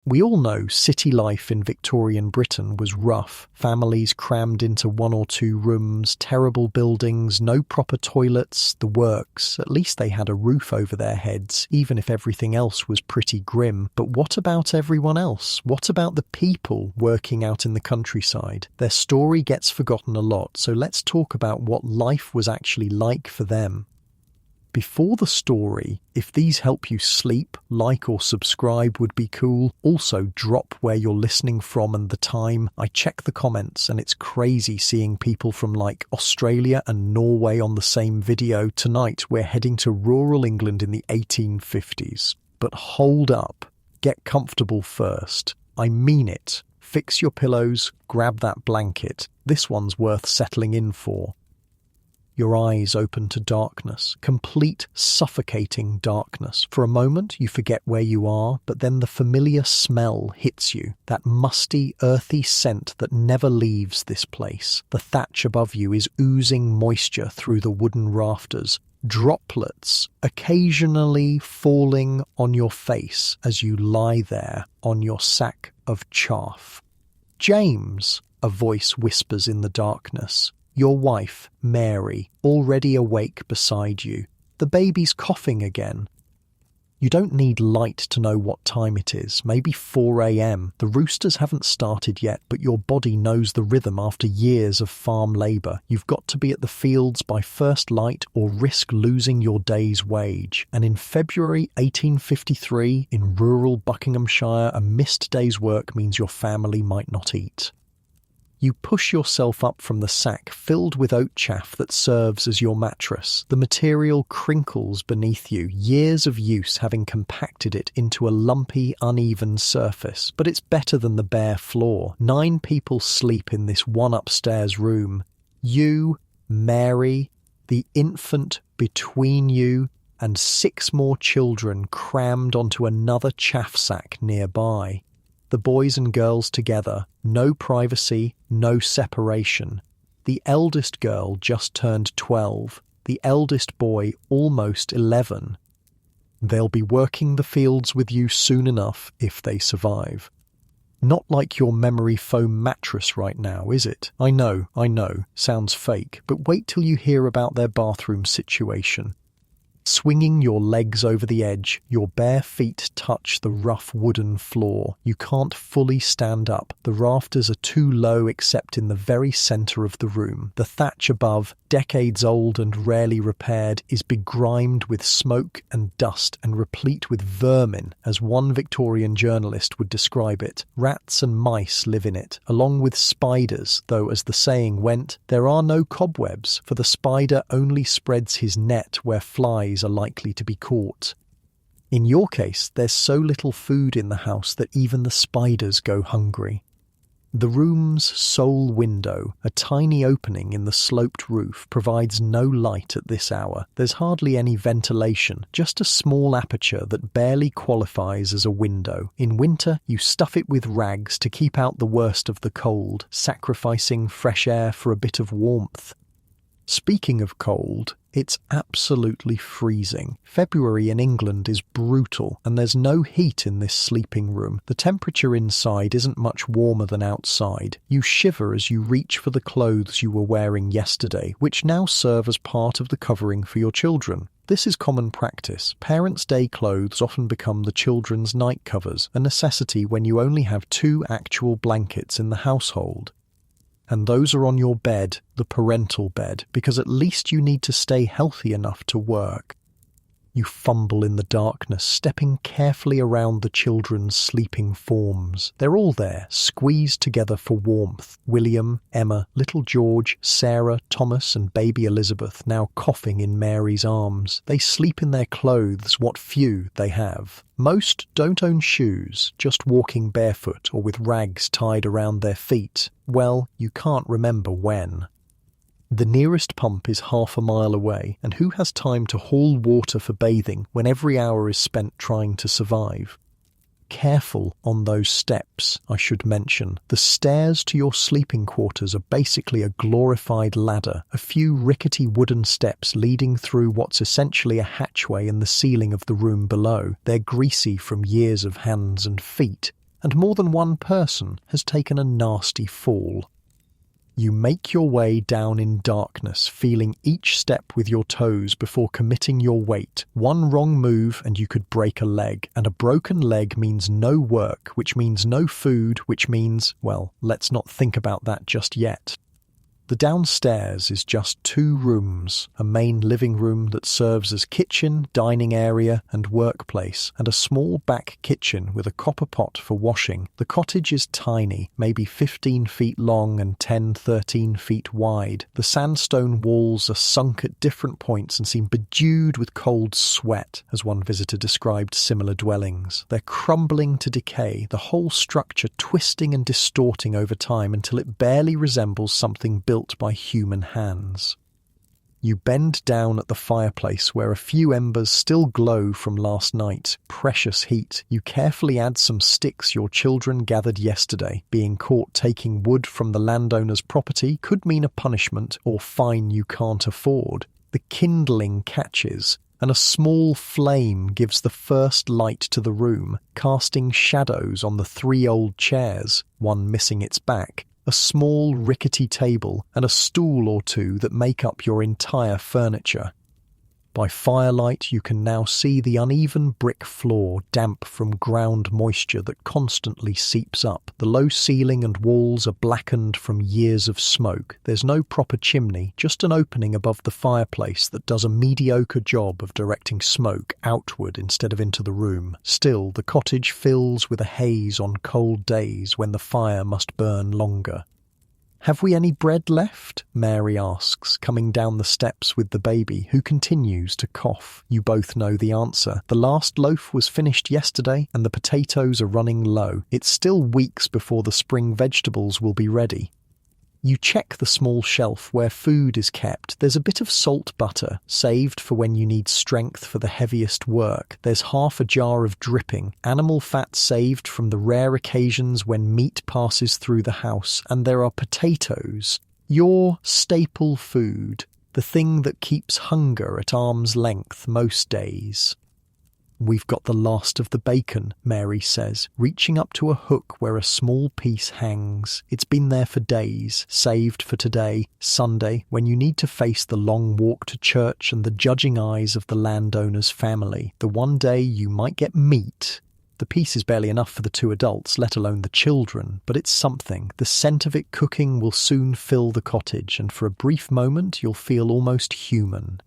We all know city life in Victorian Britain was rough. Families crammed into one or two rooms, terrible buildings, no proper toilets, the works. At least they had a roof over their heads, even if everything else was pretty grim. But what about everyone else? What about the people working out in the countryside? Their story gets forgotten a lot, so let's talk about what life was actually like for them. Before the story, if these help you sleep, like or subscribe would be cool. Also, drop where you're listening from and the time. I check the comments and it's crazy seeing people from like Australia and Norway on the same video. Tonight, we're heading to rural England in the 1850s. But hold up. Get comfortable first. I mean it. Fix your pillows, grab that blanket. This one's worth settling in for. Your eyes open to darkness, complete suffocating darkness. For a moment, you forget where you are, but then the familiar smell hits you, that musty, earthy scent that never leaves this place. The thatch above you is oozing moisture through the wooden rafters, droplets occasionally falling on your face as you lie there on your sack of chaff. "James," a voice whispers in the darkness. Your wife, Mary, already awake beside you. The baby's coughing again. You don't need light to know what time it is, maybe 4 a.m. The roosters haven't started yet, but your body knows the rhythm after years of farm labour. You've got to be at the fields by first light or risk losing your day's wage. And in February 1853, in rural Buckinghamshire, a missed day's work means your family might not eat. You push yourself up from the sack filled with oat chaff that serves as your mattress. The material crinkles beneath you, years of use having compacted it into a lumpy, uneven surface. But it's better than the bare floor. 9 people sleep in this one upstairs room. You, Mary, the infant between you, and 6 more children crammed onto another chaff sack nearby. The boys and girls together, no privacy, no separation. The eldest girl just turned 12, the eldest boy almost 11. They'll be working the fields with you soon enough if they survive. Not like your memory foam mattress right now, is it? I know, sounds fake, but wait till you hear about their bathroom situation. Swinging your legs over the edge, your bare feet touch the rough wooden floor. You can't fully stand up. The rafters are too low except in the very centre of the room. The thatch above, decades old and rarely repaired, is begrimed with smoke and dust and replete with vermin, as one Victorian journalist would describe it. Rats and mice live in it, along with spiders, though as the saying went, there are no cobwebs, for the spider only spreads his net where flies are likely to be caught. In your case, there's so little food in the house that even the spiders go hungry. The room's sole window, a tiny opening in the sloped roof, provides no light at this hour. There's hardly any ventilation, just a small aperture that barely qualifies as a window. In winter, you stuff it with rags to keep out the worst of the cold, sacrificing fresh air for a bit of warmth. Speaking of cold, it's absolutely freezing. February in England is brutal, and there's no heat in this sleeping room. The temperature inside isn't much warmer than outside. You shiver as you reach for the clothes you were wearing yesterday, which now serve as part of the covering for your children. This is common practice. Parents' day clothes often become the children's night covers, a necessity when you only have 2 actual blankets in the household. And those are on your bed, the parental bed, because at least you need to stay healthy enough to work. You fumble in the darkness, stepping carefully around the children's sleeping forms. They're all there, squeezed together for warmth. William, Emma, little George, Sarah, Thomas, and baby Elizabeth now coughing in Mary's arms. They sleep in their clothes, what few they have. Most don't own shoes, just walking barefoot or with rags tied around their feet. Well, you can't remember when. The nearest pump is half a mile away, and who has time to haul water for bathing when every hour is spent trying to survive? Careful on those steps, I should mention. The stairs to your sleeping quarters are basically a glorified ladder, a few rickety wooden steps leading through what's essentially a hatchway in the ceiling of the room below. They're greasy from years of hands and feet. and more than one person has taken a nasty fall. You make your way down in darkness, feeling each step with your toes before committing your weight. One wrong move and you could break a leg, and a broken leg means no work, which means no food, which means, well, let's not think about that just yet. The downstairs is just 2 rooms, a main living room that serves as kitchen, dining area and workplace, and a small back kitchen with a copper pot for washing. The cottage is tiny, maybe 15 feet long and 13 feet wide. The sandstone walls are sunk at different points and seem bedewed with cold sweat, as one visitor described similar dwellings. They're crumbling to decay, the whole structure twisting and distorting over time until it barely resembles something built by human hands. You bend down at the fireplace where a few embers still glow from last night. Precious heat. You carefully add some sticks your children gathered yesterday. Being caught taking wood from the landowner's property could mean a punishment or fine you can't afford. The kindling catches, and a small flame gives the first light to the room, casting shadows on the 3 old chairs, one missing its back, a small rickety table, and a stool or 2 that make up your entire furniture. By firelight you can now see the uneven brick floor, damp from ground moisture that constantly seeps up. The low ceiling and walls are blackened from years of smoke. There's no proper chimney, just an opening above the fireplace that does a mediocre job of directing smoke outward instead of into the room. Still, the cottage fills with a haze on cold days when the fire must burn longer. "Have we any bread left?" Mary asks, coming down the steps with the baby, who continues to cough. You both know the answer. The last loaf was finished yesterday, and the potatoes are running low. It's still weeks before the spring vegetables will be ready. You check the small shelf where food is kept. There's a bit of salt butter, saved for when you need strength for the heaviest work. There's half a jar of dripping, animal fat saved from the rare occasions when meat passes through the house. And there are potatoes, your staple food, the thing that keeps hunger at arm's length most days. "We've got the last of the bacon," Mary says, reaching up to a hook where a small piece hangs. "It's been there for days, saved for today, Sunday, when you need to face the long walk to church and the judging eyes of the landowner's family. The one day you might get meat. The piece is barely enough for the 2 adults, let alone the children, but it's something. The scent of it cooking will soon fill the cottage, and for a brief moment you'll feel almost human."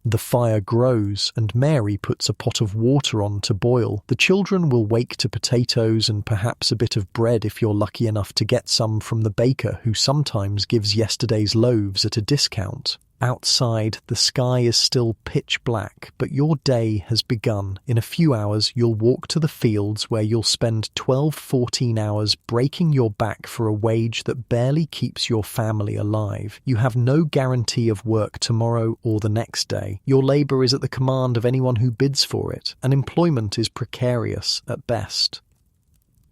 The fire grows, and Mary puts a pot of water on to boil. The children will wake to potatoes and perhaps a bit of bread if you're lucky enough to get some from the baker, who sometimes gives yesterday's loaves at a discount. Outside, the sky is still pitch black, but your day has begun. In a few hours, you'll walk to the fields where you'll spend 12-14 hours breaking your back for a wage that barely keeps your family alive. You have no guarantee of work tomorrow or the next day. Your labour is at the command of anyone who bids for it, and employment is precarious at best.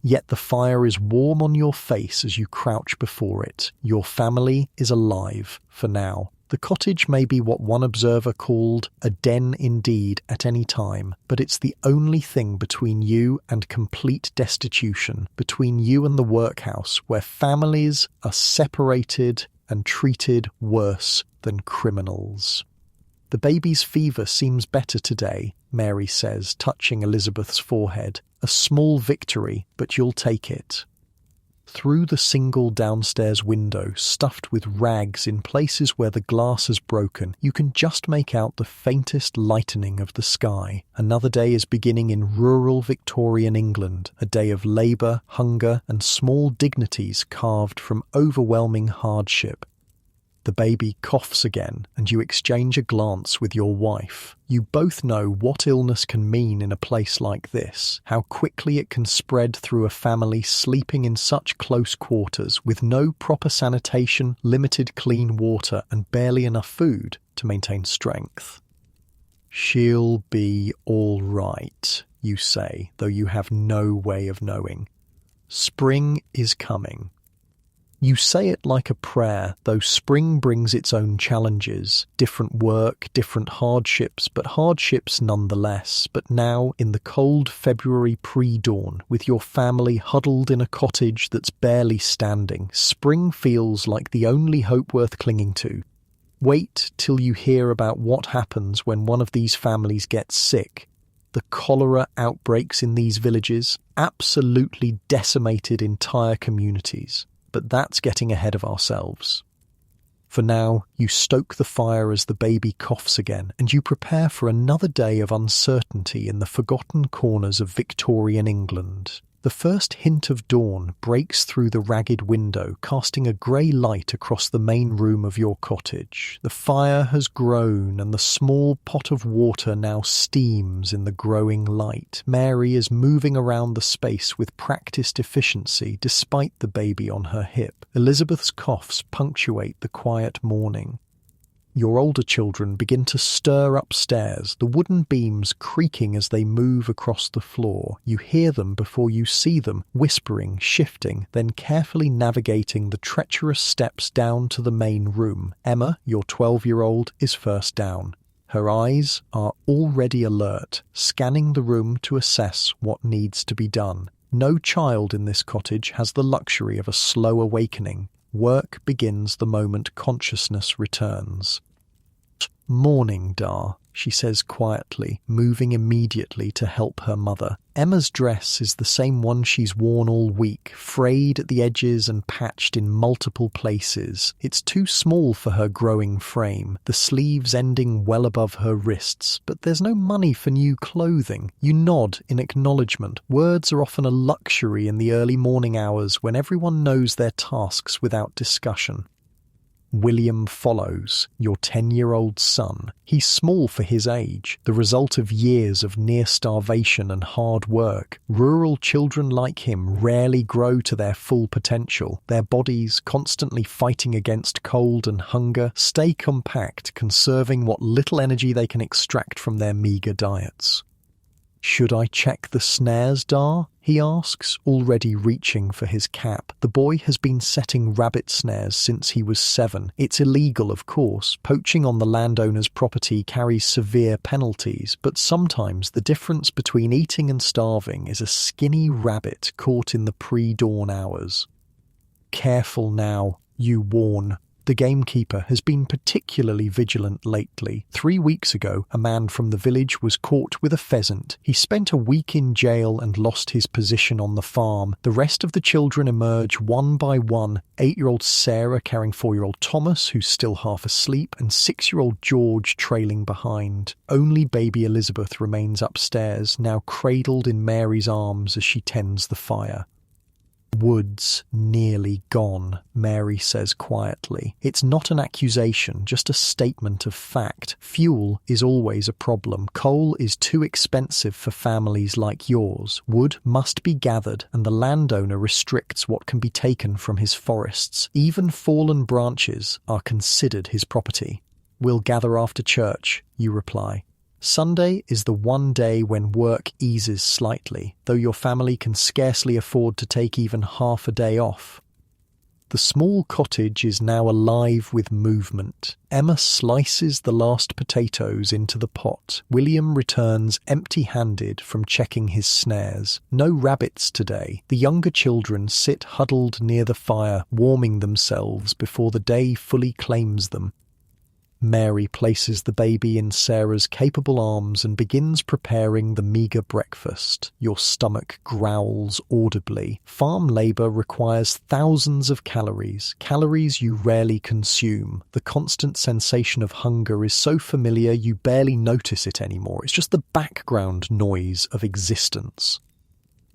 Yet the fire is warm on your face as you crouch before it. Your family is alive, for now. The cottage may be what one observer called a den indeed at any time, but it's the only thing between you and complete destitution, between you and the workhouse, where families are separated and treated worse than criminals. "The baby's fever seems better today," Mary says, touching Elizabeth's forehead. "A small victory, but you'll take it." Through the single downstairs window, stuffed with rags in places where the glass has broken, you can just make out the faintest lightening of the sky. Another day is beginning in rural Victorian England, a day of labour, hunger, and small dignities carved from overwhelming hardship. The baby coughs again, and you exchange a glance with your wife. You both know what illness can mean in a place like this, how quickly it can spread through a family sleeping in such close quarters, with no proper sanitation, limited clean water, and barely enough food to maintain strength. "She'll be all right," you say, though you have no way of knowing. "Spring is coming." You say it like a prayer, though spring brings its own challenges. Different work, different hardships, but hardships nonetheless. But now, in the cold February pre-dawn, with your family huddled in a cottage that's barely standing, spring feels like the only hope worth clinging to. Wait till you hear about what happens when one of these families gets sick. The cholera outbreaks in these villages absolutely decimated entire communities. But that's getting ahead of ourselves. For now, you stoke the fire as the baby coughs again, and you prepare for another day of uncertainty in the forgotten corners of Victorian England. The first hint of dawn breaks through the ragged window, casting a grey light across the main room of your cottage. The fire has grown, and the small pot of water now steams in the growing light. Mary is moving around the space with practiced efficiency, despite the baby on her hip. Elizabeth's coughs punctuate the quiet morning. Your older children begin to stir upstairs, the wooden beams creaking as they move across the floor. You hear them before you see them, whispering, shifting, then carefully navigating the treacherous steps down to the main room. Emma, your 12-year-old, is first down. Her eyes are already alert, scanning the room to assess what needs to be done. No child in this cottage has the luxury of a slow awakening. Work begins the moment consciousness returns. "Mourning, Dar," she says quietly, moving immediately to help her mother. Emma's dress is the same one she's worn all week, frayed at the edges and patched in multiple places. It's too small for her growing frame, the sleeves ending well above her wrists, but there's no money for new clothing. You nod in acknowledgement. Words are often a luxury in the early morning hours when everyone knows their tasks without discussion. William follows, your 10-year-old son. He's small for his age, the result of years of near starvation and hard work. Rural children like him rarely grow to their full potential. Their bodies, constantly fighting against cold and hunger, stay compact, conserving what little energy they can extract from their meagre diets. "Should I check the snares, Dar?" he asks, already reaching for his cap. The boy has been setting rabbit snares since he was 7. It's illegal, of course. Poaching on the landowner's property carries severe penalties, but sometimes the difference between eating and starving is a skinny rabbit caught in the pre-dawn hours. "Careful now," you warn. The gamekeeper has been particularly vigilant lately. 3 weeks ago, a man from the village was caught with a pheasant. He spent a week in jail and lost his position on the farm. The rest of the children emerge one by one. 8-year-old Sarah carrying 4-year-old Thomas, who's still half asleep, and 6-year-old George trailing behind. Only baby Elizabeth remains upstairs, now cradled in Mary's arms as she tends the fire. "Wood's nearly gone," Mary says quietly. It's not an accusation, just a statement of fact. Fuel is always a problem. Coal is too expensive for families like yours. Wood must be gathered, and the landowner restricts what can be taken from his forests. Even fallen branches are considered his property. "We'll gather after church," you reply. Sunday is the one day when work eases slightly, though your family can scarcely afford to take even half a day off. The small cottage is now alive with movement. Emma slices the last potatoes into the pot. William returns empty-handed from checking his snares. No rabbits today. The younger children sit huddled near the fire, warming themselves before the day fully claims them. Mary places the baby in Sarah's capable arms and begins preparing the meagre breakfast. Your stomach growls audibly. Farm labour requires thousands of calories you rarely consume. The constant sensation of hunger is so familiar you barely notice it anymore. It's just the background noise of existence.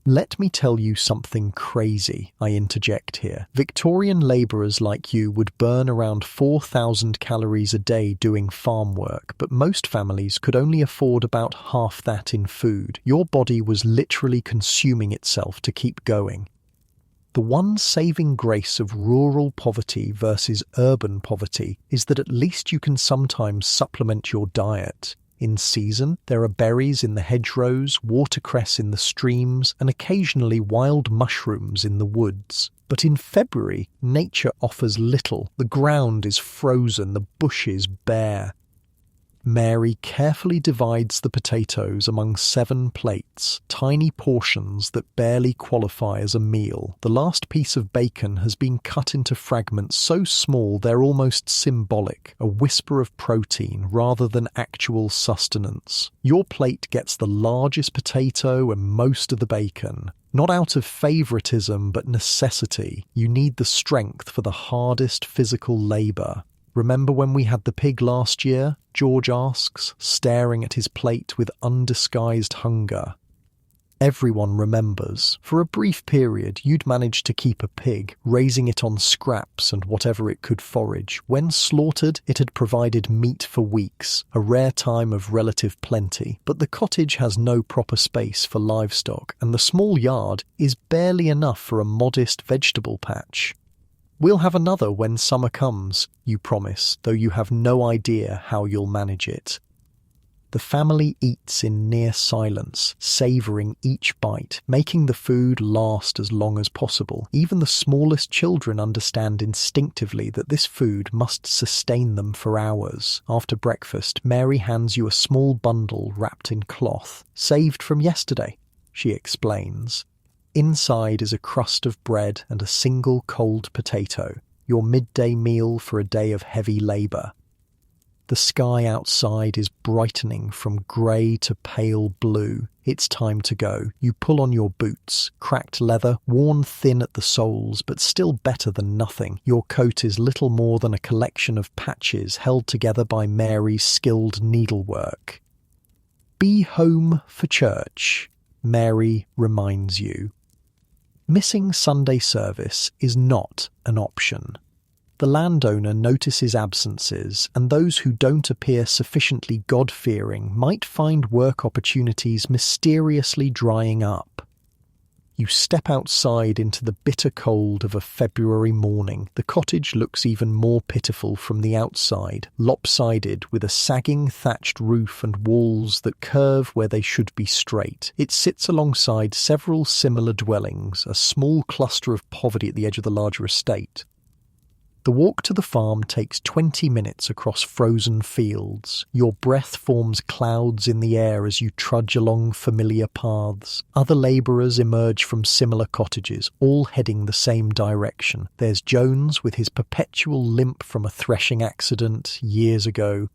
"Let me tell you something crazy," I interject here. Victorian labourers like you would burn around 4,000 calories a day doing farm work, but most families could only afford about half that in food. Your body was literally consuming itself to keep going. The one saving grace of rural poverty versus urban poverty is that at least you can sometimes supplement your diet. In season, there are berries in the hedgerows, watercress in the streams, and occasionally wild mushrooms in the woods. But in February, nature offers little. The ground is frozen, the bushes bare. Mary carefully divides the potatoes among 7 plates, tiny portions that barely qualify as a meal. The last piece of bacon has been cut into fragments so small they're almost symbolic, a whisper of protein rather than actual sustenance. Your plate gets the largest potato and most of the bacon. Not out of favoritism, but necessity. You need the strength for the hardest physical labour. "Remember when we had the pig last year?" George asks, staring at his plate with undisguised hunger. Everyone remembers. For a brief period, you'd managed to keep a pig, raising it on scraps and whatever it could forage. When slaughtered, it had provided meat for weeks, a rare time of relative plenty. But the cottage has no proper space for livestock, and the small yard is barely enough for a modest vegetable patch. "We'll have another when summer comes," you promise, though you have no idea how you'll manage it. The family eats in near silence, savouring each bite, making the food last as long as possible. Even the smallest children understand instinctively that this food must sustain them for hours. After breakfast, Mary hands you a small bundle wrapped in cloth. "Saved from yesterday," she explains. Inside is a crust of bread and a single cold potato, your midday meal for a day of heavy labour. The sky outside is brightening from grey to pale blue. It's time to go. You pull on your boots, cracked leather, worn thin at the soles, but still better than nothing. Your coat is little more than a collection of patches held together by Mary's skilled needlework. "Be home for church," Mary reminds you. Missing Sunday service is not an option. The landowner notices absences, and those who don't appear sufficiently God-fearing might find work opportunities mysteriously drying up. You step outside into the bitter cold of a February morning. The cottage looks even more pitiful from the outside, lopsided with a sagging thatched roof and walls that curve where they should be straight. It sits alongside several similar dwellings, a small cluster of poverty at the edge of the larger estate. The walk to the farm takes 20 minutes across frozen fields. Your breath forms clouds in the air as you trudge along familiar paths. Other labourers emerge from similar cottages, all heading the same direction. There's Jones with his perpetual limp from a threshing accident years ago.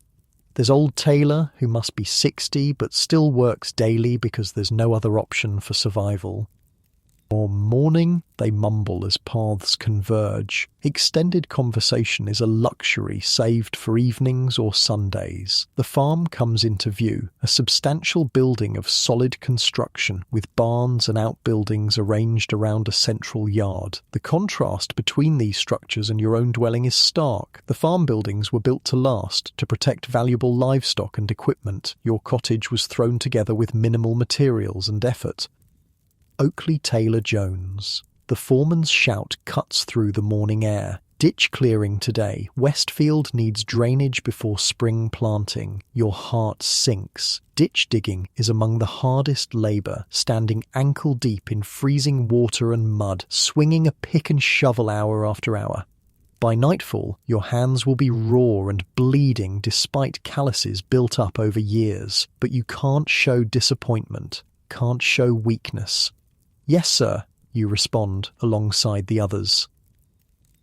There's old Taylor, who must be 60 but still works daily because there's no other option for survival. Or mourning, they mumble as paths converge. Extended conversation is a luxury saved for evenings or Sundays. The farm comes into view, a substantial building of solid construction with barns and outbuildings arranged around a central yard. The contrast between these structures and your own dwelling is stark. The farm buildings were built to last, to protect valuable livestock and equipment. Your cottage was thrown together with minimal materials and effort. Oakley Taylor Jones. The foreman's shout cuts through the morning air. Ditch clearing today. Westfield needs drainage before spring planting. Your heart sinks. Ditch digging is among the hardest labour, standing ankle deep in freezing water and mud, swinging a pick and shovel hour after hour. By nightfall, your hands will be raw and bleeding despite calluses built up over years. But you can't show disappointment, can't show weakness. "Yes, sir," you respond alongside the others.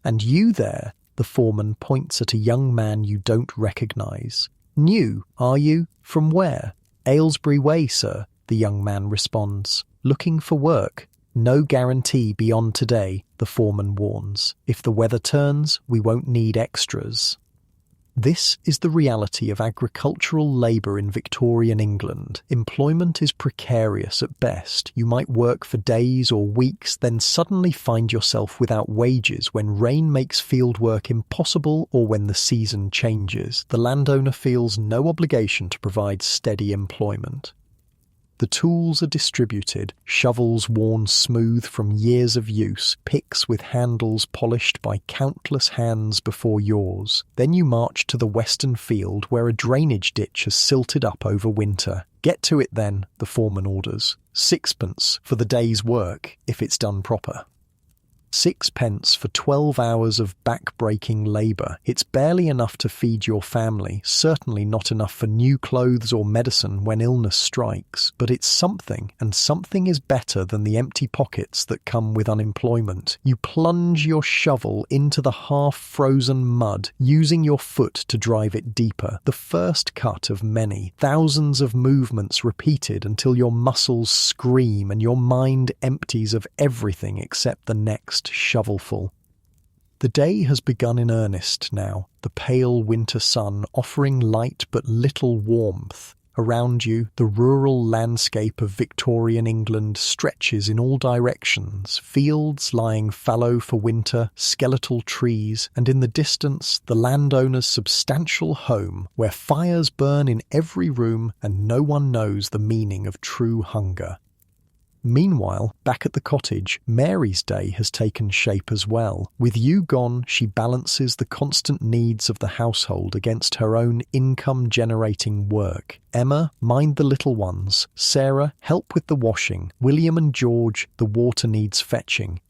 "And you there," the foreman points at a young man you don't recognise. "New, are you? From where?" "Aylesbury Way, sir," the young man responds. "Looking for work?" "No guarantee beyond today," the foreman warns. "If the weather turns, we won't need extras." This is the reality of agricultural labour in Victorian England. Employment is precarious at best. You might work for days or weeks, then suddenly find yourself without wages when rain makes field work impossible or when the season changes. The landowner feels no obligation to provide steady employment. The tools are distributed, shovels worn smooth from years of use, picks with handles polished by countless hands before yours. Then you march to the western field where a drainage ditch has silted up over winter. "Get to it then," the foreman orders. "Sixpence for the day's work, if it's done proper." 6 pence for 12 hours of back-breaking labour. It's barely enough to feed your family, certainly not enough for new clothes or medicine when illness strikes, but it's something, and something is better than the empty pockets that come with unemployment. You plunge your shovel into the half-frozen mud, using your foot to drive it deeper. The first cut of many, thousands of movements repeated until your muscles scream and your mind empties of everything except the next shovelful. The day has begun in earnest now, the pale winter sun offering light but little warmth. Around you, the rural landscape of Victorian England stretches in all directions, fields lying fallow for winter, skeletal trees, and in the distance, the landowner's substantial home, where fires burn in every room and no one knows the meaning of true hunger. Meanwhile, back at the cottage, Mary's day has taken shape as well. With you gone, she balances the constant needs of the household against her own income-generating work. Emma, mind the little ones. Sarah, help with the washing. William and George, the water needs fetching.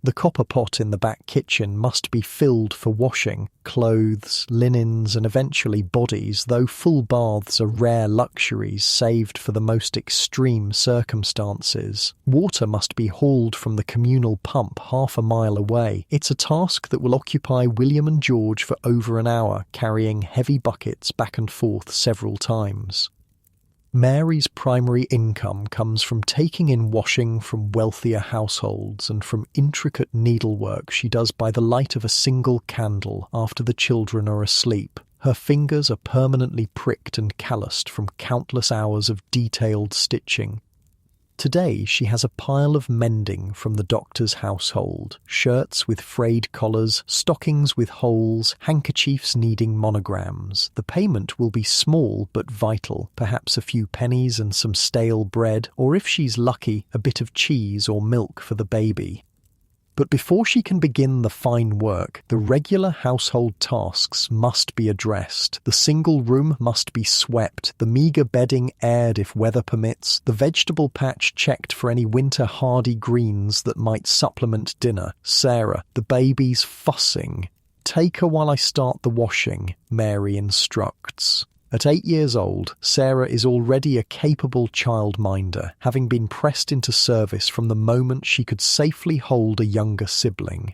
The copper pot in the back kitchen must be filled for washing, clothes, linens, and eventually bodies, though full baths are rare luxuries saved for the most extreme circumstances. Water must be hauled from the communal pump half a mile away. It's a task that will occupy William and George for over an hour, carrying heavy buckets back and forth several times. Mary's primary income comes from taking in washing from wealthier households and from intricate needlework she does by the light of a single candle after the children are asleep. Her fingers are permanently pricked and calloused from countless hours of detailed stitching. Today she has a pile of mending from the doctor's household, shirts with frayed collars, stockings with holes, handkerchiefs needing monograms. The payment will be small but vital, perhaps a few pennies and some stale bread, or if she's lucky, a bit of cheese or milk for the baby. But before she can begin the fine work, the regular household tasks must be addressed. The single room must be swept, the meagre bedding aired if weather permits, the vegetable patch checked for any winter hardy greens that might supplement dinner. Sarah, the baby's fussing. Take her while I start the washing, Mary instructs. At 8 years old, Sarah is already a capable childminder, having been pressed into service from the moment she could safely hold a younger sibling.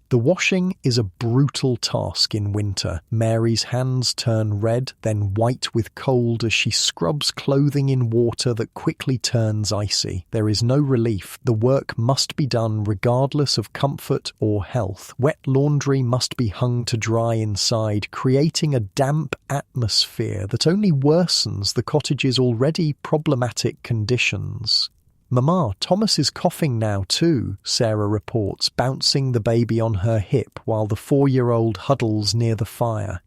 The washing is a brutal task in winter. Mary's hands turn red, then white with cold as she scrubs clothing in water that quickly turns icy. There is no relief. The work must be done regardless of comfort or health. Wet laundry must be hung to dry inside, creating a damp atmosphere that only worsens the cottage's already problematic conditions. "Mama, Thomas is coughing now too," Sarah reports, bouncing the baby on her hip while the 4-year-old huddles near the fire.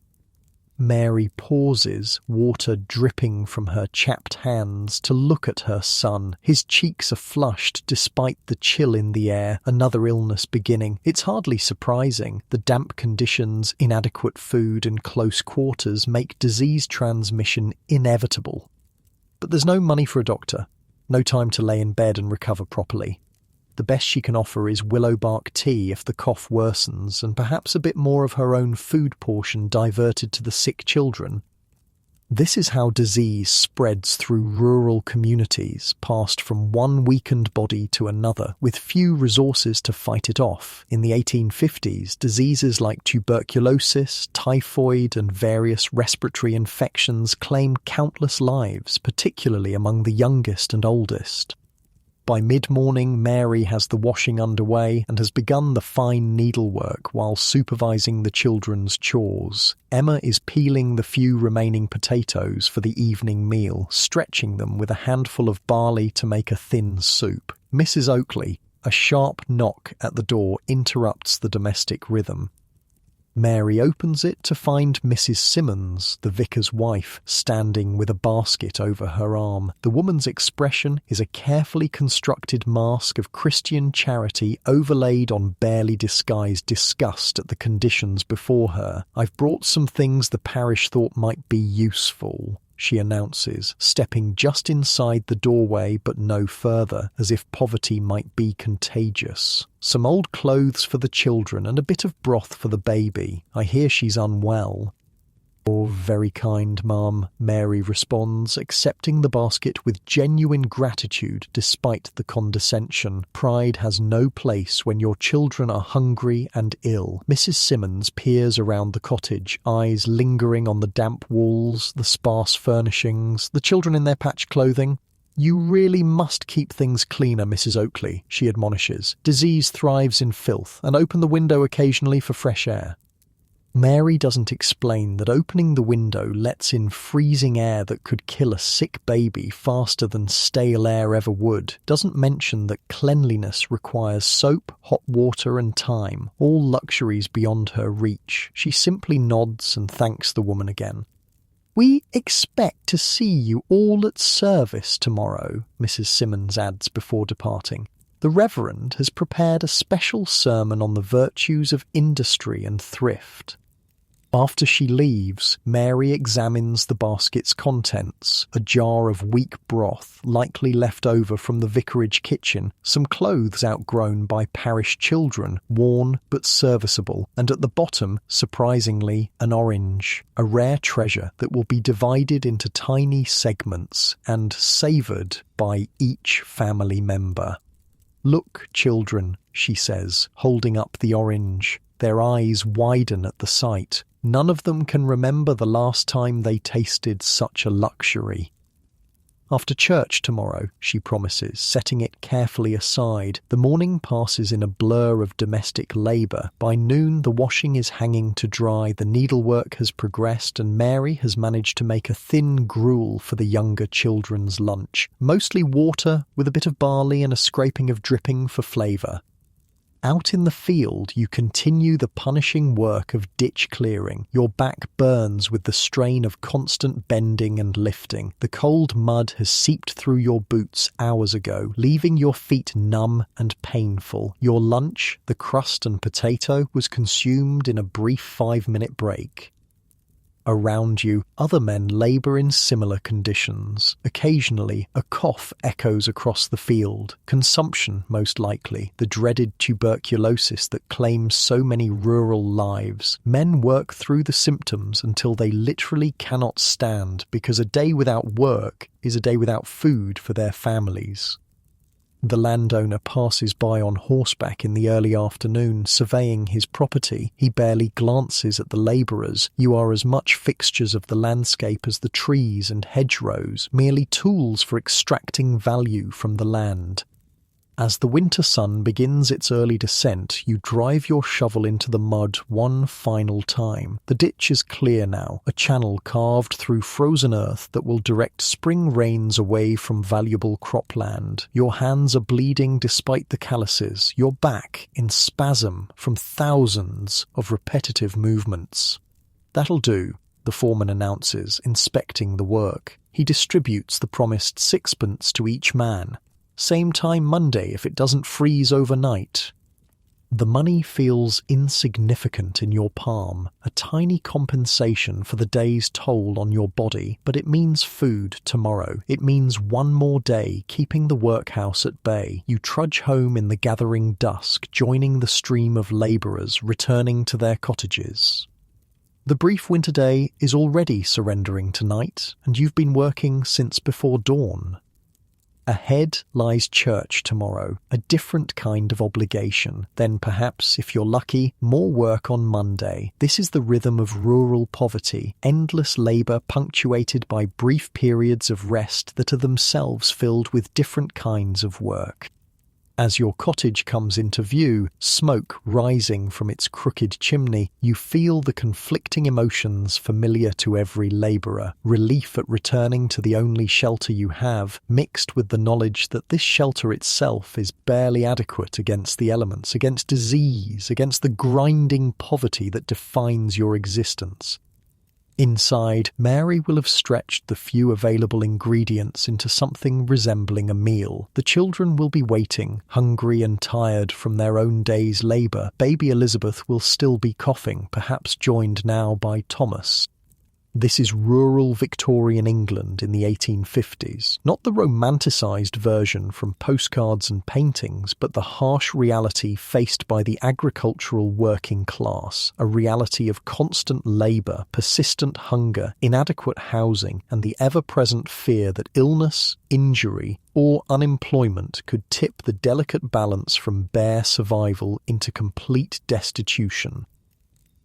Mary pauses, water dripping from her chapped hands, to look at her son. His cheeks are flushed despite the chill in the air, another illness beginning. It's hardly surprising. The damp conditions, inadequate food and close quarters make disease transmission inevitable. But there's no money for a doctor. No time to lay in bed and recover properly. The best she can offer is willow bark tea if the cough worsens, and perhaps a bit more of her own food portion diverted to the sick children. This is how disease spreads through rural communities, passed from one weakened body to another, with few resources to fight it off. In the 1850s, diseases like tuberculosis, typhoid, and various respiratory infections claimed countless lives, particularly among the youngest and oldest. By mid-morning, Mary has the washing underway and has begun the fine needlework while supervising the children's chores. Emma is peeling the few remaining potatoes for the evening meal, stretching them with a handful of barley to make a thin soup. Mrs. Oakley, a sharp knock at the door interrupts the domestic rhythm. Mary opens it to find Mrs. Simmons, the vicar's wife, standing with a basket over her arm. The woman's expression is a carefully constructed mask of Christian charity overlaid on barely disguised disgust at the conditions before her. "I've brought some things the parish thought might be useful." she announces, stepping just inside the doorway but no further, as if poverty might be contagious. Some old clothes for the children and a bit of broth for the baby. I hear she's unwell. "You're very kind, ma'am," Mary responds, accepting the basket with genuine gratitude despite the condescension. Pride has no place when your children are hungry and ill. Mrs. Simmons peers around the cottage, eyes lingering on the damp walls, the sparse furnishings, the children in their patched clothing. "You really must keep things cleaner, Mrs. Oakley," she admonishes. "Disease thrives in filth, and open the window occasionally for fresh air." Mary doesn't explain that opening the window lets in freezing air that could kill a sick baby faster than stale air ever would. Doesn't mention that cleanliness requires soap, hot water and time, all luxuries beyond her reach. She simply nods and thanks the woman again. "We expect to see you all at service tomorrow," Mrs. Simmons adds before departing. "The Reverend has prepared a special sermon on the virtues of industry and thrift." After she leaves, Mary examines the basket's contents: a jar of weak broth, likely left over from the vicarage kitchen, some clothes outgrown by parish children, worn but serviceable, and at the bottom, surprisingly, an orange, a rare treasure that will be divided into tiny segments and savoured by each family member. "Look, children," she says, holding up the orange. Their eyes widen at the sight. None of them can remember the last time they tasted such a luxury. "After church tomorrow," she promises, setting it carefully aside. The morning passes in a blur of domestic labour. By noon the washing is hanging to dry, the needlework has progressed, and Mary has managed to make a thin gruel for the younger children's lunch. Mostly water, with a bit of barley and a scraping of dripping for flavour. Out in the field, you continue the punishing work of ditch clearing. Your back burns with the strain of constant bending and lifting. The cold mud has seeped through your boots hours ago, leaving your feet numb and painful. Your lunch, the crust and potato, was consumed in a brief 5-minute break. Around you, other men labour in similar conditions. Occasionally, a cough echoes across the field. Consumption, most likely, the dreaded tuberculosis that claims so many rural lives. Men work through the symptoms until they literally cannot stand, because a day without work is a day without food for their families. The landowner passes by on horseback in the early afternoon, surveying his property. He barely glances at the labourers. You are as much fixtures of the landscape as the trees and hedgerows, merely tools for extracting value from the land. As the winter sun begins its early descent, you drive your shovel into the mud one final time. The ditch is clear now, a channel carved through frozen earth that will direct spring rains away from valuable cropland. Your hands are bleeding despite the calluses, your back in spasm from thousands of repetitive movements. "That'll do," the foreman announces, inspecting the work. He distributes the promised 6pence to each man. "Same time Monday if it doesn't freeze overnight." The money feels insignificant in your palm, a tiny compensation for the day's toll on your body, but it means food tomorrow. It means one more day keeping the workhouse at bay. You trudge home in the gathering dusk, joining the stream of labourers returning to their cottages. The brief winter day is already surrendering to night, and you've been working since before dawn. Ahead lies church tomorrow, a different kind of obligation. Then perhaps, if you're lucky, more work on Monday. This is the rhythm of rural poverty, endless labour punctuated by brief periods of rest that are themselves filled with different kinds of work. As your cottage comes into view, smoke rising from its crooked chimney, you feel the conflicting emotions familiar to every labourer. Relief at returning to the only shelter you have, mixed with the knowledge that this shelter itself is barely adequate against the elements, against disease, against the grinding poverty that defines your existence. Inside, Mary will have stretched the few available ingredients into something resembling a meal. The children will be waiting, hungry and tired from their own day's labour. Baby Elizabeth will still be coughing, perhaps joined now by Thomas. This is rural Victorian England in the 1850s, not the romanticised version from postcards and paintings, but the harsh reality faced by the agricultural working class, a reality of constant labour, persistent hunger, inadequate housing, and the ever-present fear that illness, injury, or unemployment could tip the delicate balance from bare survival into complete destitution.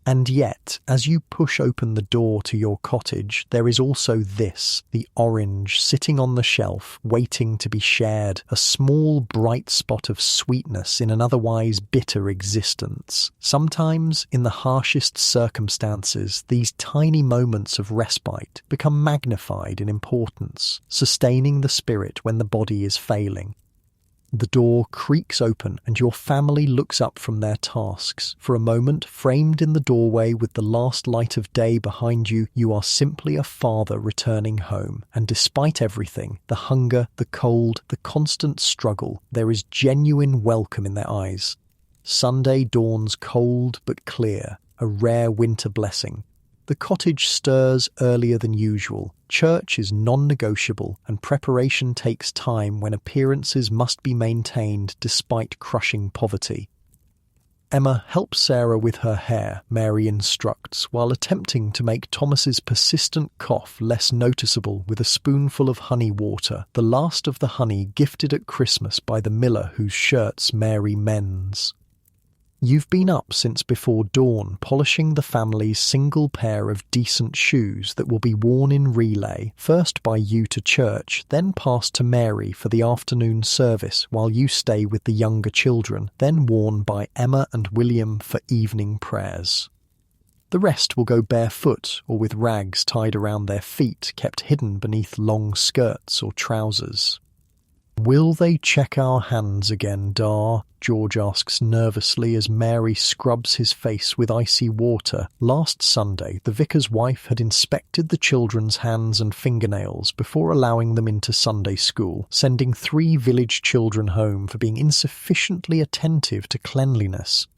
And yet, as you push open the door to your cottage, there is also this, the orange sitting on the shelf, waiting to be shared, a small bright spot of sweetness in an otherwise bitter existence. Sometimes, in the harshest circumstances, these tiny moments of respite become magnified in importance, sustaining the spirit when the body is failing. The door creaks open and your family looks up from their tasks. For a moment, framed in the doorway with the last light of day behind you, you are simply a father returning home. And despite everything, the hunger, the cold, the constant struggle, there is genuine welcome in their eyes. Sunday dawns cold but clear, a rare winter blessing. The cottage stirs earlier than usual. Church is non-negotiable, and preparation takes time when appearances must be maintained despite crushing poverty. Emma helps Sarah with her hair, Mary instructs, while attempting to make Thomas's persistent cough less noticeable with a spoonful of honey water, the last of the honey gifted at Christmas by the miller whose shirts Mary mends. You've been up since before dawn, polishing the family's single pair of decent shoes that will be worn in relay, first by you to church, then passed to Mary for the afternoon service while you stay with the younger children, then worn by Emma and William for evening prayers. The rest will go barefoot or with rags tied around their feet, kept hidden beneath long skirts or trousers. "Will they check our hands again, Dar?" George asks nervously as Mary scrubs his face with icy water. Last Sunday, the vicar's wife had inspected the children's hands and fingernails before allowing them into Sunday school, sending 3 village children home for being insufficiently attentive to cleanliness.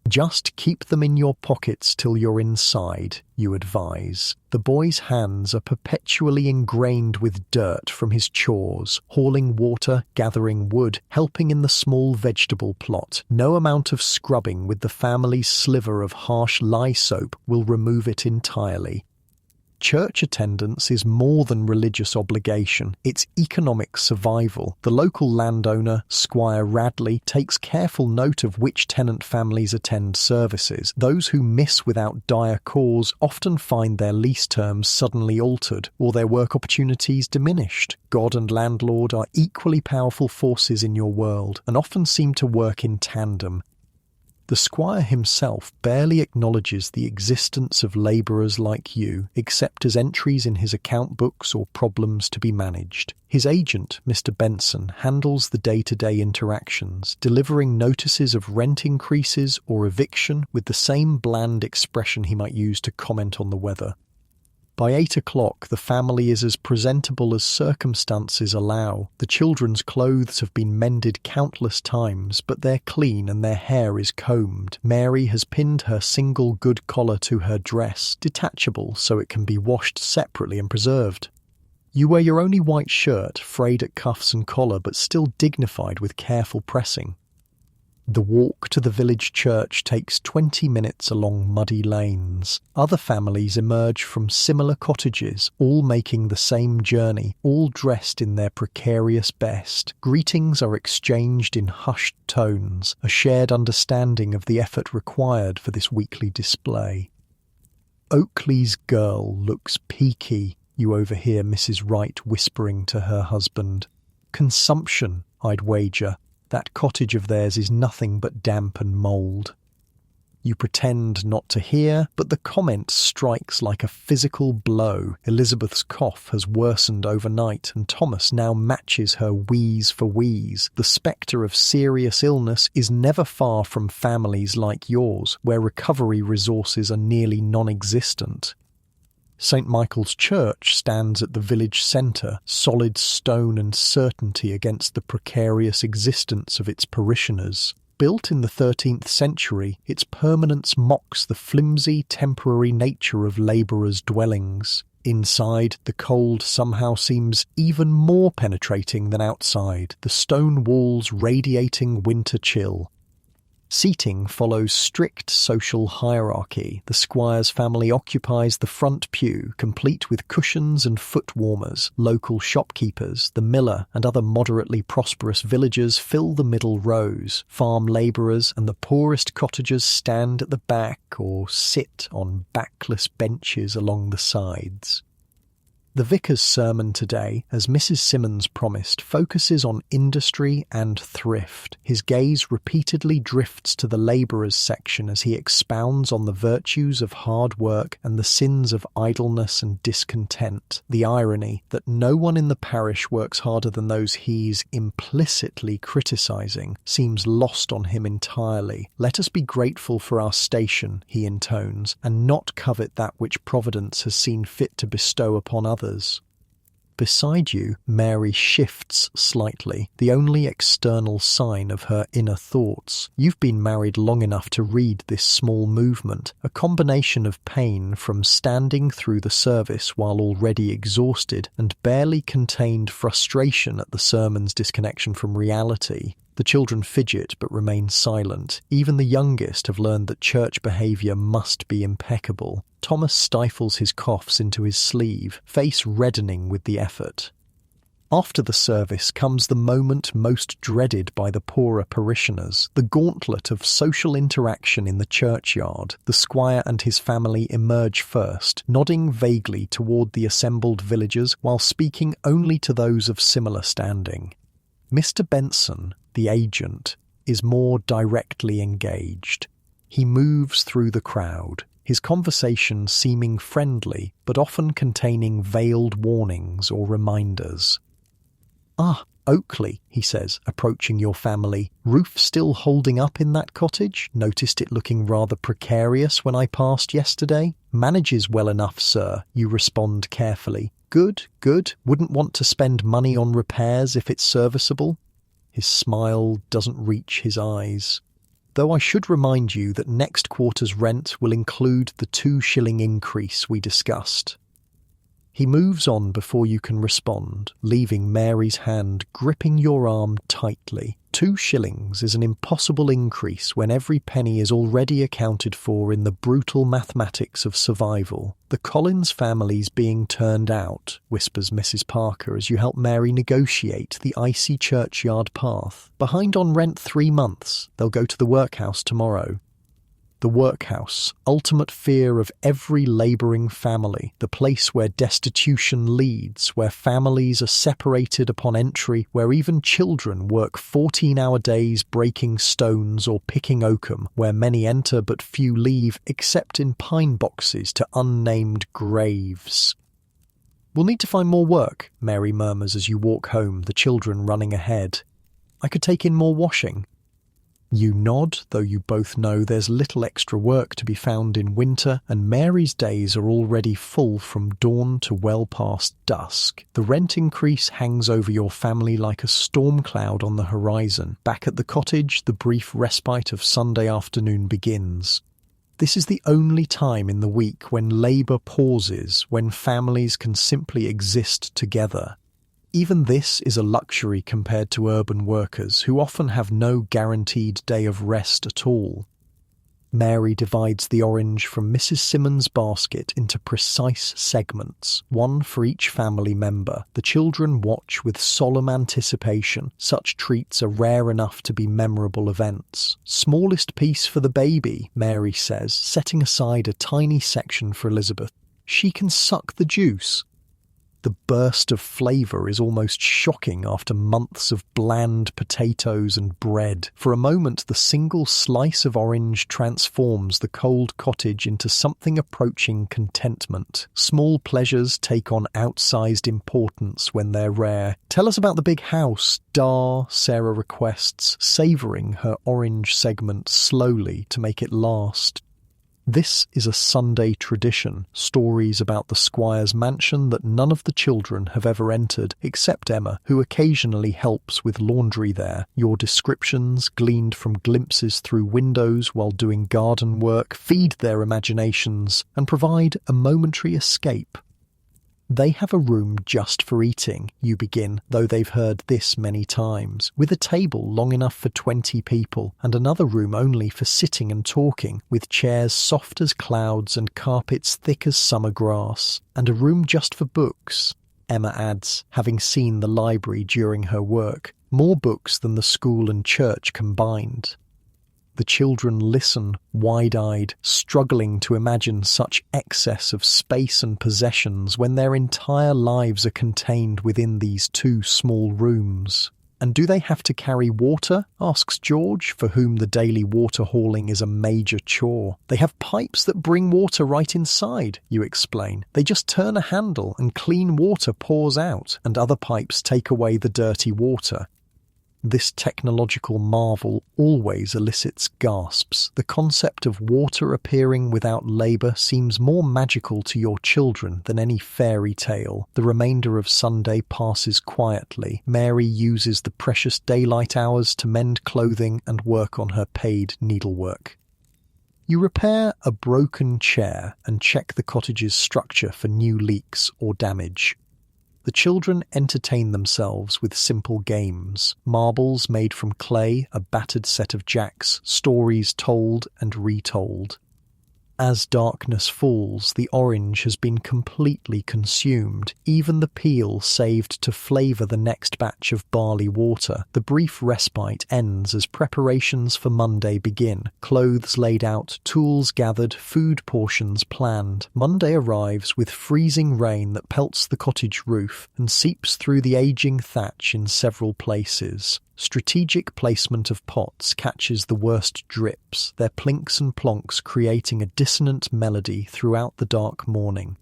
"Just keep them in your pockets till you're inside," you advise. The boy's hands are perpetually ingrained with dirt from his chores, hauling water, gathering wood, helping in the small vegetable plot. No amount of scrubbing with the family's sliver of harsh lye soap will remove it entirely. Church attendance is more than religious obligation, it's economic survival. The local landowner, Squire Radley, takes careful note of which tenant families attend services. Those who miss without dire cause often find their lease terms suddenly altered or their work opportunities diminished. God and landlord are equally powerful forces in your world and often seem to work in tandem. The squire himself barely acknowledges the existence of labourers like you, except as entries in his account books or problems to be managed. His agent, Mr. Benson, handles the day-to-day interactions, delivering notices of rent increases or eviction with the same bland expression he might use to comment on the weather. By 8 o'clock, the family is as presentable as circumstances allow. The children's clothes have been mended countless times, but they're clean and their hair is combed. Mary has pinned her single good collar to her dress, detachable so it can be washed separately and preserved. You wear your only white shirt, frayed at cuffs and collar, but still dignified with careful pressing. The walk to the village church takes 20 minutes along muddy lanes. Other families emerge from similar cottages, all making the same journey, all dressed in their precarious best. Greetings are exchanged in hushed tones, a shared understanding of the effort required for this weekly display. "Oakley's girl looks peaky," you overhear Mrs. Wright whispering to her husband. "Consumption, I'd wager. That cottage of theirs is nothing but damp and mould." You pretend not to hear, but the comment strikes like a physical blow. Elizabeth's cough has worsened overnight, and Thomas now matches her wheeze for wheeze. The spectre of serious illness is never far from families like yours, where recovery resources are nearly non-existent. St. Michael's Church stands at the village centre, solid stone and certainty against the precarious existence of its parishioners. Built in the 13th century, its permanence mocks the flimsy, temporary nature of labourers' dwellings. Inside, the cold somehow seems even more penetrating than outside, the stone walls radiating winter chill. Seating follows strict social hierarchy. The squire's family occupies the front pew, complete with cushions and foot warmers. Local shopkeepers, the miller, and other moderately prosperous villagers fill the middle rows. Farm labourers and the poorest cottagers stand at the back or sit on backless benches along the sides. The vicar's sermon today, as Mrs. Simmons promised, focuses on industry and thrift. His gaze repeatedly drifts to the labourers section as he expounds on the virtues of hard work and the sins of idleness and discontent. The irony that no one in the parish works harder than those he's implicitly criticising seems lost on him entirely. Let us be grateful for our station, he intones, and not covet that which Providence has seen fit to bestow upon others. Beside you, Mary shifts slightly, the only external sign of her inner thoughts. You've been married long enough to read this small movement, a combination of pain from standing through the service while already exhausted and barely contained frustration at the sermon's disconnection from reality. The children fidget but remain silent. Even the youngest have learned that church behaviour must be impeccable. Thomas stifles his coughs into his sleeve, face reddening with the effort. After the service comes the moment most dreaded by the poorer parishioners, the gauntlet of social interaction in the churchyard. The squire and his family emerge first, nodding vaguely toward the assembled villagers while speaking only to those of similar standing. Mr. Benson, the agent, is more directly engaged. He moves through the crowd, his conversation seeming friendly but often containing veiled warnings or reminders. "Ah, Oakley," he says, approaching your family. "Roof still holding up in that cottage? Noticed it looking rather precarious when I passed yesterday." "Manages well enough, sir," you respond carefully. "Good, good. Wouldn't want to spend money on repairs if it's serviceable." His smile doesn't reach his eyes. "Though I should remind you that next quarter's rent will include the 2-shilling increase we discussed." He moves on before you can respond, leaving Mary's hand gripping your arm tightly. 2 shillings is an impossible increase when every penny is already accounted for in the brutal mathematics of survival. "The Collins family's being turned out," whispers Mrs. Parker as you help Mary negotiate the icy churchyard path. "Behind on rent 3 months. They'll go to the workhouse tomorrow." The workhouse, ultimate fear of every labouring family, the place where destitution leads, where families are separated upon entry, where even children work 14-hour days breaking stones or picking oakum, where many enter but few leave, except in pine boxes to unnamed graves. "We'll need to find more work," Mary murmurs as you walk home, the children running ahead. "I could take in more washing." You nod, though you both know there's little extra work to be found in winter, and Mary's days are already full from dawn to well past dusk. The rent increase hangs over your family like a storm cloud on the horizon. Back at the cottage, the brief respite of Sunday afternoon begins. This is the only time in the week when labour pauses, when families can simply exist together. Even this is a luxury compared to urban workers, who often have no guaranteed day of rest at all. Mary divides the orange from Mrs. Simmons' basket into precise segments, one for each family member. The children watch with solemn anticipation. Such treats are rare enough to be memorable events. "Smallest piece for the baby," Mary says, setting aside a tiny section for Elizabeth. "She can suck the juice." The burst of flavour is almost shocking after months of bland potatoes and bread. For a moment, the single slice of orange transforms the cold cottage into something approaching contentment. Small pleasures take on outsized importance when they're rare. "Tell us about the big house, Sarah requests, savouring her orange segment slowly to make it last. This is a Sunday tradition, stories about the squire's mansion that none of the children have ever entered, except Emma, who occasionally helps with laundry there. Your descriptions, gleaned from glimpses through windows while doing garden work, feed their imaginations and provide a momentary escape. They have a room just for eating, you begin, though they've heard this many times, with a table long enough for 20 people, and another room only for sitting and talking, with chairs soft as clouds and carpets thick as summer grass, and a room just for books. Emma adds, having seen the library during her work, more books than the school and church combined. The children listen, wide-eyed, struggling to imagine such excess of space and possessions when their entire lives are contained within these two small rooms. "And do they have to carry water?" asks George, for whom the daily water hauling is a major chore. "They have pipes that bring water right inside," you explain. "They just turn a handle and clean water pours out, and other pipes take away the dirty water." This technological marvel always elicits gasps. The concept of water appearing without labour seems more magical to your children than any fairy tale. The remainder of Sunday passes quietly. Mary uses the precious daylight hours to mend clothing and work on her paid needlework. You repair a broken chair and check the cottage's structure for new leaks or damage. The children entertain themselves with simple games, marbles made from clay, a battered set of jacks, stories told and retold. As darkness falls, the orange has been completely consumed, even the peel saved to flavour the next batch of barley water. The brief respite ends as preparations for Monday begin. Clothes laid out, tools gathered, food portions planned. Monday arrives with freezing rain that pelts the cottage roof and seeps through the ageing thatch in several places. Strategic placement of pots catches the worst drips, their plinks and plonks creating a dissonant melody throughout the dark morning.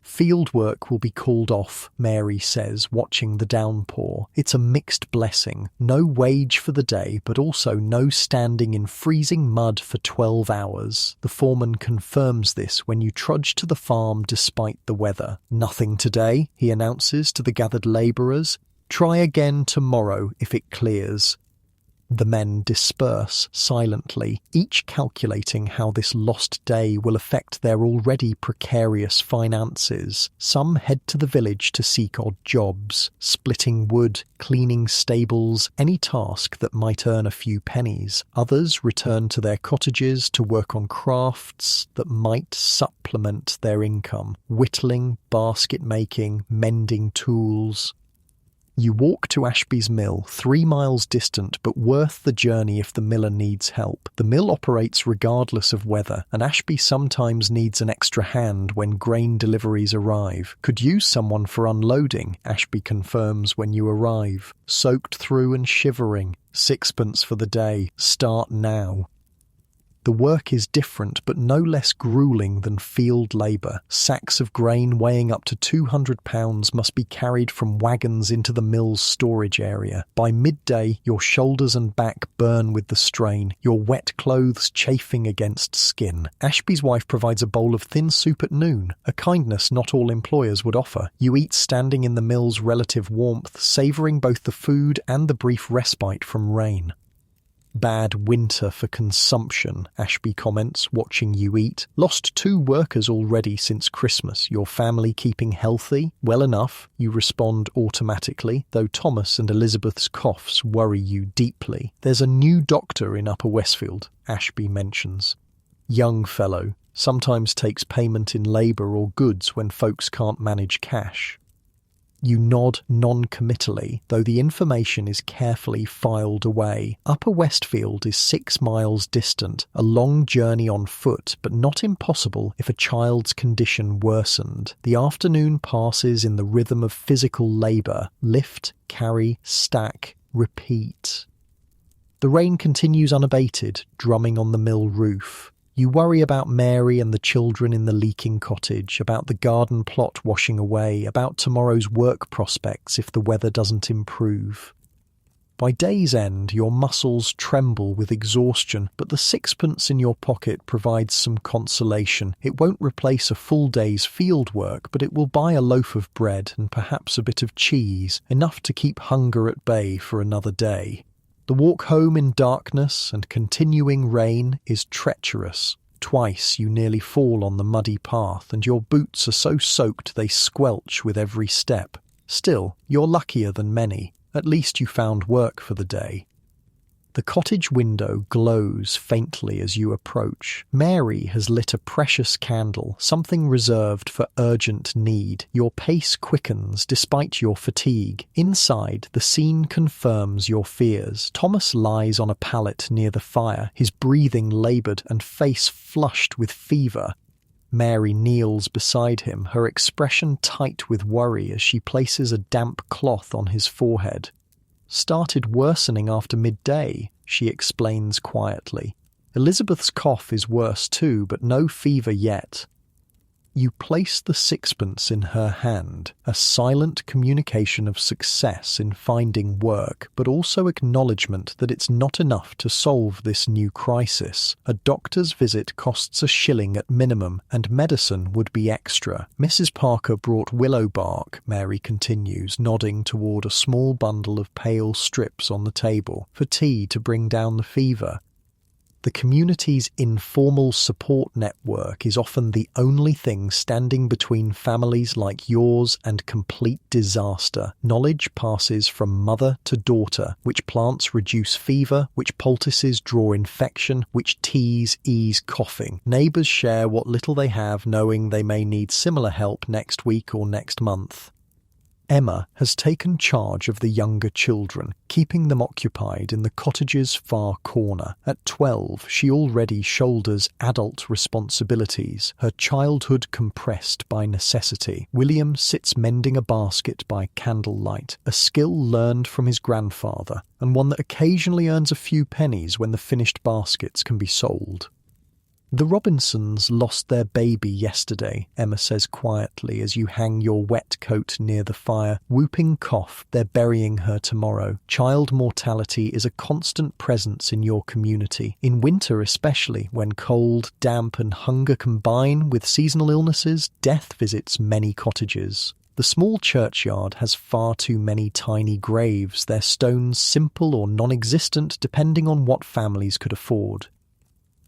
"Field work will be called off," Mary says, watching the downpour. "It's a mixed blessing. No wage for the day, but also no standing in freezing mud for 12 hours. The foreman confirms this when you trudge to the farm despite the weather. "Nothing today," he announces to the gathered labourers. "Try again tomorrow if it clears." The men disperse silently, each calculating how this lost day will affect their already precarious finances. Some head to the village to seek odd jobs, splitting wood, cleaning stables, any task that might earn a few pennies. Others return to their cottages to work on crafts that might supplement their income, whittling, basket making, mending tools. You walk to Ashby's mill, 3 miles distant but worth the journey if the miller needs help. The mill operates regardless of weather, and Ashby sometimes needs an extra hand when grain deliveries arrive. "Could use someone for unloading," Ashby confirms when you arrive. "Soaked through and shivering. 6pence for the day. Start now." The work is different but no less gruelling than field labour. Sacks of grain weighing up to 200 pounds must be carried from wagons into the mill's storage area. By midday, your shoulders and back burn with the strain, your wet clothes chafing against skin. Ashby's wife provides a bowl of thin soup at noon, a kindness not all employers would offer. You eat standing in the mill's relative warmth, savouring both the food and the brief respite from rain. "Bad winter for consumption," Ashby comments, watching you eat. "Lost 2 workers already since Christmas. Your family keeping healthy?" "Well enough," you respond automatically, though Thomas and Elizabeth's coughs worry you deeply. "There's a new doctor in Upper Westfield," Ashby mentions. "Young fellow, sometimes takes payment in labour or goods when folks can't manage cash." You nod non-committally, though the information is carefully filed away. Upper Westfield is 6 miles distant, a long journey on foot, but not impossible if a child's condition worsened. The afternoon passes in the rhythm of physical labour: lift, carry, stack, repeat. The rain continues unabated, drumming on the mill roof. You worry about Mary and the children in the leaking cottage, about the garden plot washing away, about tomorrow's work prospects if the weather doesn't improve. By day's end, your muscles tremble with exhaustion, but the sixpence in your pocket provides some consolation. It won't replace a full day's field work, but it will buy a loaf of bread and perhaps a bit of cheese, enough to keep hunger at bay for another day. The walk home in darkness and continuing rain is treacherous. Twice you nearly fall on the muddy path, and your boots are so soaked they squelch with every step. Still, you're luckier than many. At least you found work for the day. The cottage window glows faintly as you approach. Mary has lit a precious candle, something reserved for urgent need. Your pace quickens despite your fatigue. Inside, the scene confirms your fears. Thomas lies on a pallet near the fire, his breathing laboured and face flushed with fever. Mary kneels beside him, her expression tight with worry as she places a damp cloth on his forehead. "Started worsening after midday," she explains quietly. "Elizabeth's cough is worse too, but no fever yet." You place the sixpence in her hand, a silent communication of success in finding work, but also acknowledgement that it's not enough to solve this new crisis. A doctor's visit costs £1 at minimum, and medicine would be extra. Mrs. Parker brought willow bark, Mary continues, nodding toward a small bundle of pale strips on the table, for tea to bring down the fever. The community's informal support network is often the only thing standing between families like yours and complete disaster. Knowledge passes from mother to daughter, which plants reduce fever, which poultices draw infection, which teas ease coughing. Neighbours share what little they have, knowing they may need similar help next week or next month. Emma has taken charge of the younger children, keeping them occupied in the cottage's far corner. At 12, she already shoulders adult responsibilities, her childhood compressed by necessity. William sits mending a basket by candlelight, a skill learned from his grandfather, and one that occasionally earns a few pennies when the finished baskets can be sold. "The Robinsons lost their baby yesterday," Emma says quietly as you hang your wet coat near the fire. "Whooping cough, they're burying her tomorrow. Child mortality is a constant presence in your community. In winter especially, when cold, damp and hunger combine with seasonal illnesses, death visits many cottages. The small churchyard has far too many tiny graves, their stones simple or non-existent depending on what families could afford."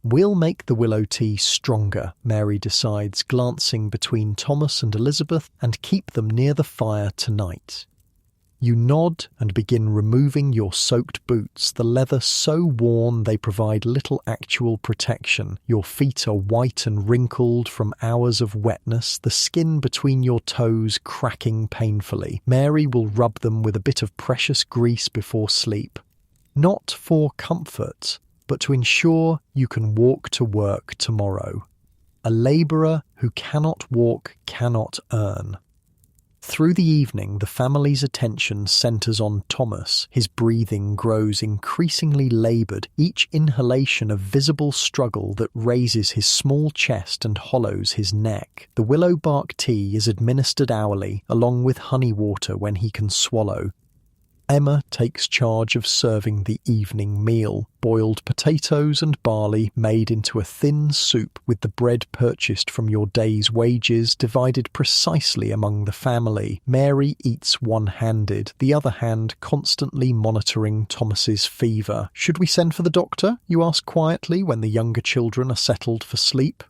"We'll make the willow tea stronger," Mary decides, glancing between Thomas and Elizabeth, "and keep them near the fire tonight." You nod and begin removing your soaked boots, the leather so worn they provide little actual protection. Your feet are white and wrinkled from hours of wetness, the skin between your toes cracking painfully. Mary will rub them with a bit of precious grease before sleep. Not for comfort, but to ensure you can walk to work tomorrow. A labourer who cannot walk cannot earn. Through the evening, the family's attention centres on Thomas. His breathing grows increasingly laboured, each inhalation a visible struggle that raises his small chest and hollows his neck. The willow bark tea is administered hourly, along with honey water when he can swallow. Emma takes charge of serving the evening meal, boiled potatoes and barley made into a thin soup with the bread purchased from your day's wages divided precisely among the family. Mary eats one-handed, the other hand constantly monitoring Thomas's fever. "Should we send for the doctor?" you ask quietly when the younger children are settled for sleep.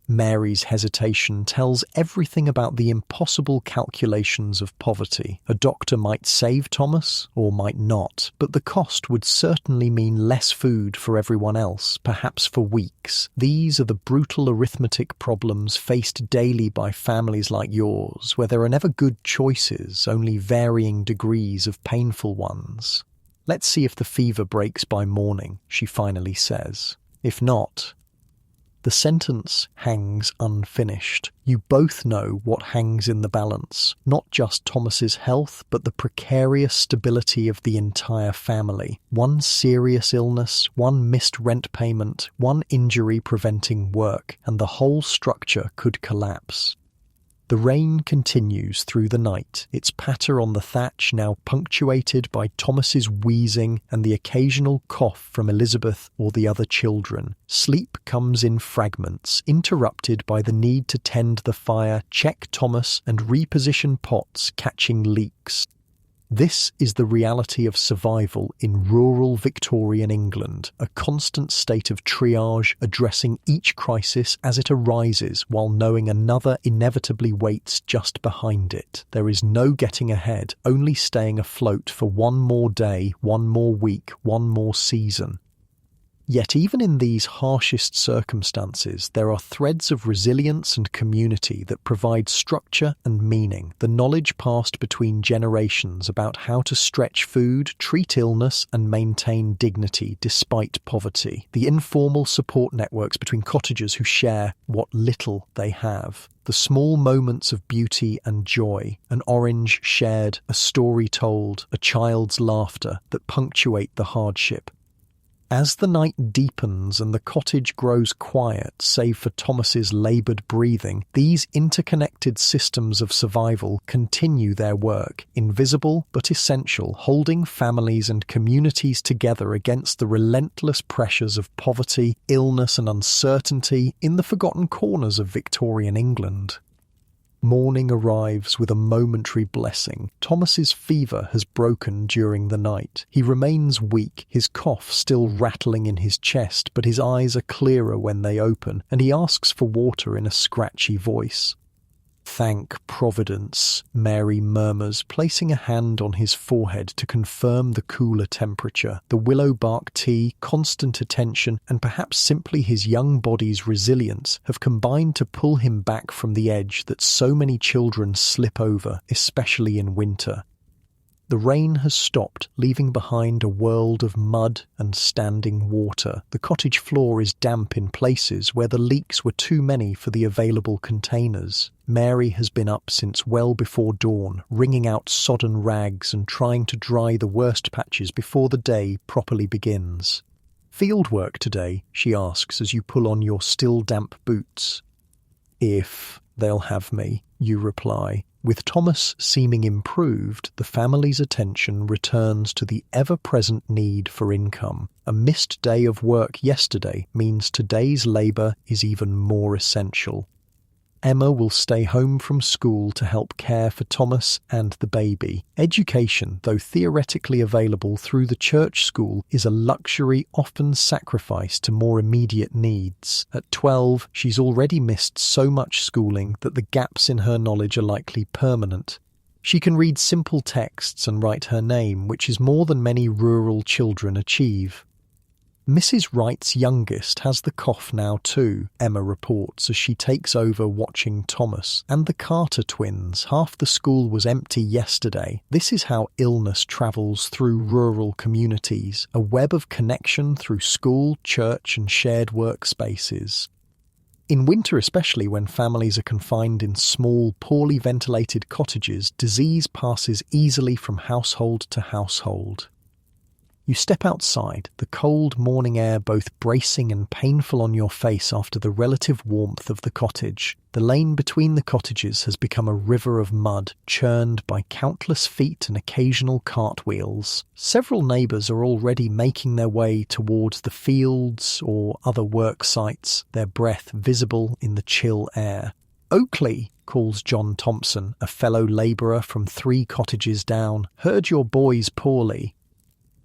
Mary's hesitation tells everything about the impossible calculations of poverty. A doctor might save Thomas, or might not, but the cost would certainly mean less food for everyone else, perhaps for weeks. These are the brutal arithmetic problems faced daily by families like yours, where there are never good choices, only varying degrees of painful ones. "Let's see if the fever breaks by morning," she finally says. If not, the sentence hangs unfinished. You both know what hangs in the balance, not just Thomas's health, but the precarious stability of the entire family. One serious illness, one missed rent payment, one injury preventing work, and the whole structure could collapse. The rain continues through the night, its patter on the thatch now punctuated by Thomas's wheezing and the occasional cough from Elizabeth or the other children. Sleep comes in fragments, interrupted by the need to tend the fire, check Thomas, and reposition pots, catching leaks. This is the reality of survival in rural Victorian England, a constant state of triage addressing each crisis as it arises while knowing another inevitably waits just behind it. There is no getting ahead, only staying afloat for one more day, one more week, one more season. Yet even in these harshest circumstances, there are threads of resilience and community that provide structure and meaning, the knowledge passed between generations about how to stretch food, treat illness, and maintain dignity despite poverty, the informal support networks between cottagers who share what little they have. The small moments of beauty and joy, an orange shared, a story told, a child's laughter that punctuate the hardship. As the night deepens and the cottage grows quiet, save for Thomas's laboured breathing, these interconnected systems of survival continue their work, invisible but essential, holding families and communities together against the relentless pressures of poverty, illness and uncertainty in the forgotten corners of Victorian England. Morning arrives with a momentary blessing. Thomas's fever has broken during the night. He remains weak, his cough still rattling in his chest, but his eyes are clearer when they open, and he asks for water in a scratchy voice. "Thank Providence," Mary murmurs, placing a hand on his forehead to confirm the cooler temperature. The willow bark tea, constant attention, and perhaps simply his young body's resilience have combined to pull him back from the edge that so many children slip over, especially in winter. The rain has stopped, leaving behind a world of mud and standing water. The cottage floor is damp in places where the leaks were too many for the available containers. Mary has been up since well before dawn, wringing out sodden rags and trying to dry the worst patches before the day properly begins. "Field work today?" she asks as you pull on your still damp boots. "If they'll have me," you reply. With Thomas seeming improved, the family's attention returns to the ever-present need for income. A missed day of work yesterday means today's labour is even more essential. Emma will stay home from school to help care for Thomas and the baby. Education, though theoretically available through the church school, is a luxury often sacrificed to more immediate needs. At 12, she's already missed so much schooling that the gaps in her knowledge are likely permanent. She can read simple texts and write her name, which is more than many rural children achieve. Mrs. Wright's youngest has the cough now too, Emma reports as she takes over watching Thomas. And the Carter twins, half the school was empty yesterday. This is how illness travels through rural communities, a web of connection through school, church and shared workspaces. In winter especially, when families are confined in small, poorly ventilated cottages, disease passes easily from household to household. You step outside, the cold morning air both bracing and painful on your face after the relative warmth of the cottage. The lane between the cottages has become a river of mud, churned by countless feet and occasional cartwheels. Several neighbours are already making their way towards the fields or other work sites, their breath visible in the chill air. "Oakley," calls John Thompson, a fellow labourer from 3 cottages down, "heard your boys poorly."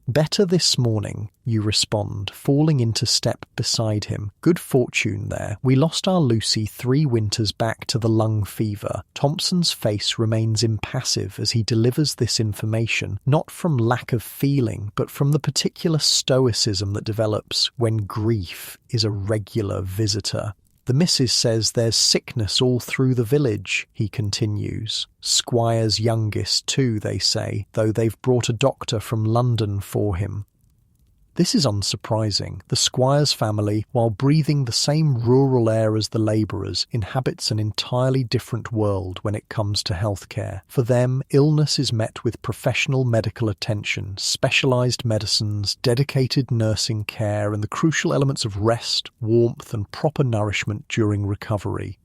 "Better this morning," you respond, falling into step beside him. "Good fortune there. We lost our Lucy 3 winters back to the lung fever." Thompson's face remains impassive as he delivers this information, not from lack of feeling, but from the particular stoicism that develops when grief is a regular visitor. "The missus says there's sickness all through the village," he continues. "Squire's youngest too, they say, though they've brought a doctor from London for him." This is unsurprising. The Squire's family, while breathing the same rural air as the labourers, inhabits an entirely different world when it comes to healthcare. For them, illness is met with professional medical attention, specialised medicines, dedicated nursing care, and the crucial elements of rest, warmth, and proper nourishment during recovery.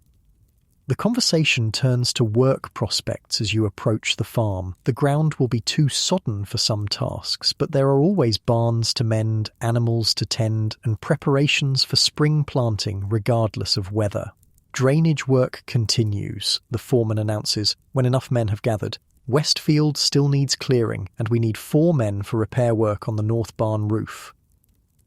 The conversation turns to work prospects as you approach the farm. The ground will be too sodden for some tasks, but there are always barns to mend, animals to tend, and preparations for spring planting regardless of weather. Drainage work continues, the foreman announces, when enough men have gathered. Westfield still needs clearing, and we need 4 men for repair work on the north barn roof.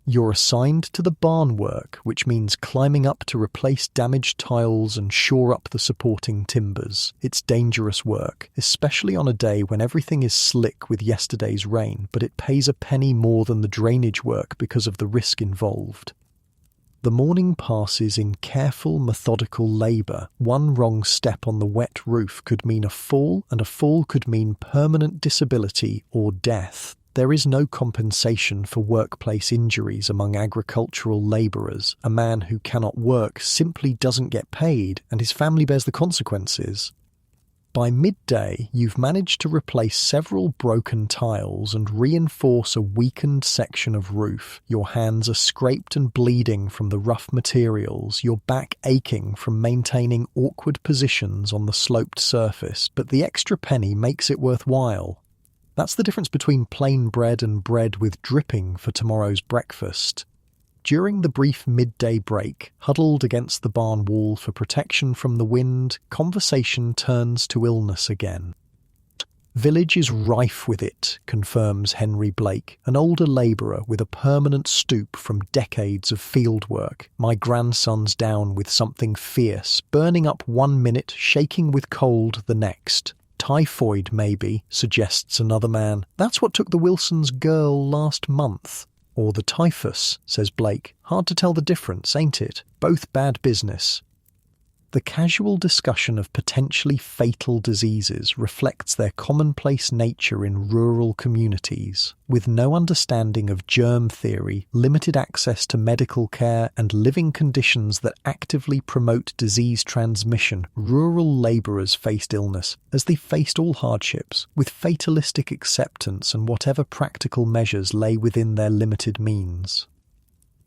You're assigned to the barn work, which means climbing up to replace damaged tiles and shore up the supporting timbers. It's dangerous work, especially on a day when everything is slick with yesterday's rain, but it pays a penny more than the drainage work because of the risk involved. The morning passes in careful, methodical labour. One wrong step on the wet roof could mean a fall, and a fall could mean permanent disability or death. There is no compensation for workplace injuries among agricultural labourers. A man who cannot work simply doesn't get paid, and his family bears the consequences. By midday, you've managed to replace several broken tiles and reinforce a weakened section of roof. Your hands are scraped and bleeding from the rough materials, your back aching from maintaining awkward positions on the sloped surface, but the extra penny makes it worthwhile. That's the difference between plain bread and bread with dripping for tomorrow's breakfast. During the brief midday break, huddled against the barn wall for protection from the wind, conversation turns to illness again. Village is rife with it, confirms Henry Blake, an older labourer with a permanent stoop from decades of field work. My grandson's down with something fierce, burning up 1 minute, shaking with cold the next. Typhoid, maybe, suggests another man. That's what took the Wilsons' girl last month. Or the typhus, says Blake. Hard to tell the difference, ain't it? Both bad business. The casual discussion of potentially fatal diseases reflects their commonplace nature in rural communities. With no understanding of germ theory, limited access to medical care, and living conditions that actively promote disease transmission, rural labourers faced illness, as they faced all hardships, with fatalistic acceptance and whatever practical measures lay within their limited means.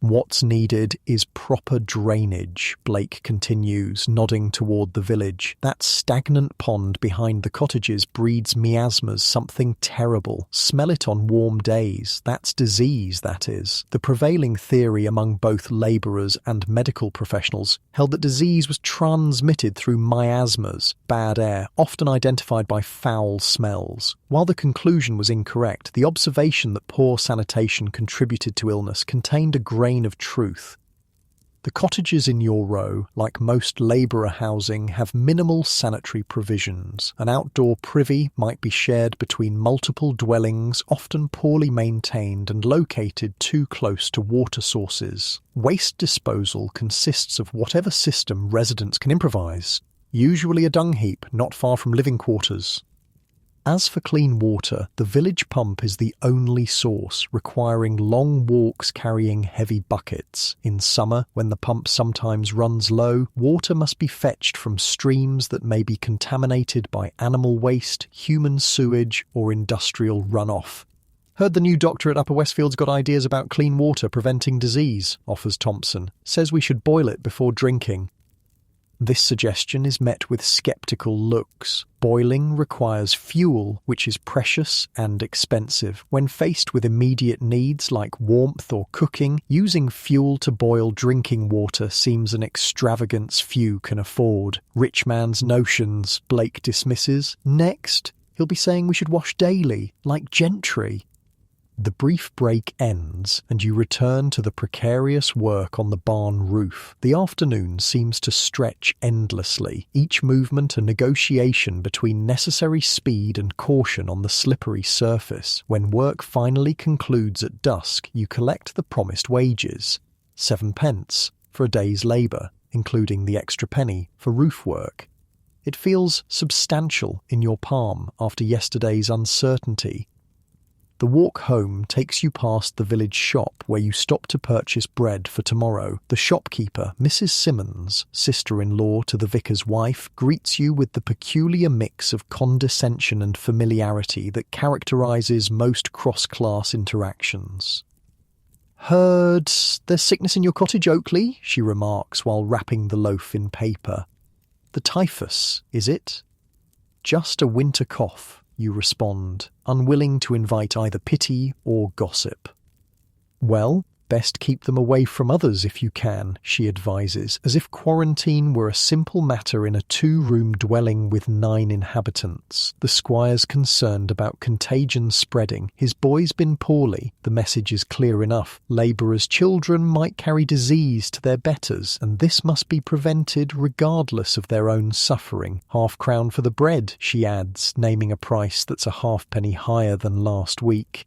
What's needed is proper drainage, Blake continues, nodding toward the village. That stagnant pond behind the cottages breeds miasmas, something terrible. Smell it on warm days. That's disease, that is. The prevailing theory among both labourers and medical professionals held that disease was transmitted through miasmas, bad air, often identified by foul smells. While the conclusion was incorrect, the observation that poor sanitation contributed to illness contained a grain of truth. The cottages in your row, like most labourer housing, have minimal sanitary provisions. An outdoor privy might be shared between multiple dwellings, often poorly maintained and located too close to water sources. Waste disposal consists of whatever system residents can improvise, usually a dung heap not far from living quarters. As for clean water, the village pump is the only source, requiring long walks carrying heavy buckets. In summer, when the pump sometimes runs low, water must be fetched from streams that may be contaminated by animal waste, human sewage, or industrial runoff. Heard the new doctor at Upper Westfield's got ideas about clean water preventing disease, offers Thompson. Says we should boil it before drinking. This suggestion is met with sceptical looks. Boiling requires fuel, which is precious and expensive. When faced with immediate needs like warmth or cooking, using fuel to boil drinking water seems an extravagance few can afford. Rich man's notions, Blake dismisses. Next, he'll be saying we should wash daily, like gentry. The brief break ends, and you return to the precarious work on the barn roof. The afternoon seems to stretch endlessly, each movement a negotiation between necessary speed and caution on the slippery surface. When work finally concludes at dusk, you collect the promised wages. 7 pence for a day's labour, including the extra penny for roof work. It feels substantial in your palm after yesterday's uncertainty. The walk home takes you past the village shop where you stop to purchase bread for tomorrow. The shopkeeper, Mrs. Simmons, sister-in-law to the vicar's wife, greets you with the peculiar mix of condescension and familiarity that characterises most cross-class interactions. "Heard there's sickness in your cottage, Oakley?" she remarks while wrapping the loaf in paper. "The typhus, is it?" "Just a winter cough," you respond, unwilling to invite either pity or gossip. "Well, best keep them away from others if you can," she advises, as if quarantine were a simple matter in a 2-room dwelling with 9 inhabitants. The squire's concerned about contagion spreading. His boy's been poorly. The message is clear enough. Labourers' children might carry disease to their betters, and this must be prevented regardless of their own suffering. "£0.5 for the bread," she adds, naming a price that's a halfpenny higher than last week.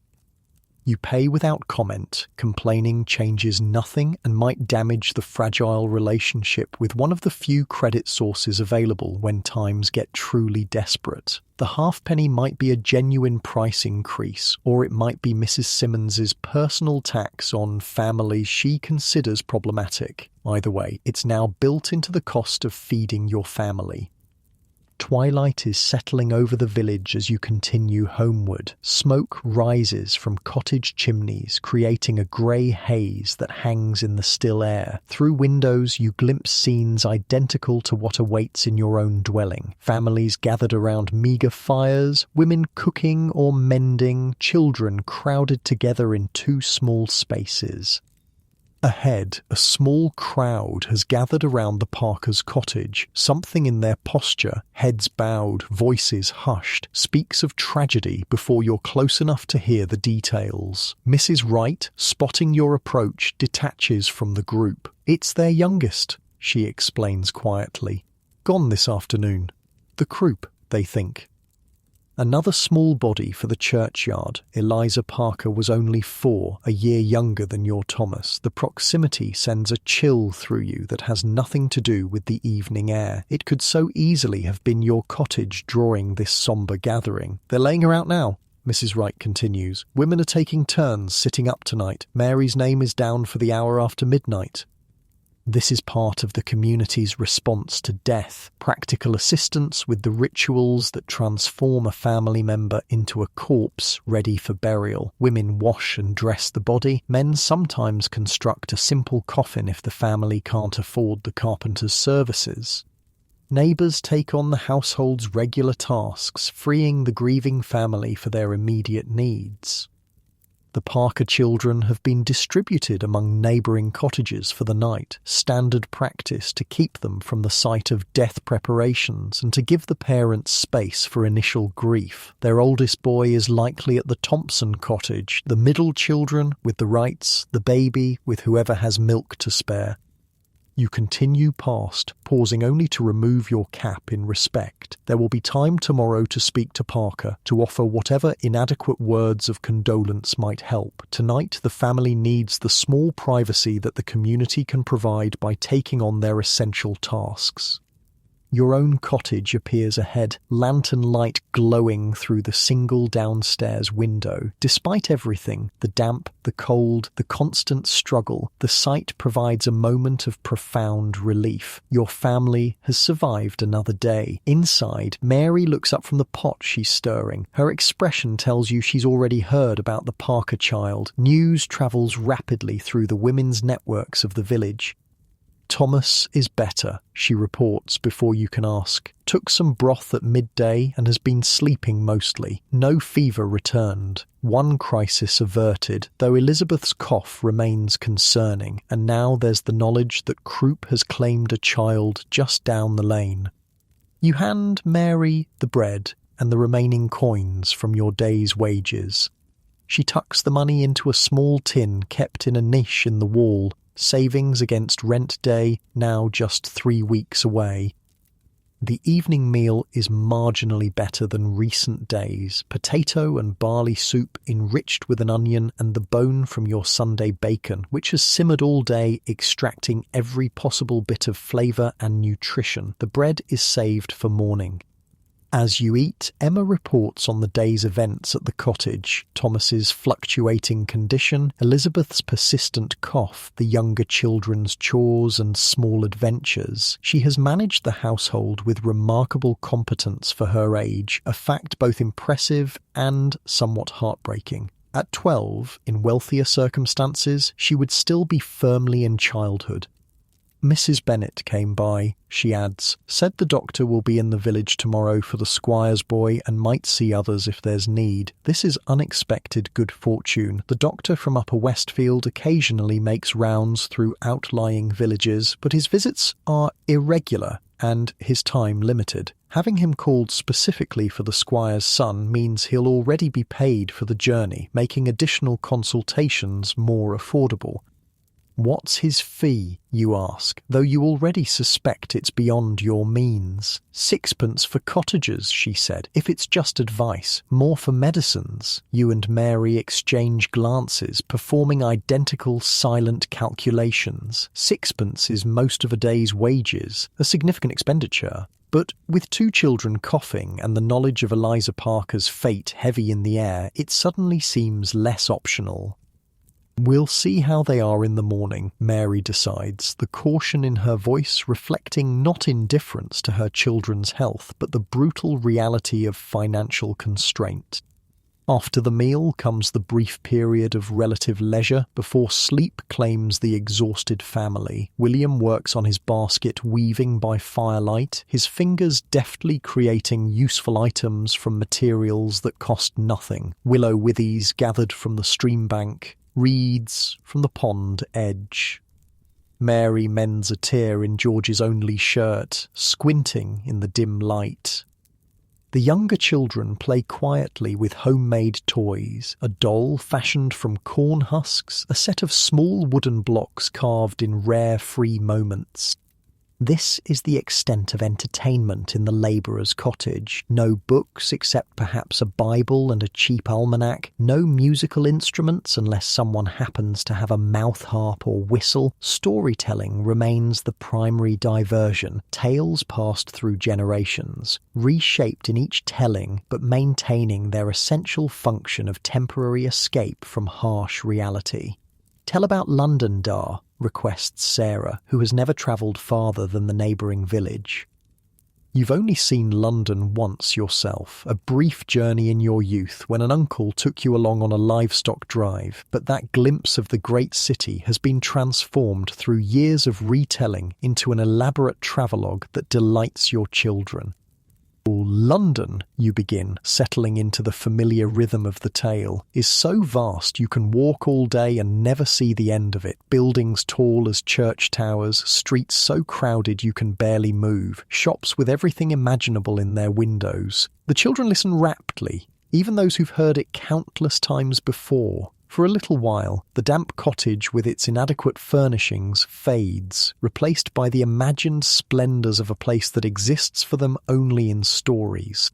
You pay without comment. Complaining changes nothing and might damage the fragile relationship with one of the few credit sources available when times get truly desperate. The halfpenny might be a genuine price increase, or it might be Mrs. Simmons's personal tax on families she considers problematic. Either way, it's now built into the cost of feeding your family. Twilight is settling over the village as you continue homeward. Smoke rises from cottage chimneys, creating a grey haze that hangs in the still air. Through windows, you glimpse scenes identical to what awaits in your own dwelling. Families gathered around meagre fires, women cooking or mending, children crowded together in too small spaces. Ahead, a small crowd has gathered around the Parkers' cottage. Something in their posture, heads bowed, voices hushed, speaks of tragedy before you're close enough to hear the details. Mrs. Wright, spotting your approach, detaches from the group. "It's their youngest," she explains quietly. "Gone this afternoon. The croup, they think." Another small body for the churchyard. Eliza Parker was only 4, a year younger than your Thomas. The proximity sends a chill through you that has nothing to do with the evening air. It could so easily have been your cottage drawing this sombre gathering. "They're laying her out now," Mrs. Wright continues. "Women are taking turns sitting up tonight. Mary's name is down for the hour after midnight." This is part of the community's response to death, practical assistance with the rituals that transform a family member into a corpse ready for burial. Women wash and dress the body. Men sometimes construct a simple coffin if the family can't afford the carpenter's services. Neighbours take on the household's regular tasks, freeing the grieving family for their immediate needs. The Parker children have been distributed among neighbouring cottages for the night, standard practice to keep them from the sight of death preparations and to give the parents space for initial grief. Their oldest boy is likely at the Thompson cottage, the middle children with the Wrights, the baby with whoever has milk to spare. You continue past, pausing only to remove your cap in respect. There will be time tomorrow to speak to Parker, to offer whatever inadequate words of condolence might help. Tonight, the family needs the small privacy that the community can provide by taking on their essential tasks. Your own cottage appears ahead, lantern light glowing through the single downstairs window. Despite everything, the damp, the cold, the constant struggle, the sight provides a moment of profound relief. Your family has survived another day. Inside, Mary looks up from the pot she's stirring. Her expression tells you she's already heard about the Parker child. News travels rapidly through the women's networks of the village. "Thomas is better," she reports before you can ask. "Took some broth at midday and has been sleeping mostly. No fever returned. One crisis averted, though Elizabeth's cough remains concerning, and now there's the knowledge that croup has claimed a child just down the lane." You hand Mary the bread and the remaining coins from your day's wages. She tucks the money into a small tin kept in a niche in the wall. Savings against rent day, now just 3 weeks away. The evening meal is marginally better than recent days. Potato and barley soup enriched with an onion and the bone from your Sunday bacon, which has simmered all day, extracting every possible bit of flavour and nutrition. The bread is saved for morning. As you eat, Emma reports on the day's events at the cottage, Thomas's fluctuating condition, Elizabeth's persistent cough, the younger children's chores and small adventures. She has managed the household with remarkable competence for her age, a fact both impressive and somewhat heartbreaking. At 12, in wealthier circumstances, she would still be firmly in childhood. Mrs. Bennet came by, she adds, said the doctor will be in the village tomorrow for the squire's boy and might see others if there's need. This is unexpected good fortune. The doctor from Upper Westfield occasionally makes rounds through outlying villages, but his visits are irregular and his time limited. Having him called specifically for the squire's son means he'll already be paid for the journey, making additional consultations more affordable. What's his fee, you ask, though you already suspect it's beyond your means. 6pence for cottages, she said, if it's just advice. More for medicines. You and Mary exchange glances, performing identical silent calculations. 6pence is most of a day's wages, a significant expenditure. But with 2 children coughing and the knowledge of Eliza Parker's fate heavy in the air, it suddenly seems less optional. We'll see how they are in the morning, Mary decides, the caution in her voice reflecting not indifference to her children's health, but the brutal reality of financial constraint. After the meal comes the brief period of relative leisure before sleep claims the exhausted family. William works on his basket weaving by firelight, his fingers deftly creating useful items from materials that cost nothing. Willow withies gathered from the stream bank, reeds from the pond edge. Mary mends a tear in George's only shirt, squinting in the dim light. The younger children play quietly with homemade toys, a doll fashioned from corn husks, a set of small wooden blocks carved in rare free moments. This is the extent of entertainment in the labourer's cottage. No books except perhaps a Bible and a cheap almanac. No musical instruments unless someone happens to have a mouth harp or whistle. Storytelling remains the primary diversion. Tales passed through generations, reshaped in each telling but maintaining their essential function of temporary escape from harsh reality. Tell about London, Dar, requests Sarah, who has never travelled farther than the neighbouring village. You've only seen London once yourself, a brief journey in your youth when an uncle took you along on a livestock drive, but that glimpse of the great city has been transformed through years of retelling into an elaborate travelogue that delights your children. London, you begin, settling into the familiar rhythm of the tale, is so vast you can walk all day and never see the end of it. Buildings tall as church towers, streets so crowded you can barely move, shops with everything imaginable in their windows. The children listen raptly, even those who've heard it countless times before. For a little while, the damp cottage with its inadequate furnishings fades, replaced by the imagined splendours of a place that exists for them only in stories.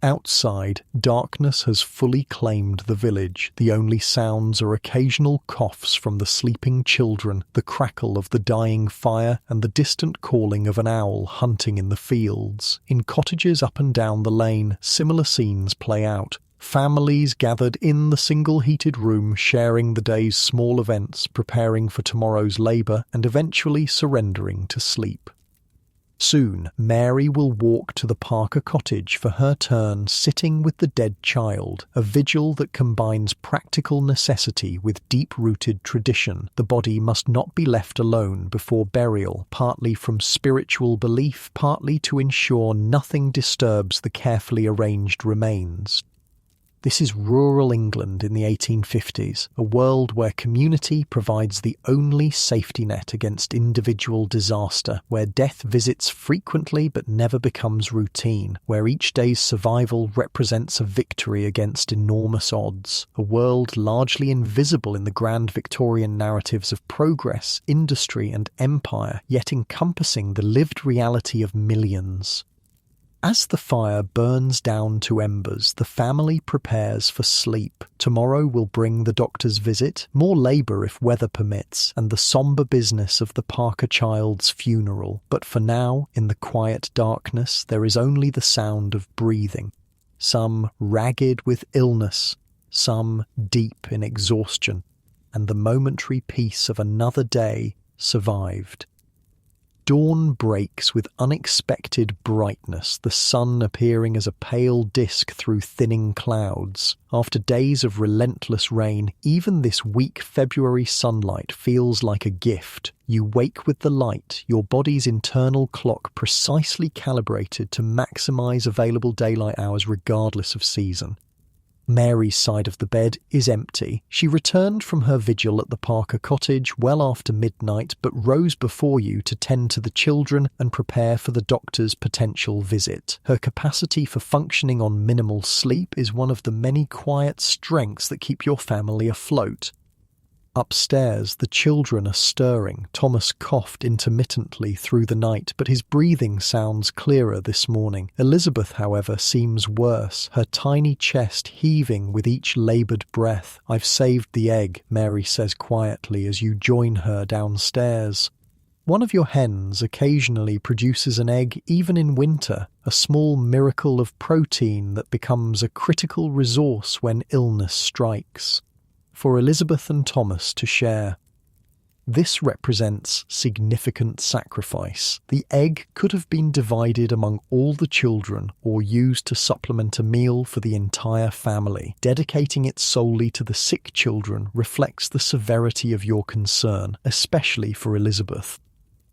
Outside, darkness has fully claimed the village. The only sounds are occasional coughs from the sleeping children, the crackle of the dying fire, and the distant calling of an owl hunting in the fields. In cottages up and down the lane, similar scenes play out. Families gathered in the single-heated room, sharing the day's small events, preparing for tomorrow's labour, and eventually surrendering to sleep. Soon, Mary will walk to the Parker cottage for her turn sitting with the dead child, a vigil that combines practical necessity with deep-rooted tradition. The body must not be left alone before burial, partly from spiritual belief, partly to ensure nothing disturbs the carefully arranged remains. This is rural England in the 1850s, a world where community provides the only safety net against individual disaster, where death visits frequently but never becomes routine, where each day's survival represents a victory against enormous odds, a world largely invisible in the grand Victorian narratives of progress, industry and empire, yet encompassing the lived reality of millions. As the fire burns down to embers, the family prepares for sleep. Tomorrow will bring the doctor's visit, more labour if weather permits, and the sombre business of the Parker child's funeral. But for now, in the quiet darkness, there is only the sound of breathing. Some ragged with illness, some deep in exhaustion, and the momentary peace of another day survived. Dawn breaks with unexpected brightness, the sun appearing as a pale disk through thinning clouds. After days of relentless rain, even this weak February sunlight feels like a gift. You wake with the light, your body's internal clock precisely calibrated to maximize available daylight hours regardless of season. Mary's side of the bed is empty. She returned from her vigil at the Parker cottage well after midnight, but rose before you to tend to the children and prepare for the doctor's potential visit. Her capacity for functioning on minimal sleep is one of the many quiet strengths that keep your family afloat. Upstairs, the children are stirring. Thomas coughed intermittently through the night, but his breathing sounds clearer this morning. Elizabeth, however, seems worse, her tiny chest heaving with each laboured breath. "I've saved the egg," Mary says quietly as you join her downstairs. One of your hens occasionally produces an egg even in winter, a small miracle of protein that becomes a critical resource when illness strikes. For Elizabeth and Thomas to share. This represents significant sacrifice. The egg could have been divided among all the children or used to supplement a meal for the entire family. Dedicating it solely to the sick children reflects the severity of your concern, especially for Elizabeth.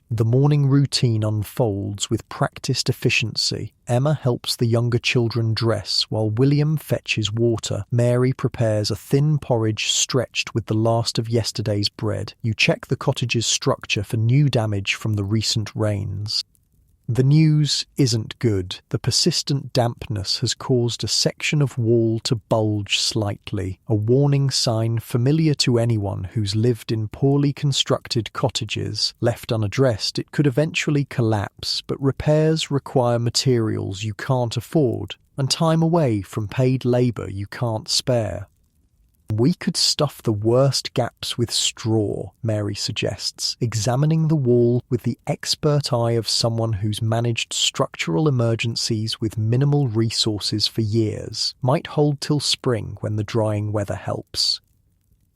The morning routine unfolds with practiced efficiency. Emma helps the younger children dress while William fetches water. Mary prepares a thin porridge stretched with the last of yesterday's bread. You check the cottage's structure for new damage from the recent rains. The news isn't good. The persistent dampness has caused a section of wall to bulge slightly, a warning sign familiar to anyone who's lived in poorly constructed cottages. Left unaddressed, it could eventually collapse, but repairs require materials you can't afford and time away from paid labour you can't spare. "We could stuff the worst gaps with straw," Mary suggests, examining the wall with the expert eye of someone who's managed structural emergencies with minimal resources for years. Might hold till spring when the drying weather helps.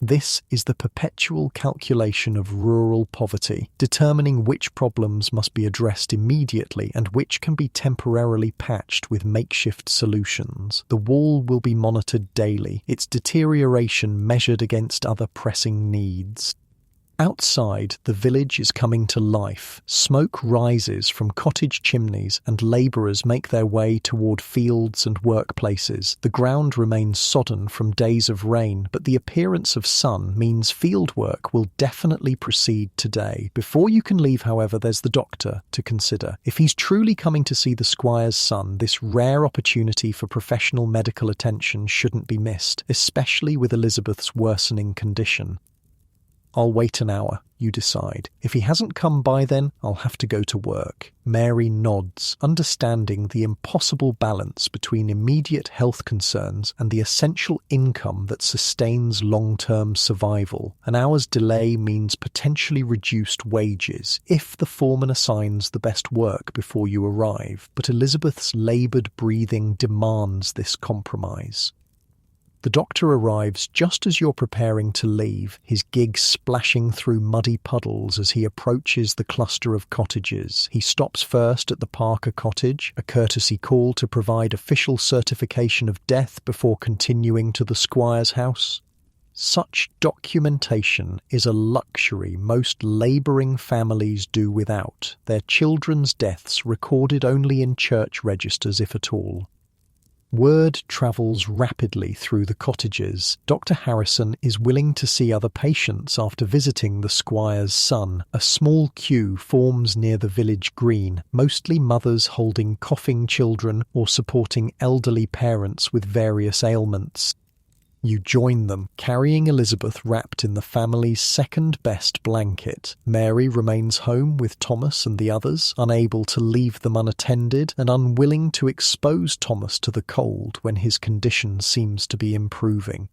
This is the perpetual calculation of rural poverty, determining which problems must be addressed immediately and which can be temporarily patched with makeshift solutions. The wall will be monitored daily, its deterioration measured against other pressing needs. Outside, the village is coming to life. Smoke rises from cottage chimneys and labourers make their way toward fields and workplaces. The ground remains sodden from days of rain, but the appearance of sun means field work will definitely proceed today. Before you can leave, however, there's the doctor to consider. If he's truly coming to see the squire's son, this rare opportunity for professional medical attention shouldn't be missed, especially with Elizabeth's worsening condition. "I'll wait an hour," you decide. "If he hasn't come by then, I'll have to go to work." Mary nods, understanding the impossible balance between immediate health concerns and the essential income that sustains long-term survival. An hour's delay means potentially reduced wages if the foreman assigns the best work before you arrive, but Elizabeth's laboured breathing demands this compromise. The doctor arrives just as you're preparing to leave, his gig splashing through muddy puddles as he approaches the cluster of cottages. He stops first at the Parker cottage, a courtesy call to provide official certification of death before continuing to the squire's house. Such documentation is a luxury most labouring families do without, their children's deaths recorded only in church registers if at all. Word travels rapidly through the cottages. Dr. Harrison is willing to see other patients after visiting the squire's son. A small queue forms near the village green, mostly mothers holding coughing children or supporting elderly parents with various ailments. You join them, carrying Elizabeth wrapped in the family's second-best blanket. Mary remains home with Thomas and the others, unable to leave them unattended and unwilling to expose Thomas to the cold when his condition seems to be improving.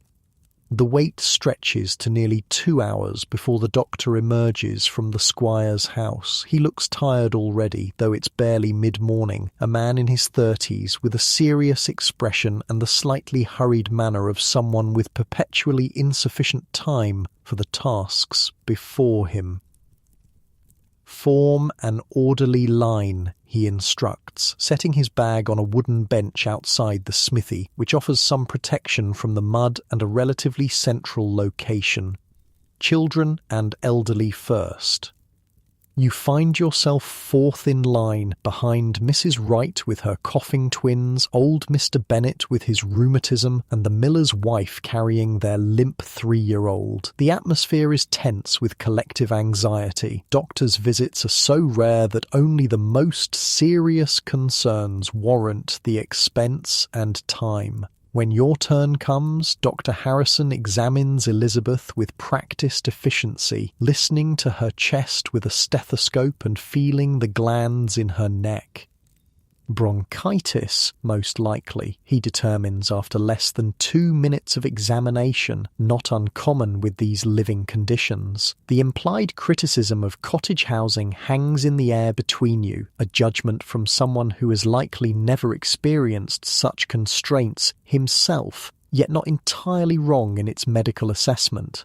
The wait stretches to nearly 2 hours before the doctor emerges from the squire's house. He looks tired already, though it's barely mid-morning, a man in his 30s with a serious expression and the slightly hurried manner of someone with perpetually insufficient time for the tasks before him. Form an orderly line, he instructs, setting his bag on a wooden bench outside the smithy, which offers some protection from the mud and a relatively central location. Children and elderly first. You find yourself fourth in line, behind Mrs. Wright with her coughing twins, old Mr. Bennet with his rheumatism, and the miller's wife carrying their limp 3-year-old. The atmosphere is tense with collective anxiety. Doctors' visits are so rare that only the most serious concerns warrant the expense and time. When your turn comes, Dr. Harrison examines Elizabeth with practiced efficiency, listening to her chest with a stethoscope and feeling the glands in her neck. Bronchitis, most likely, he determines after less than 2 minutes of examination, not uncommon with these living conditions. The implied criticism of cottage housing hangs in the air between you, a judgment from someone who has likely never experienced such constraints himself, yet not entirely wrong in its medical assessment.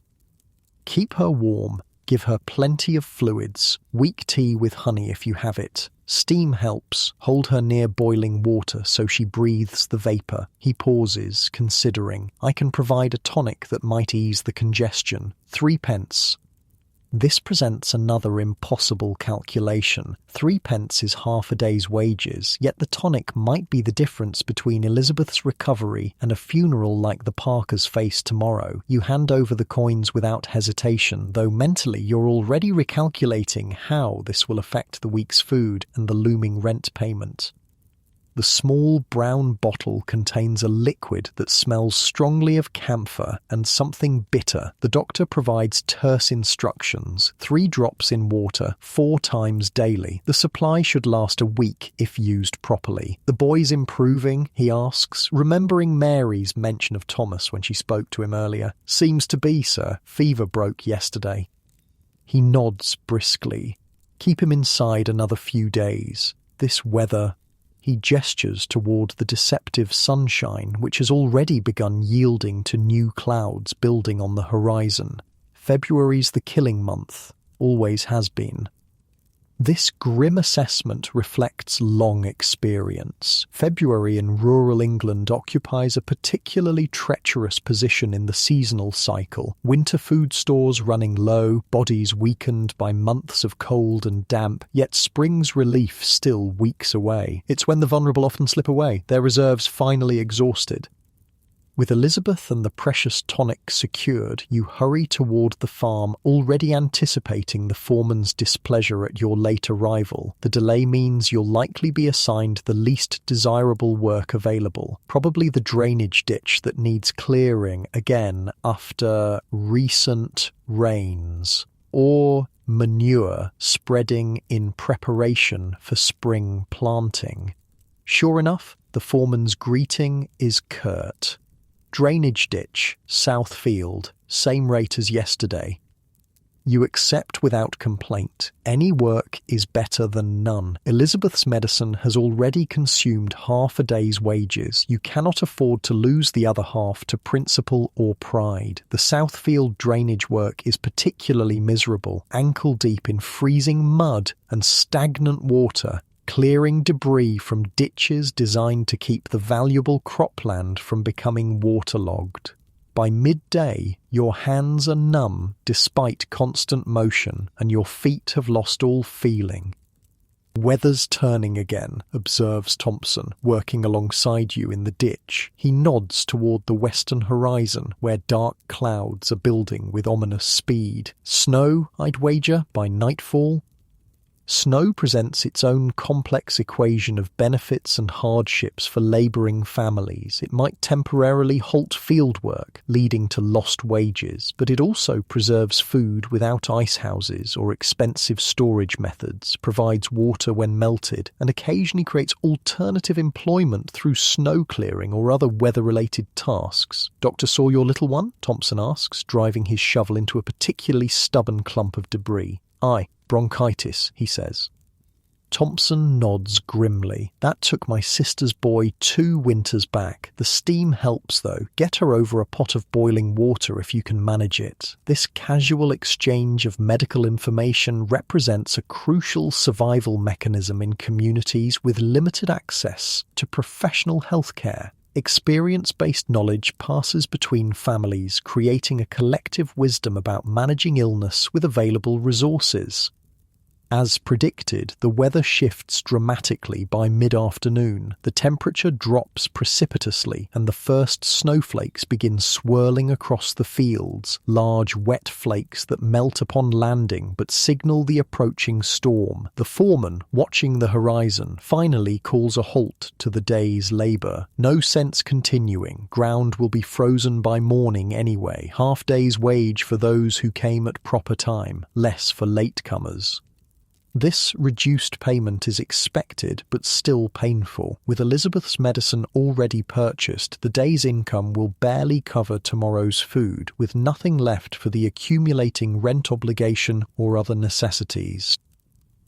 Keep her warm, give her plenty of fluids, weak tea with honey if you have it. Steam helps. Hold her near boiling water so she breathes the vapour. He pauses, considering. I can provide a tonic that might ease the congestion. 3p. This presents another impossible calculation. 3p is half a day's wages, yet the tonic might be the difference between Elizabeth's recovery and a funeral like the Parkers face tomorrow. You hand over the coins without hesitation, though mentally you're already recalculating how this will affect the week's food and the looming rent payment. The small brown bottle contains a liquid that smells strongly of camphor and something bitter. The doctor provides terse instructions: 3 drops in water 4 times daily. The supply should last a week if used properly. The boy's improving, he asks, remembering Mary's mention of Thomas when she spoke to him earlier. Seems to be, sir. Fever broke yesterday. He nods briskly. Keep him inside another few days. This weather... He gestures toward the deceptive sunshine, which has already begun yielding to new clouds building on the horizon. February's the killing month, always has been. This grim assessment reflects long experience. February in rural England occupies a particularly treacherous position in the seasonal cycle. Winter food stores running low, bodies weakened by months of cold and damp, yet spring's relief still weeks away. It's when the vulnerable often slip away, their reserves finally exhausted. With Elizabeth and the precious tonic secured, you hurry toward the farm, already anticipating the foreman's displeasure at your late arrival. The delay means you'll likely be assigned the least desirable work available, probably the drainage ditch that needs clearing again after recent rains, or manure spreading in preparation for spring planting. Sure enough, the foreman's greeting is curt. Drainage ditch, south field, same rate as yesterday. You accept without complaint. Any work is better than none. Elizabeth's medicine has already consumed half a day's wages. You cannot afford to lose the other half to principle or pride. The Southfield drainage work is particularly miserable, ankle deep in freezing mud and stagnant water, clearing debris from ditches designed to keep the valuable cropland from becoming waterlogged. By midday, your hands are numb despite constant motion, and your feet have lost all feeling. Weather's turning again, observes Thompson, working alongside you in the ditch. He nods toward the western horizon, where dark clouds are building with ominous speed. Snow, I'd wager, by nightfall? Snow presents its own complex equation of benefits and hardships for labouring families. It might temporarily halt field work, leading to lost wages, but it also preserves food without ice houses or expensive storage methods, provides water when melted, and occasionally creates alternative employment through snow clearing or other weather-related tasks. Doctor saw your little one? Thompson asks, driving his shovel into a particularly stubborn clump of debris. Aye. Bronchitis, he says. Thompson nods grimly. That took my sister's boy 2 winters back. The steam helps though. Get her over a pot of boiling water if you can manage it. This casual exchange of medical information represents a crucial survival mechanism in communities with limited access to professional healthcare. Experience-based knowledge passes between families, creating a collective wisdom about managing illness with available resources. As predicted, the weather shifts dramatically by mid-afternoon. The temperature drops precipitously and the first snowflakes begin swirling across the fields, large wet flakes that melt upon landing but signal the approaching storm. The foreman, watching the horizon, finally calls a halt to the day's labour. No sense continuing. Ground will be frozen by morning anyway. Half day's wage for those who came at proper time, less for latecomers. This reduced payment is expected but still painful. With Elizabeth's medicine already purchased, the day's income will barely cover tomorrow's food, with nothing left for the accumulating rent obligation or other necessities.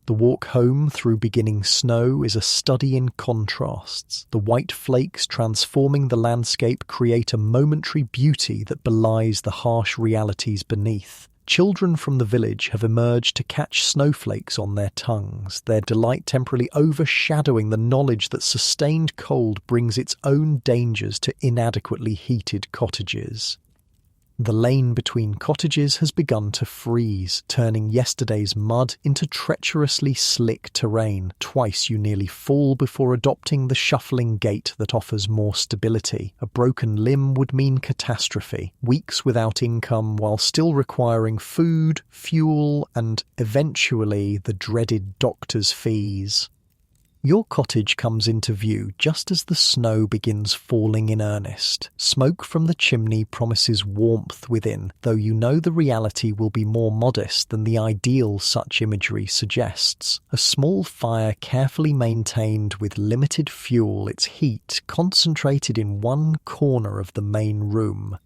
The walk home through beginning snow is a study in contrasts. The white flakes transforming the landscape create a momentary beauty that belies the harsh realities beneath. Children from the village have emerged to catch snowflakes on their tongues, their delight temporarily overshadowing the knowledge that sustained cold brings its own dangers to inadequately heated cottages. The lane between cottages has begun to freeze, turning yesterday's mud into treacherously slick terrain. Twice you nearly fall before adopting the shuffling gait that offers more stability. A broken limb would mean catastrophe. Weeks without income while still requiring food, fuel, and eventually the dreaded doctor's fees. Your cottage comes into view just as the snow begins falling in earnest. Smoke from the chimney promises warmth within, though you know the reality will be more modest than the ideal such imagery suggests. A small fire carefully maintained with limited fuel, its heat concentrated in one corner of the main room.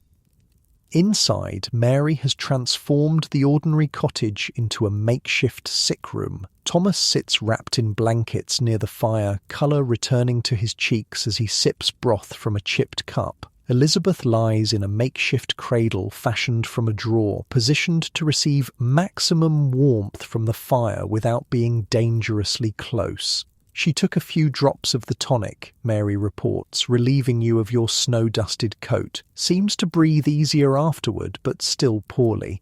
Inside, Mary has transformed the ordinary cottage into a makeshift sick room. Thomas sits wrapped in blankets near the fire, colour returning to his cheeks as he sips broth from a chipped cup. Elizabeth lies in a makeshift cradle fashioned from a drawer, positioned to receive maximum warmth from the fire without being dangerously close. She took a few drops of the tonic, Mary reports, relieving you of your snow-dusted coat. Seems to breathe easier afterward, but still poorly.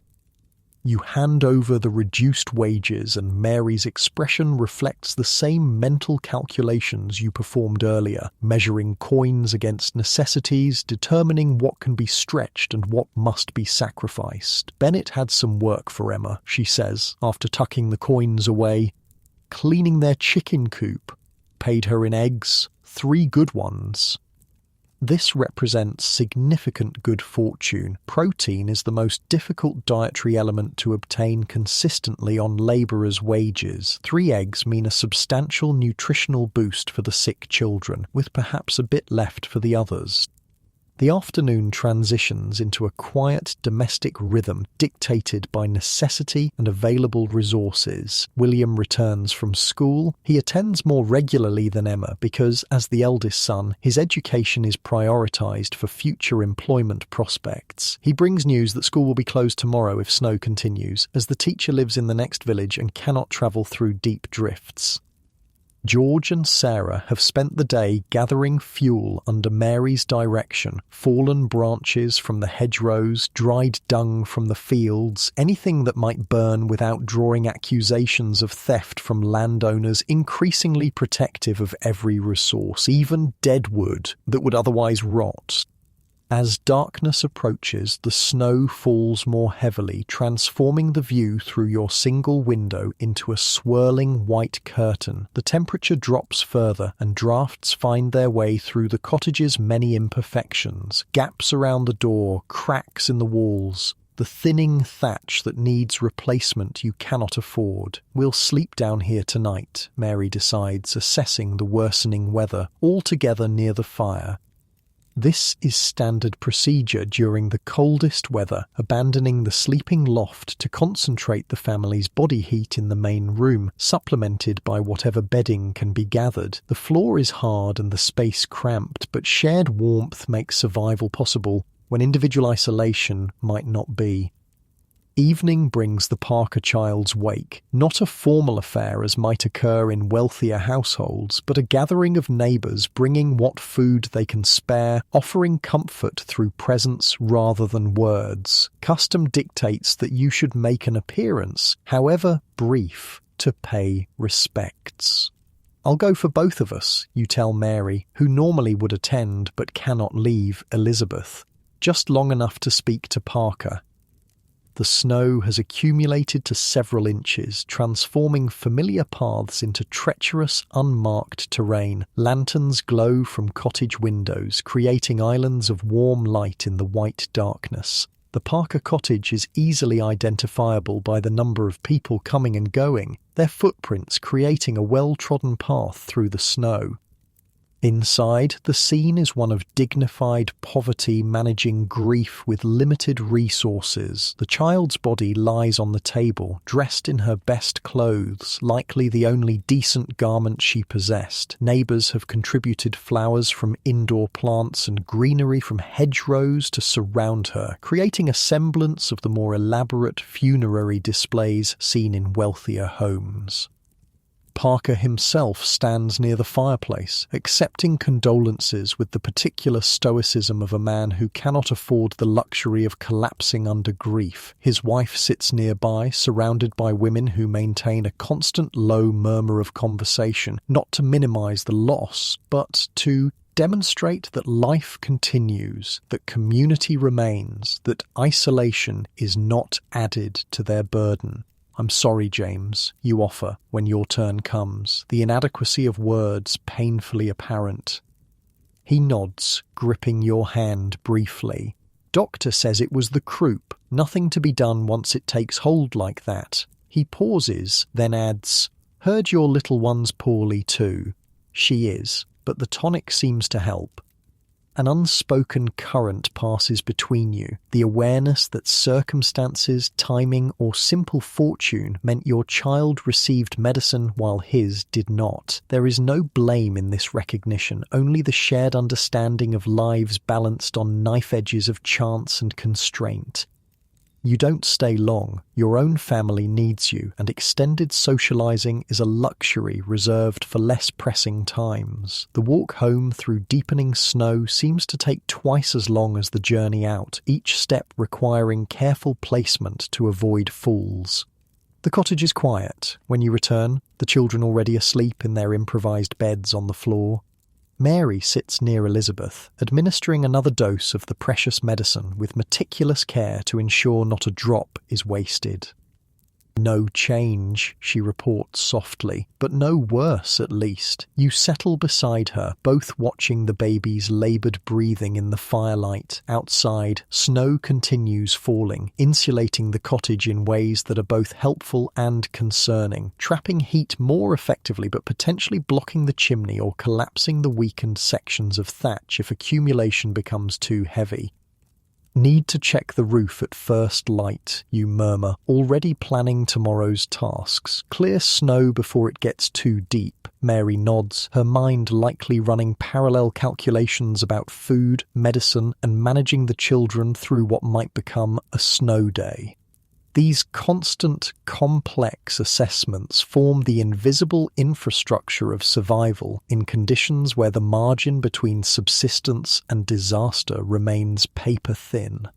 You hand over the reduced wages and Mary's expression reflects the same mental calculations you performed earlier, measuring coins against necessities, determining what can be stretched and what must be sacrificed. Bennett had some work for Emma, she says, after tucking the coins away. Cleaning their chicken coop. Paid her in eggs, 3 good ones. This represents significant good fortune. Protein is the most difficult dietary element to obtain consistently on labourers' wages. 3 eggs mean a substantial nutritional boost for the sick children, with perhaps a bit left for the others. The afternoon transitions into a quiet domestic rhythm dictated by necessity and available resources. William returns from school. He attends more regularly than Emma because, as the eldest son, his education is prioritised for future employment prospects. He brings news that school will be closed tomorrow if snow continues, as the teacher lives in the next village and cannot travel through deep drifts. George and Sarah have spent the day gathering fuel under Mary's direction, fallen branches from the hedgerows, dried dung from the fields, anything that might burn without drawing accusations of theft from landowners increasingly protective of every resource, even dead wood that would otherwise rot. As darkness approaches, the snow falls more heavily, transforming the view through your single window into a swirling white curtain. The temperature drops further, and drafts find their way through the cottage's many imperfections, gaps around the door, cracks in the walls. The thinning thatch that needs replacement you cannot afford. We'll sleep down here tonight, Mary decides, assessing the worsening weather, all together near the fire. This is standard procedure during the coldest weather, abandoning the sleeping loft to concentrate the family's body heat in the main room, supplemented by whatever bedding can be gathered. The floor is hard and the space cramped, but shared warmth makes survival possible when individual isolation might not be. Evening brings the Parker child's wake, not a formal affair as might occur in wealthier households, but a gathering of neighbours bringing what food they can spare, offering comfort through presence rather than words. Custom dictates that you should make an appearance, however brief, to pay respects. "I'll go for both of us," you tell Mary, who normally would attend but cannot leave Elizabeth. Just long enough to speak to Parker. The snow has accumulated to several inches, transforming familiar paths into treacherous, unmarked terrain. Lanterns glow from cottage windows, creating islands of warm light in the white darkness. The Parker cottage is easily identifiable by the number of people coming and going, their footprints creating a well-trodden path through the snow. Inside, the scene is one of dignified poverty managing grief with limited resources. The child's body lies on the table, dressed in her best clothes, likely the only decent garment she possessed. Neighbours have contributed flowers from indoor plants and greenery from hedgerows to surround her, creating a semblance of the more elaborate funerary displays seen in wealthier homes. Parker himself stands near the fireplace, accepting condolences with the particular stoicism of a man who cannot afford the luxury of collapsing under grief. His wife sits nearby, surrounded by women who maintain a constant low murmur of conversation, not to minimize the loss, but to demonstrate that life continues, that community remains, that isolation is not added to their burden. "I'm sorry, James," you offer when your turn comes, the inadequacy of words painfully apparent. He nods, gripping your hand briefly. "Doctor says it was the croup. Nothing to be done once it takes hold like that." He pauses, then adds, "Heard your little one's poorly too." She is, but the tonic seems to help. An unspoken current passes between you, the awareness that circumstances, timing, or simple fortune meant your child received medicine while his did not. There is no blame in this recognition, only the shared understanding of lives balanced on knife edges of chance and constraint. You don't stay long. Your own family needs you, and extended socializing is a luxury reserved for less pressing times. The walk home through deepening snow seems to take twice as long as the journey out, each step requiring careful placement to avoid falls. The cottage is quiet. When you return, the children already asleep in their improvised beds on the floor. Mary sits near Elizabeth, administering another dose of the precious medicine with meticulous care to ensure not a drop is wasted. "No change," she reports softly, "but no worse at least." You settle beside her, both watching the baby's laboured breathing in the firelight. Outside, snow continues falling, insulating the cottage in ways that are both helpful and concerning, trapping heat more effectively but potentially blocking the chimney or collapsing the weakened sections of thatch if accumulation becomes too heavy. "Need to check the roof at first light," you murmur, already planning tomorrow's tasks. "Clear snow before it gets too deep." Mary nods, her mind likely running parallel calculations about food, medicine, and managing the children through what might become a snow day. These constant, complex assessments form the invisible infrastructure of survival in conditions where the margin between subsistence and disaster remains paper-thin.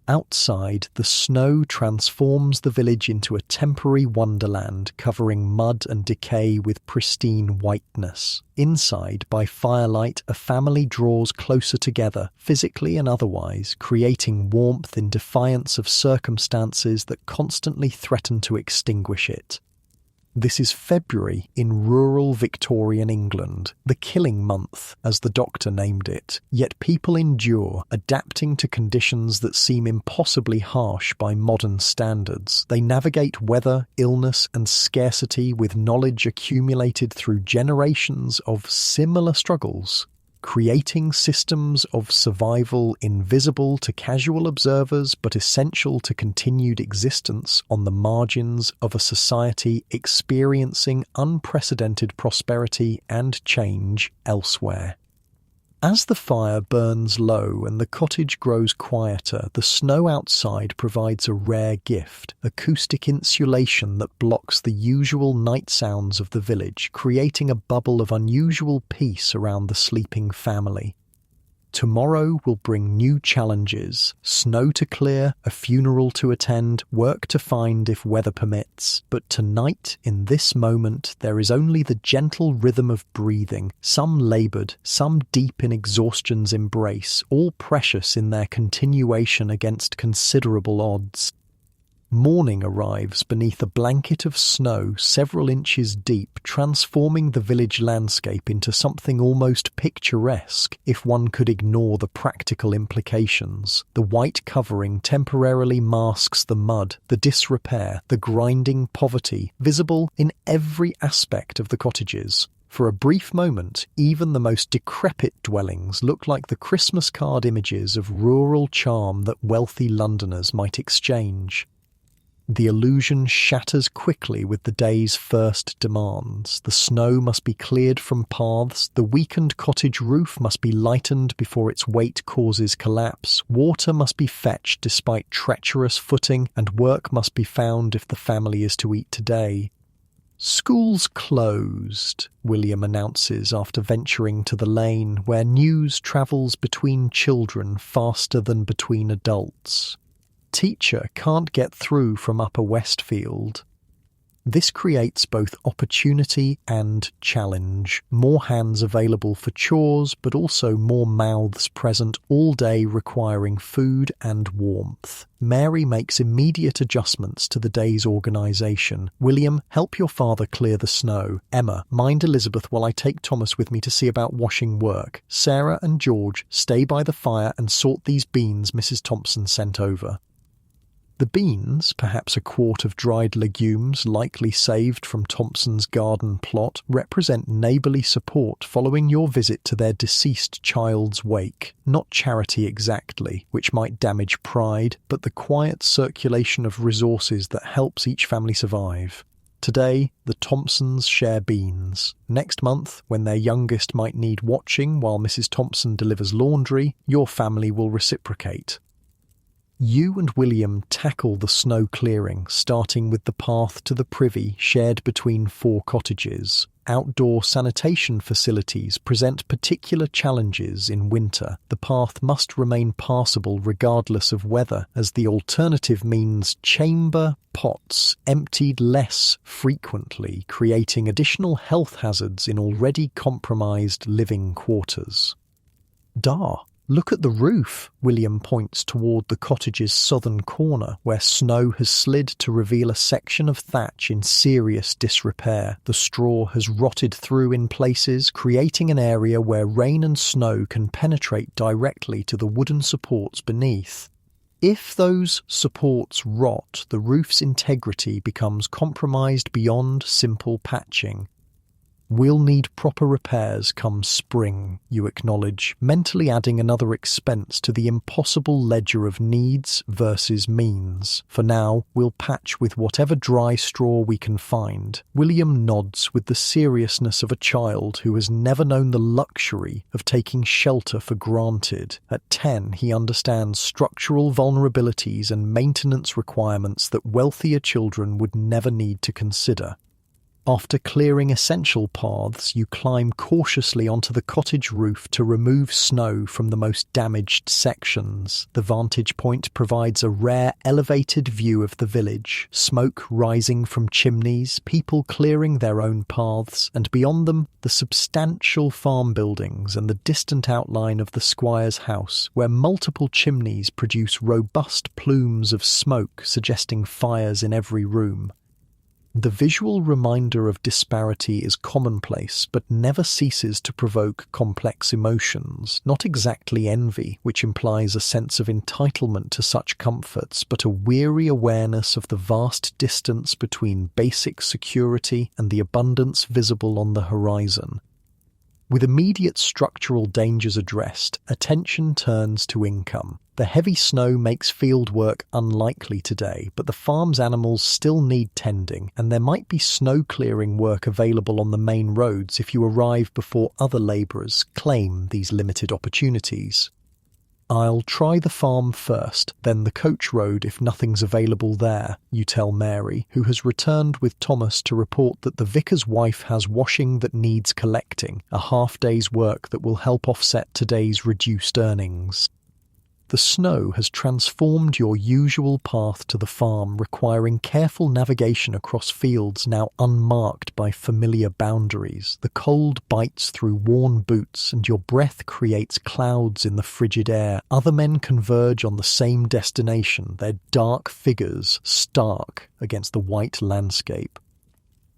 Outside, the snow transforms the village into a temporary wonderland covering mud and decay with pristine whiteness. Inside, by firelight, a family draws closer together, physically and otherwise, creating warmth in defiance of circumstances that constantly threaten to extinguish it. This is February in rural Victorian England, the killing month, as the doctor named it. Yet people endure, adapting to conditions that seem impossibly harsh by modern standards. They navigate weather, illness, and scarcity with knowledge accumulated through generations of similar struggles. creating systems of survival invisible to casual observers but essential to continued existence on the margins of a society experiencing unprecedented prosperity and change elsewhere. As the fire burns low and the cottage grows quieter, the snow outside provides a rare gift, acoustic insulation that blocks the usual night sounds of the village, creating a bubble of unusual peace around the sleeping family. Tomorrow will bring new challenges, snow to clear, a funeral to attend, work to find if weather permits. But tonight, in this moment, there is only the gentle rhythm of breathing, some laboured, some deep in exhaustion's embrace, all precious in their continuation against considerable odds. Morning arrives beneath a blanket of snow several inches deep, transforming the village landscape into something almost picturesque if one could ignore the practical implications. The white covering temporarily masks the mud, the disrepair, the grinding poverty, visible in every aspect of the cottages. For a brief moment, even the most decrepit dwellings look like the Christmas card images of rural charm that wealthy Londoners might exchange. The illusion shatters quickly with the day's first demands. The snow must be cleared from paths, the weakened cottage roof must be lightened before its weight causes collapse, water must be fetched despite treacherous footing, and work must be found if the family is to eat today. "School's closed," William announces after venturing to the lane, where news travels between children faster than between adults. Teacher can't get through from Upper Westfield. This creates both opportunity and challenge. More hands available for chores, but also more mouths present all day requiring food and warmth. Mary makes immediate adjustments to the day's organisation. "William, help your father clear the snow. Emma, mind Elizabeth while I take Thomas with me to see about washing work. Sarah and George, stay by the fire and sort these beans Mrs. Thompson sent over." The beans, perhaps a quart of dried legumes likely saved from Thompson's garden plot, represent neighbourly support following your visit to their deceased child's wake. Not charity exactly, which might damage pride, but the quiet circulation of resources that helps each family survive. Today, the Thompsons share beans. Next month, when their youngest might need watching while Mrs. Thompson delivers laundry, your family will reciprocate. You and William tackle the snow clearing, starting with the path to the privy shared between 4 cottages. Outdoor sanitation facilities present particular challenges in winter. The path must remain passable regardless of weather, as the alternative means chamber pots emptied less frequently, creating additional health hazards in already compromised living quarters. Look at the roof. William points toward the cottage's southern corner, where snow has slid to reveal a section of thatch in serious disrepair. The straw has rotted through in places, creating an area where rain and snow can penetrate directly to the wooden supports beneath. If those supports rot, the roof's integrity becomes compromised beyond simple patching. "We'll need proper repairs come spring," you acknowledge, mentally adding another expense to the impossible ledger of needs versus means. "For now, we'll patch with whatever dry straw we can find." William nods with the seriousness of a child who has never known the luxury of taking shelter for granted. At 10, he understands structural vulnerabilities and maintenance requirements that wealthier children would never need to consider. After clearing essential paths, you climb cautiously onto the cottage roof to remove snow from the most damaged sections. The vantage point provides a rare elevated view of the village, smoke rising from chimneys, people clearing their own paths, and beyond them, the substantial farm buildings and the distant outline of the squire's house, where multiple chimneys produce robust plumes of smoke suggesting fires in every room. The visual reminder of disparity is commonplace, but never ceases to provoke complex emotions. Not exactly envy, which implies a sense of entitlement to such comforts, but a weary awareness of the vast distance between basic security and the abundance visible on the horizon. With immediate structural dangers addressed, attention turns to income. The heavy snow makes field work unlikely today, but the farm's animals still need tending, and there might be snow clearing work available on the main roads if you arrive before other labourers claim these limited opportunities. "I'll try the farm first, then the coach road if nothing's available there," you tell Mary, who has returned with Thomas to report that the vicar's wife has washing that needs collecting, a half-day's work that will help offset today's reduced earnings. The snow has transformed your usual path to the farm, requiring careful navigation across fields now unmarked by familiar boundaries. The cold bites through worn boots, and your breath creates clouds in the frigid air. Other men converge on the same destination, their dark figures stark against the white landscape.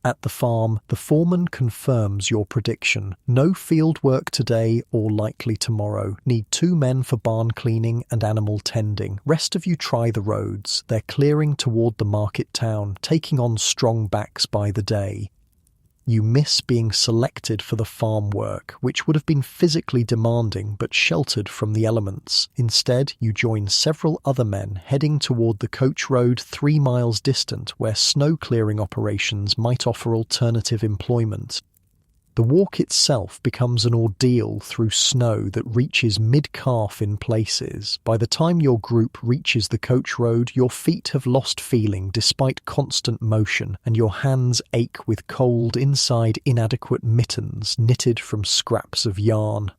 At the farm, the foreman confirms your prediction. No field work today or likely tomorrow. Need 2 men for barn cleaning and animal tending. Rest of you try the roads. They're clearing toward the market town, taking on strong backs by the day. You miss being selected for the farm work, which would have been physically demanding but sheltered from the elements. Instead, you join several other men heading toward the coach road 3 miles distant, where snow clearing operations might offer alternative employment. The walk itself becomes an ordeal through snow that reaches mid-calf in places. By the time your group reaches the coach road, your feet have lost feeling despite constant motion, and your hands ache with cold inside inadequate mittens knitted from scraps of yarn.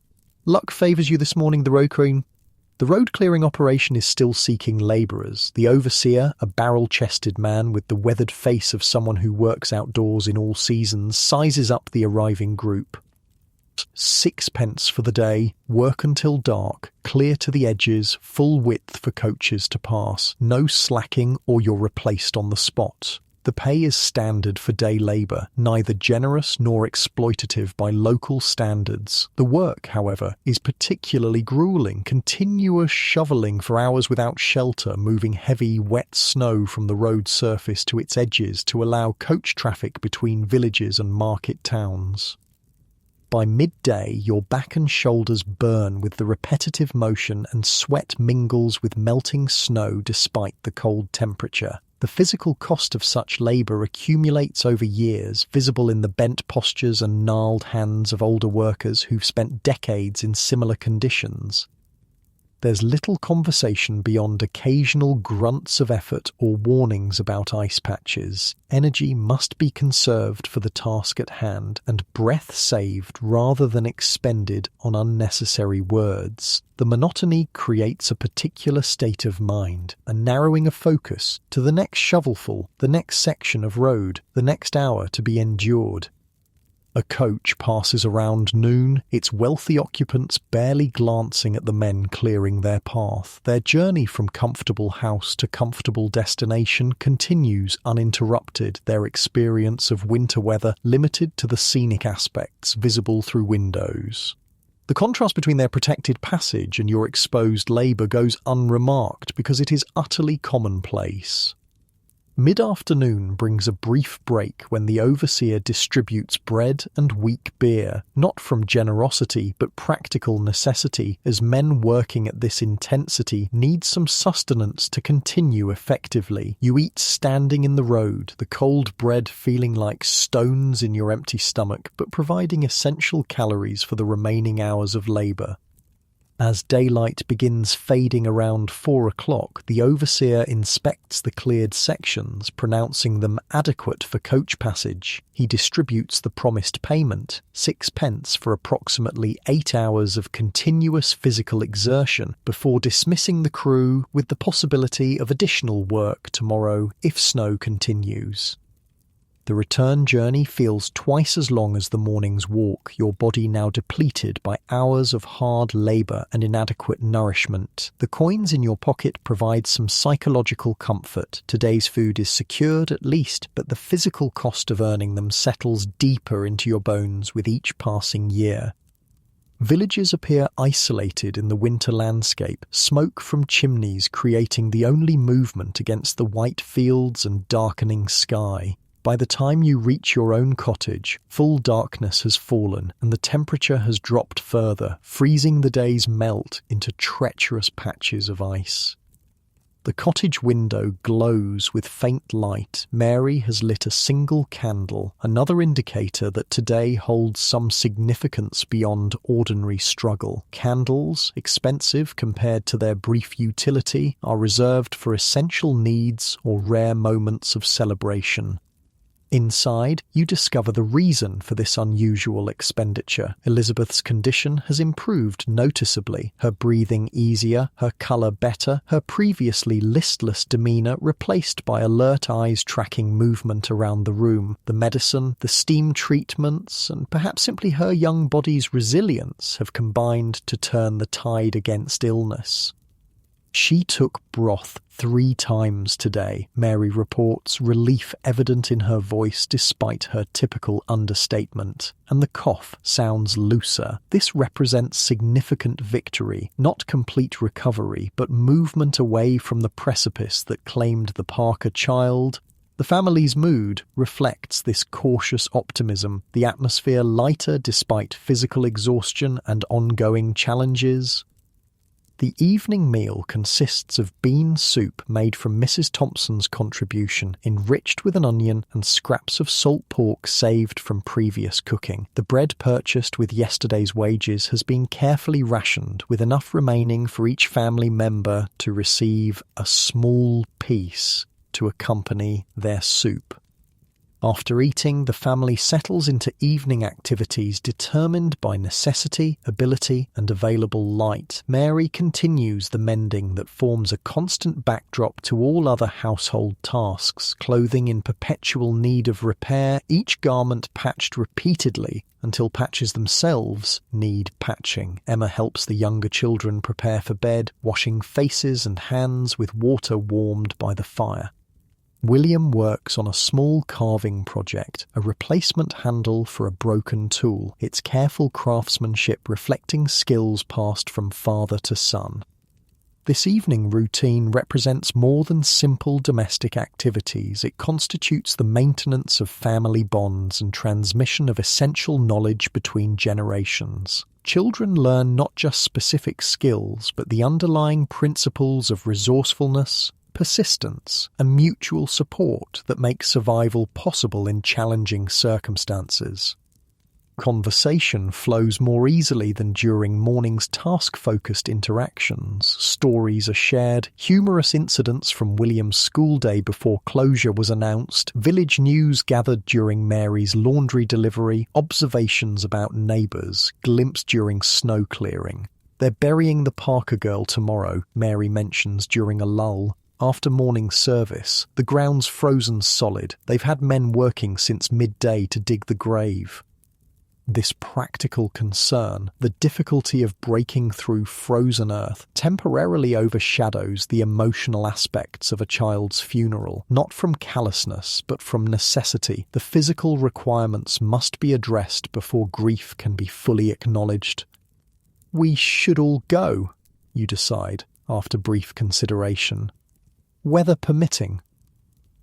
Luck favours you this morning, the road queen. The road clearing operation is still seeking labourers. The overseer, a barrel-chested man with the weathered face of someone who works outdoors in all seasons, sizes up the arriving group. 6 pence for the day, work until dark, clear to the edges, full width for coaches to pass. No slacking or you're replaced on the spot. The pay is standard for day labour, neither generous nor exploitative by local standards. The work, however, is particularly gruelling, continuous shovelling for hours without shelter, moving heavy, wet snow from the road surface to its edges to allow coach traffic between villages and market towns. By midday, your back and shoulders burn with the repetitive motion, and sweat mingles with melting snow despite the cold temperature. The physical cost of such labour accumulates over years, visible in the bent postures and gnarled hands of older workers who've spent decades in similar conditions. There's little conversation beyond occasional grunts of effort or warnings about ice patches. Energy must be conserved for the task at hand, and breath saved rather than expended on unnecessary words. The monotony creates a particular state of mind, a narrowing of focus to the next shovelful, the next section of road, the next hour to be endured. A coach passes around noon, its wealthy occupants barely glancing at the men clearing their path. Their journey from comfortable house to comfortable destination continues uninterrupted, their experience of winter weather limited to the scenic aspects visible through windows. The contrast between their protected passage and your exposed labour goes unremarked because it is utterly commonplace. Mid-afternoon brings a brief break when the overseer distributes bread and weak beer, not from generosity but practical necessity, as men working at this intensity need some sustenance to continue effectively. You eat standing in the road, the cold bread feeling like stones in your empty stomach, but providing essential calories for the remaining hours of labour. As daylight begins fading around 4 o'clock, the overseer inspects the cleared sections, pronouncing them adequate for coach passage. He distributes the promised payment, 6 pence for approximately 8 hours of continuous physical exertion, before dismissing the crew with the possibility of additional work tomorrow if snow continues. The return journey feels twice as long as the morning's walk, your body now depleted by hours of hard labour and inadequate nourishment. The coins in your pocket provide some psychological comfort. Today's food is secured at least, but the physical cost of earning them settles deeper into your bones with each passing year. Villages appear isolated in the winter landscape, smoke from chimneys creating the only movement against the white fields and darkening sky. By the time you reach your own cottage, full darkness has fallen and the temperature has dropped further, freezing the day's melt into treacherous patches of ice. The cottage window glows with faint light. Mary has lit a single candle, another indicator that today holds some significance beyond ordinary struggle. Candles, expensive compared to their brief utility, are reserved for essential needs or rare moments of celebration. Inside, you discover the reason for this unusual expenditure. Elizabeth's condition has improved noticeably, her breathing easier, her colour better, her previously listless demeanour replaced by alert eyes tracking movement around the room. The medicine, the steam treatments, and perhaps simply her young body's resilience have combined to turn the tide against illness. She took broth 3 times today, Mary reports, relief evident in her voice despite her typical understatement. And the cough sounds looser. This represents significant victory, not complete recovery, but movement away from the precipice that claimed the Parker child. The family's mood reflects this cautious optimism, the atmosphere lighter despite physical exhaustion and ongoing challenges. The evening meal consists of bean soup made from Mrs. Thompson's contribution, enriched with an onion and scraps of salt pork saved from previous cooking. The bread purchased with yesterday's wages has been carefully rationed, with enough remaining for each family member to receive a small piece to accompany their soup. After eating, the family settles into evening activities determined by necessity, ability, and available light. Mary continues the mending that forms a constant backdrop to all other household tasks, clothing in perpetual need of repair, each garment patched repeatedly until patches themselves need patching. Emma helps the younger children prepare for bed, washing faces and hands with water warmed by the fire. William works on a small carving project, a replacement handle for a broken tool, its careful craftsmanship reflecting skills passed from father to son. This evening routine represents more than simple domestic activities. It constitutes the maintenance of family bonds and transmission of essential knowledge between generations. Children learn not just specific skills, but the underlying principles of resourcefulness, persistence, and mutual support that make survival possible in challenging circumstances. Conversation flows more easily than during morning's task-focused interactions. Stories are shared, humorous incidents from William's school day before closure was announced, village news gathered during Mary's laundry delivery, observations about neighbours, glimpsed during snow clearing. They're burying the Parker girl tomorrow, Mary mentions during a lull. After morning service, the ground's frozen solid. They've had men working since midday to dig the grave. This practical concern, the difficulty of breaking through frozen earth, temporarily overshadows the emotional aspects of a child's funeral, not from callousness, but from necessity. The physical requirements must be addressed before grief can be fully acknowledged. We should all go, you decide, after brief consideration. Weather permitting.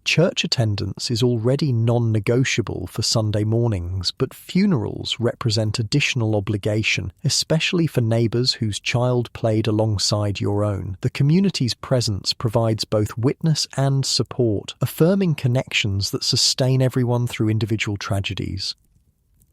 Church attendance is already non-negotiable for Sunday mornings, but funerals represent additional obligation, especially for neighbours whose child played alongside your own. The community's presence provides both witness and support, affirming connections that sustain everyone through individual tragedies.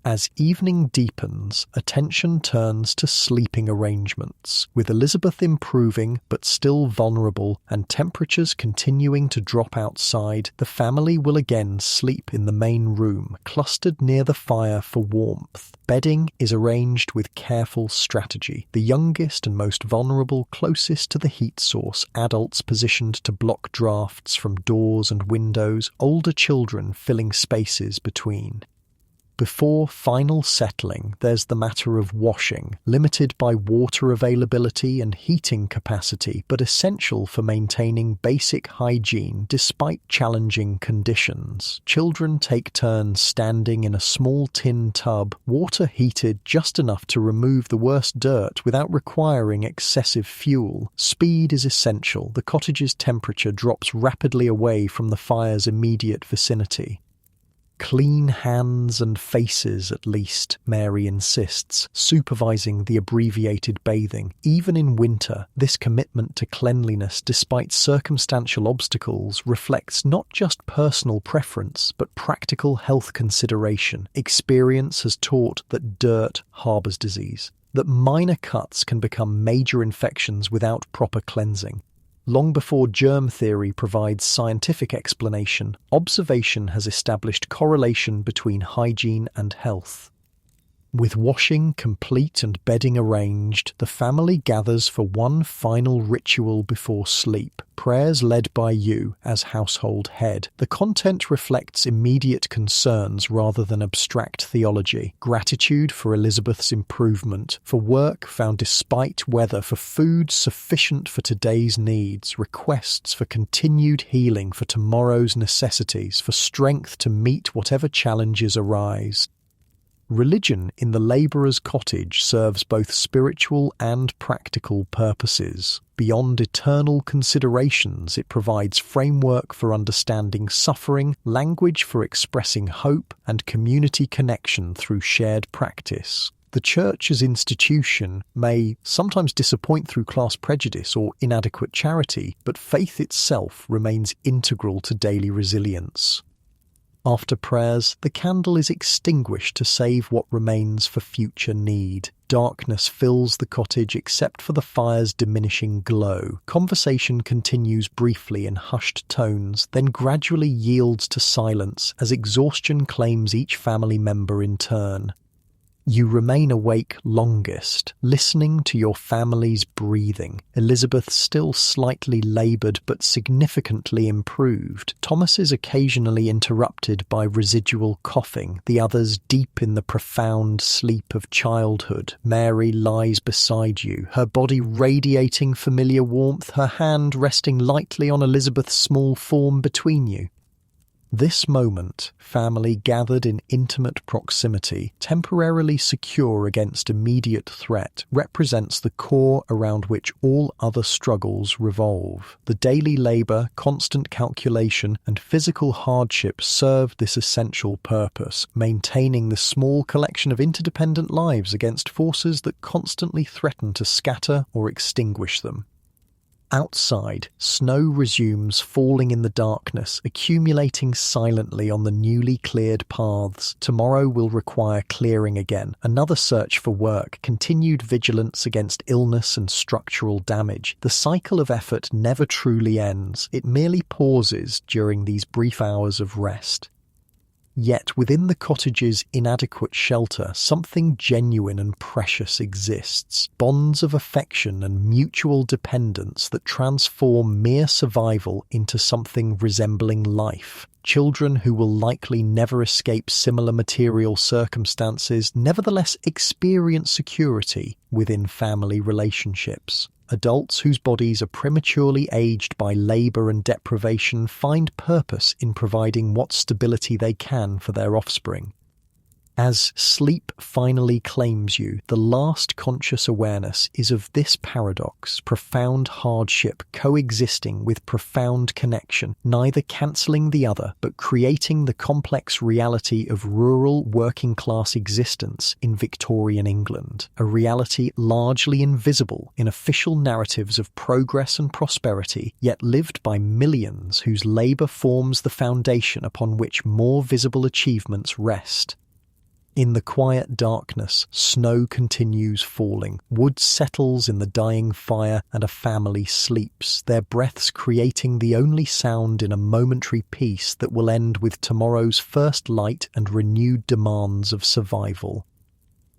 As evening deepens, attention turns to sleeping arrangements, with Elizabeth improving but still vulnerable and temperatures continuing to drop outside. The family will again sleep in the main room, clustered near the fire for warmth. Bedding is arranged with careful strategy. The youngest and most vulnerable closest to the heat source, adults positioned to block drafts from doors and windows, older children filling spaces between. Before final settling, there's the matter of washing, limited by water availability and heating capacity, but essential for maintaining basic hygiene despite challenging conditions. Children take turns standing in a small tin tub, water heated just enough to remove the worst dirt without requiring excessive fuel. Speed is essential. The cottage's temperature drops rapidly away from the fire's immediate vicinity. Clean hands and faces, at least, Mary insists, supervising the abbreviated bathing. Even in winter, this commitment to cleanliness, despite circumstantial obstacles, reflects not just personal preference, but practical health consideration. Experience has taught that dirt harbours disease, that minor cuts can become major infections without proper cleansing. Long before germ theory provides scientific explanation, observation has established correlation between hygiene and health. With washing complete and bedding arranged, the family gathers for one final ritual before sleep, prayers led by you as household head. The content reflects immediate concerns rather than abstract theology. Gratitude for Elizabeth's improvement, for work found despite weather, for food sufficient for today's needs, requests for continued healing for tomorrow's necessities, for strength to meet whatever challenges arise. Religion in the labourer's cottage serves both spiritual and practical purposes. Beyond eternal considerations, it provides framework for understanding suffering, language for expressing hope, and community connection through shared practice. The church as institution may sometimes disappoint through class prejudice or inadequate charity, but faith itself remains integral to daily resilience. After prayers, the candle is extinguished to save what remains for future need. Darkness fills the cottage except for the fire's diminishing glow. Conversation continues briefly in hushed tones, then gradually yields to silence as exhaustion claims each family member in turn. You remain awake longest, listening to your family's breathing. Elizabeth still slightly laboured but significantly improved. Thomas is occasionally interrupted by residual coughing, the others deep in the profound sleep of childhood. Mary lies beside you, her body radiating familiar warmth, her hand resting lightly on Elizabeth's small form between you. This moment, family gathered in intimate proximity, temporarily secure against immediate threat, represents the core around which all other struggles revolve. The daily labour, constant calculation, and physical hardship serve this essential purpose, maintaining the small collection of interdependent lives against forces that constantly threaten to scatter or extinguish them. Outside, snow resumes falling in the darkness, accumulating silently on the newly cleared paths. Tomorrow will require clearing again. Another search for work, continued vigilance against illness and structural damage. The cycle of effort never truly ends. It merely pauses during these brief hours of rest. Yet within the cottage's inadequate shelter, something genuine and precious exists. Bonds of affection and mutual dependence that transform mere survival into something resembling life. Children who will likely never escape similar material circumstances nevertheless experience security within family relationships. Adults whose bodies are prematurely aged by labour and deprivation find purpose in providing what stability they can for their offspring. As sleep finally claims you, the last conscious awareness is of this paradox: profound hardship coexisting with profound connection, neither cancelling the other, but creating the complex reality of rural working-class existence in Victorian England, a reality largely invisible in official narratives of progress and prosperity, yet lived by millions whose labour forms the foundation upon which more visible achievements rest. In the quiet darkness, snow continues falling, wood settles in the dying fire, and a family sleeps, their breaths creating the only sound in a momentary peace that will end with tomorrow's first light and renewed demands of survival.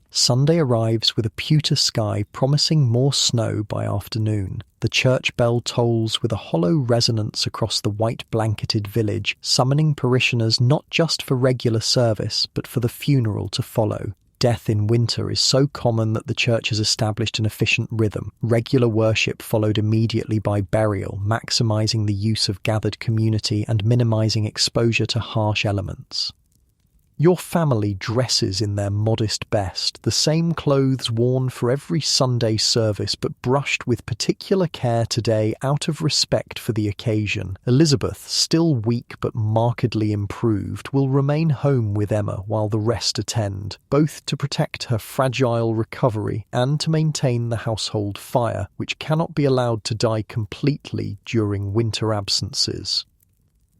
Sunday arrives with a pewter sky promising more snow by afternoon. The church bell tolls with a hollow resonance across the white-blanketed village, summoning parishioners not just for regular service, but for the funeral to follow. Death in winter is so common that the church has established an efficient rhythm. Regular worship followed immediately by burial, maximising the use of gathered community and minimising exposure to harsh elements. Your family dresses in their modest best, the same clothes worn for every Sunday service but brushed with particular care today out of respect for the occasion. Elizabeth, still weak but markedly improved, will remain home with Emma while the rest attend, both to protect her fragile recovery and to maintain the household fire, which cannot be allowed to die completely during winter absences.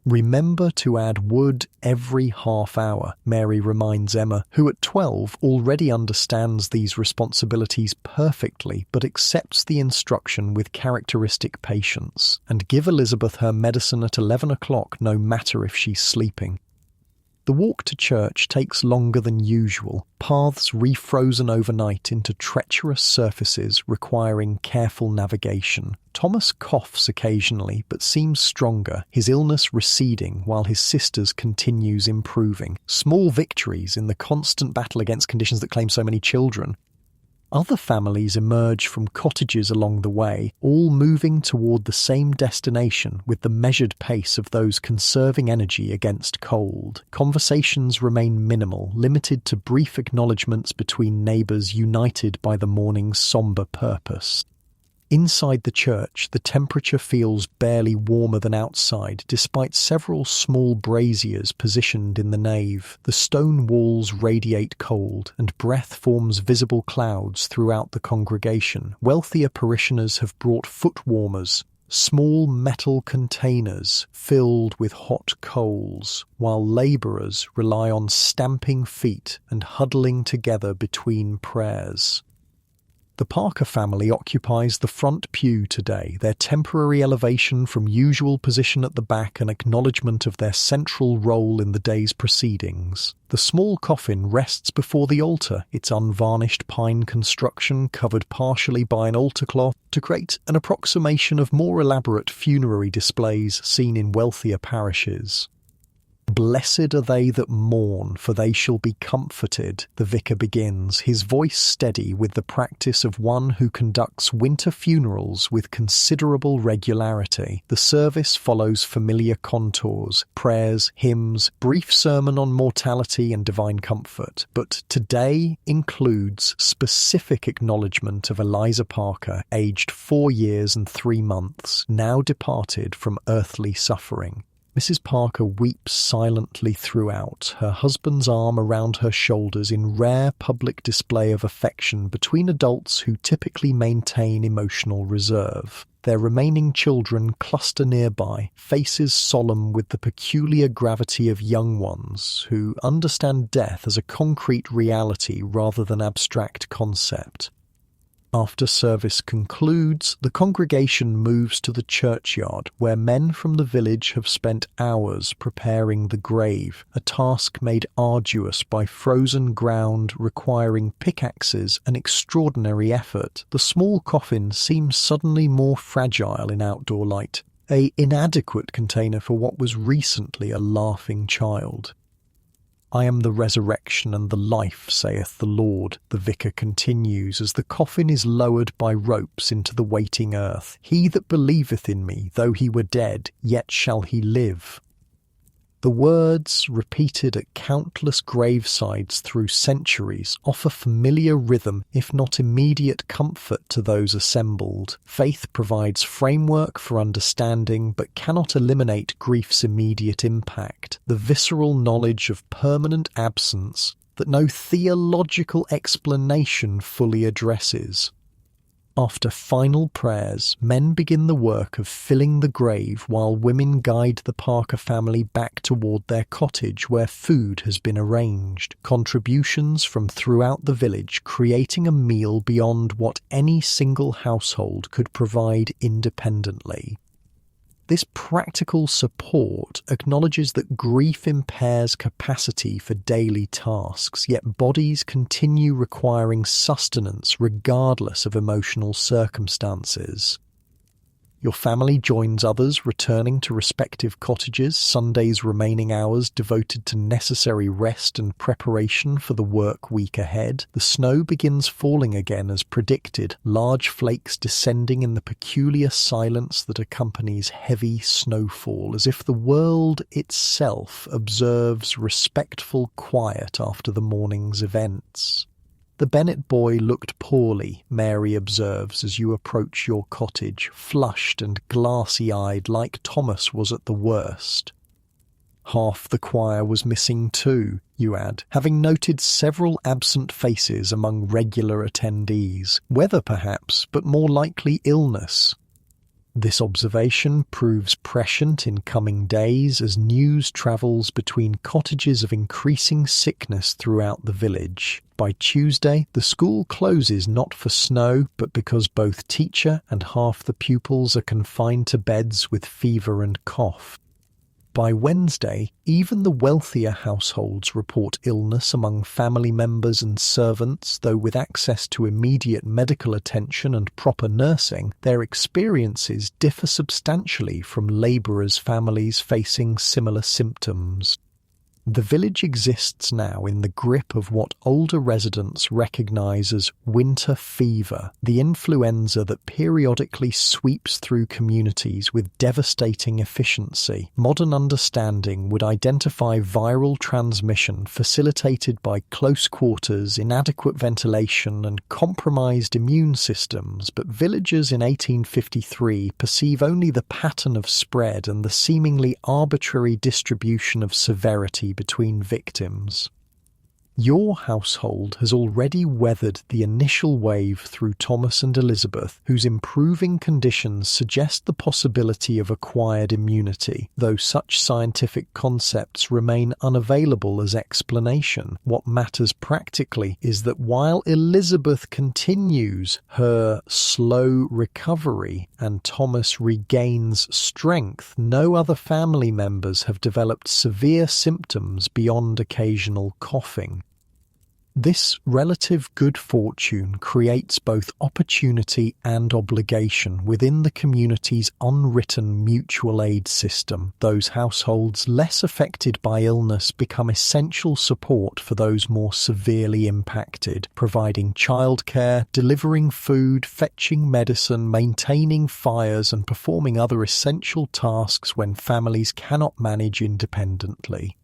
Remember to add wood every half hour, Mary reminds Emma, who at 12 already understands these responsibilities perfectly but accepts the instruction with characteristic patience. And give Elizabeth her medicine at 11 o'clock no matter if she's sleeping. The walk to church takes longer than usual, paths refrozen overnight into treacherous surfaces requiring careful navigation. Thomas coughs occasionally but seems stronger, his illness receding while his sister's continues improving. Small victories in the constant battle against conditions that claim so many children. Other families emerge from cottages along the way, all moving toward the same destination with the measured pace of those conserving energy against cold. Conversations remain minimal, limited to brief acknowledgements between neighbours united by the morning's sombre purpose. Inside the church, the temperature feels barely warmer than outside, despite several small braziers positioned in the nave. The stone walls radiate cold, and breath forms visible clouds throughout the congregation. Wealthier parishioners have brought foot warmers, small metal containers filled with hot coals, while labourers rely on stamping feet and huddling together between prayers. The Parker family occupies the front pew today, their temporary elevation from usual position at the back an acknowledgement of their central role in the day's proceedings. The small coffin rests before the altar, its unvarnished pine construction covered partially by an altar cloth to create an approximation of more elaborate funerary displays seen in wealthier parishes. "Blessed are they that mourn, for they shall be comforted," the vicar begins, his voice steady with the practice of one who conducts winter funerals with considerable regularity. The service follows familiar contours, prayers, hymns, brief sermon on mortality and divine comfort, but today includes specific acknowledgement of Eliza Parker, aged 4 years and 3 months, now departed from earthly suffering. Mrs. Parker weeps silently throughout, her husband's arm around her shoulders in rare public display of affection between adults who typically maintain emotional reserve. Their remaining children cluster nearby, faces solemn with the peculiar gravity of young ones who understand death as a concrete reality rather than abstract concept. After service concludes, the congregation moves to the churchyard, where men from the village have spent hours preparing the grave, a task made arduous by frozen ground requiring pickaxes and extraordinary effort. The small coffin seems suddenly more fragile in outdoor light, an inadequate container for what was recently a laughing child. "I am the resurrection and the life, saith the Lord," the vicar continues as the coffin is lowered by ropes into the waiting earth. "He that believeth in me, though he were dead, yet shall he live." The words, repeated at countless gravesides through centuries, offer familiar rhythm, if not immediate comfort to those assembled. Faith provides framework for understanding, but cannot eliminate grief's immediate impact. The visceral knowledge of permanent absence that no theological explanation fully addresses. After final prayers, men begin the work of filling the grave while women guide the Parker family back toward their cottage where food has been arranged. Contributions from throughout the village creating a meal beyond what any single household could provide independently. This practical support acknowledges that grief impairs capacity for daily tasks, yet bodies continue requiring sustenance regardless of emotional circumstances. Your family joins others returning to respective cottages, Sunday's remaining hours devoted to necessary rest and preparation for the work week ahead. The snow begins falling again as predicted, large flakes descending in the peculiar silence that accompanies heavy snowfall, as if the world itself observes respectful quiet after the morning's events. The Bennett boy looked poorly, Mary observes as you approach your cottage, flushed and glassy-eyed like Thomas was at the worst. Half the choir was missing too, you add, having noted several absent faces among regular attendees. Weather perhaps, but more likely illness. This observation proves prescient in coming days as news travels between cottages of increasing sickness throughout the village. By Tuesday, the school closes not for snow, but because both teacher and half the pupils are confined to beds with fever and cough. By Wednesday, even the wealthier households report illness among family members and servants, though with access to immediate medical attention and proper nursing, their experiences differ substantially from labourers' families facing similar symptoms. The village exists now in the grip of what older residents recognise as winter fever, the influenza that periodically sweeps through communities with devastating efficiency. Modern understanding would identify viral transmission facilitated by close quarters, inadequate ventilation and compromised immune systems, but villagers in 1853 perceive only the pattern of spread and the seemingly arbitrary distribution of severity between victims. Your household has already weathered the initial wave through Thomas and Elizabeth, whose improving conditions suggest the possibility of acquired immunity, though such scientific concepts remain unavailable as explanation. What matters practically is that while Elizabeth continues her slow recovery and Thomas regains strength, no other family members have developed severe symptoms beyond occasional coughing. This relative good fortune creates both opportunity and obligation within the community's unwritten mutual aid system. Those households less affected by illness become essential support for those more severely impacted, providing childcare, delivering food, fetching medicine, maintaining fires, and performing other essential tasks when families cannot manage independently.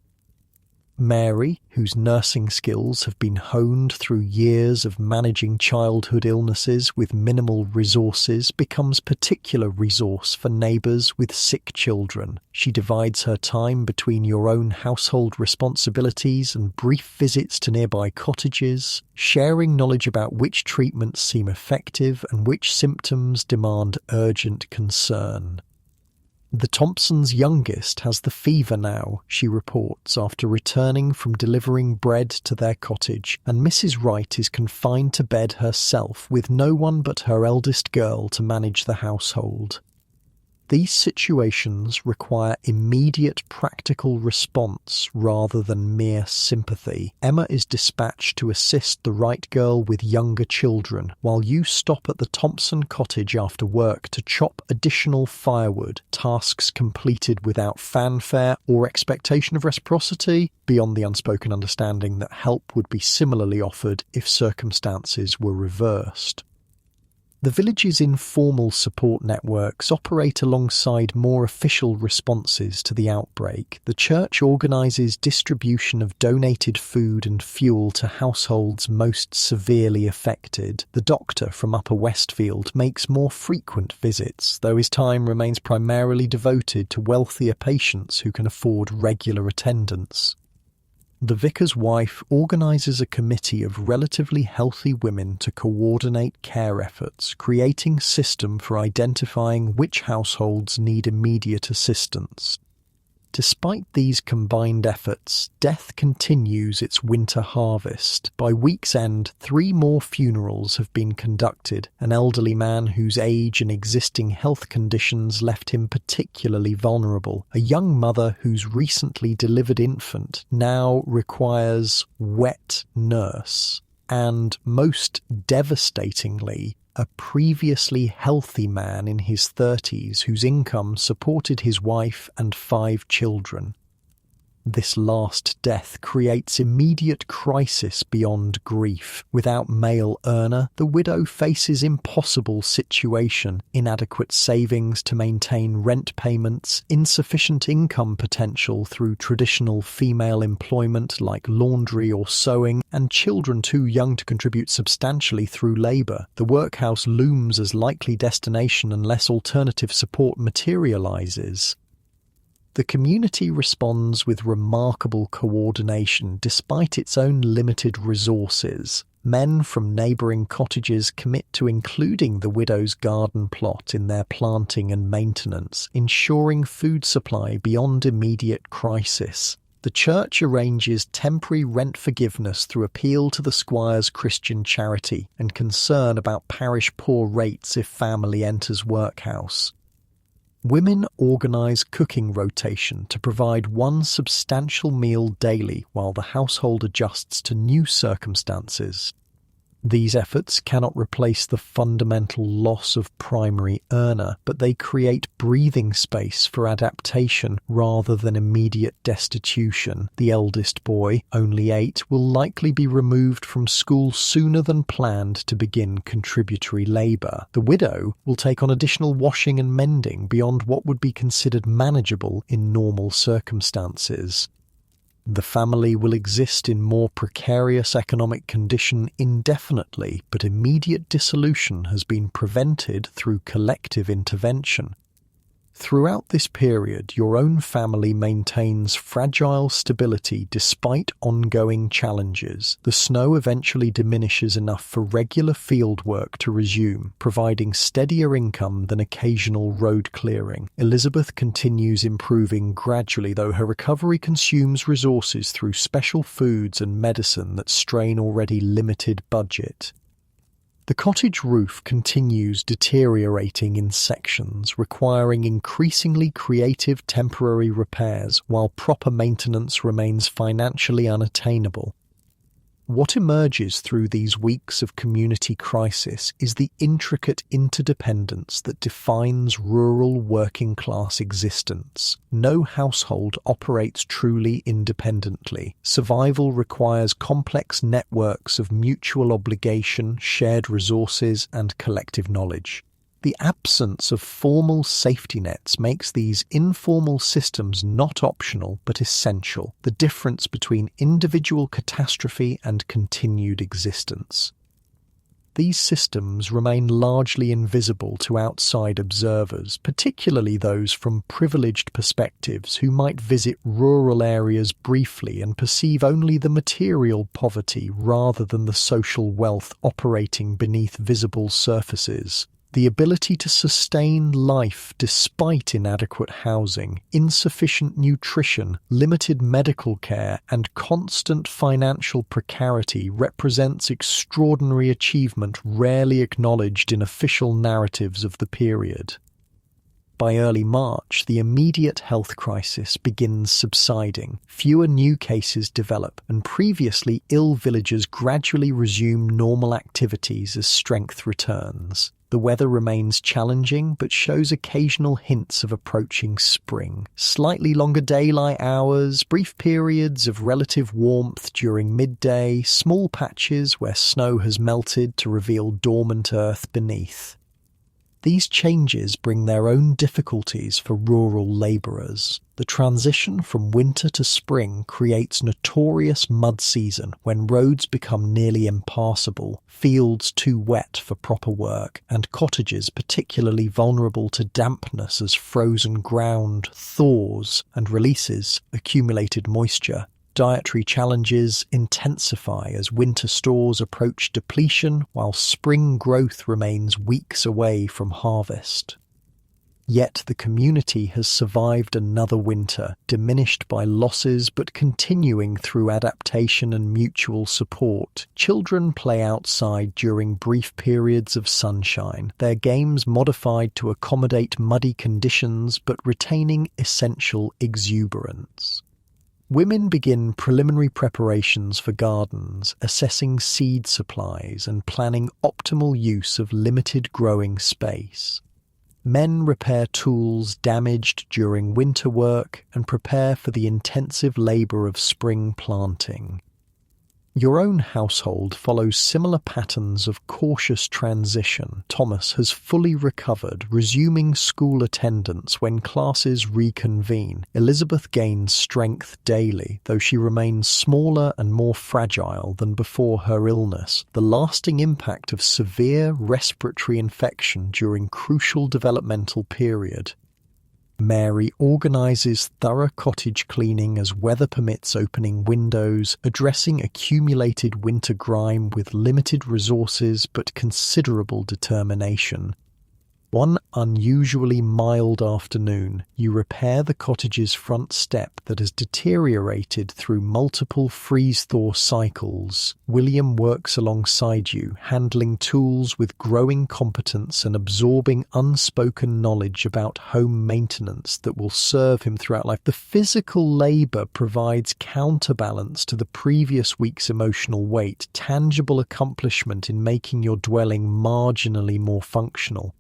Mary, whose nursing skills have been honed through years of managing childhood illnesses with minimal resources, becomes particular resource for neighbours with sick children. She divides her time between your own household responsibilities and brief visits to nearby cottages, sharing knowledge about which treatments seem effective and which symptoms demand urgent concern. The Thompsons' youngest has the fever now, she reports, after returning from delivering bread to their cottage, and Mrs. Wright is confined to bed herself with no one but her eldest girl to manage the household. These situations require immediate practical response rather than mere sympathy. Emma is dispatched to assist the Wright girl with younger children, while you stop at the Thompson cottage after work to chop additional firewood, tasks completed without fanfare or expectation of reciprocity, beyond the unspoken understanding that help would be similarly offered if circumstances were reversed. The village's informal support networks operate alongside more official responses to the outbreak. The church organises distribution of donated food and fuel to households most severely affected. The doctor from Upper Westfield makes more frequent visits, though his time remains primarily devoted to wealthier patients who can afford regular attendance. The vicar's wife organises a committee of relatively healthy women to coordinate care efforts, creating a system for identifying which households need immediate assistance. Despite these combined efforts, death continues its winter harvest. By week's end, 3 more funerals have been conducted. An elderly man whose age and existing health conditions left him particularly vulnerable. A young mother whose recently delivered infant now requires wet nurse. And, most devastatingly, a previously healthy man in his 30s whose income supported his wife and 5 children. This last death creates immediate crisis beyond grief. Without male earner, the widow faces impossible situation: inadequate savings to maintain rent payments, insufficient income potential through traditional female employment like laundry or sewing, and children too young to contribute substantially through labour. The workhouse looms as likely destination unless alternative support materialises. The community responds with remarkable coordination despite its own limited resources. Men from neighbouring cottages commit to including the widow's garden plot in their planting and maintenance, ensuring food supply beyond immediate crisis. The church arranges temporary rent forgiveness through appeal to the squire's Christian charity and concern about parish poor rates if family enters workhouse. Women organise cooking rotation to provide one substantial meal daily while the household adjusts to new circumstances. These efforts cannot replace the fundamental loss of primary earner, but they create breathing space for adaptation rather than immediate destitution. The eldest boy, only 8, will likely be removed from school sooner than planned to begin contributory labour. The widow will take on additional washing and mending beyond what would be considered manageable in normal circumstances. The family will exist in more precarious economic condition indefinitely, but immediate dissolution has been prevented through collective intervention. Throughout this period, your own family maintains fragile stability despite ongoing challenges. The snow eventually diminishes enough for regular field work to resume, providing steadier income than occasional road clearing. Elizabeth continues improving gradually, though her recovery consumes resources through special foods and medicine that strain already limited budget. The cottage roof continues deteriorating in sections, requiring increasingly creative temporary repairs, while proper maintenance remains financially unattainable. What emerges through these weeks of community crisis is the intricate interdependence that defines rural working-class existence. No household operates truly independently. Survival requires complex networks of mutual obligation, shared resources, and collective knowledge. The absence of formal safety nets makes these informal systems not optional but essential, the difference between individual catastrophe and continued existence. These systems remain largely invisible to outside observers, particularly those from privileged perspectives who might visit rural areas briefly and perceive only the material poverty rather than the social wealth operating beneath visible surfaces. The ability to sustain life despite inadequate housing, insufficient nutrition, limited medical care, and constant financial precarity represents extraordinary achievement rarely acknowledged in official narratives of the period. By early March, the immediate health crisis begins subsiding. Fewer new cases develop, and previously ill villagers gradually resume normal activities as strength returns. The weather remains challenging, but shows occasional hints of approaching spring. Slightly longer daylight hours, brief periods of relative warmth during midday, small patches where snow has melted to reveal dormant earth beneath. These changes bring their own difficulties for rural labourers. The transition from winter to spring creates notorious mud season when roads become nearly impassable, fields too wet for proper work, and cottages particularly vulnerable to dampness as frozen ground thaws and releases accumulated moisture. Dietary challenges intensify as winter stores approach depletion while spring growth remains weeks away from harvest. Yet the community has survived another winter, diminished by losses but continuing through adaptation and mutual support. Children play outside during brief periods of sunshine, their games modified to accommodate muddy conditions but retaining essential exuberance. Women begin preliminary preparations for gardens, assessing seed supplies and planning optimal use of limited growing space. Men repair tools damaged during winter work and prepare for the intensive labor of spring planting. Your own household follows similar patterns of cautious transition. Thomas has fully recovered, resuming school attendance when classes reconvene. Elizabeth gains strength daily, though she remains smaller and more fragile than before her illness. The lasting impact of severe respiratory infection during crucial developmental period. Mary organises thorough cottage cleaning as weather permits, opening windows, addressing accumulated winter grime with limited resources but considerable determination. One unusually mild afternoon, you repair the cottage's front step that has deteriorated through multiple freeze-thaw cycles. William works alongside you, handling tools with growing competence and absorbing unspoken knowledge about home maintenance that will serve him throughout life. The physical labour provides counterbalance to the previous week's emotional weight, tangible accomplishment in making your dwelling marginally more functional.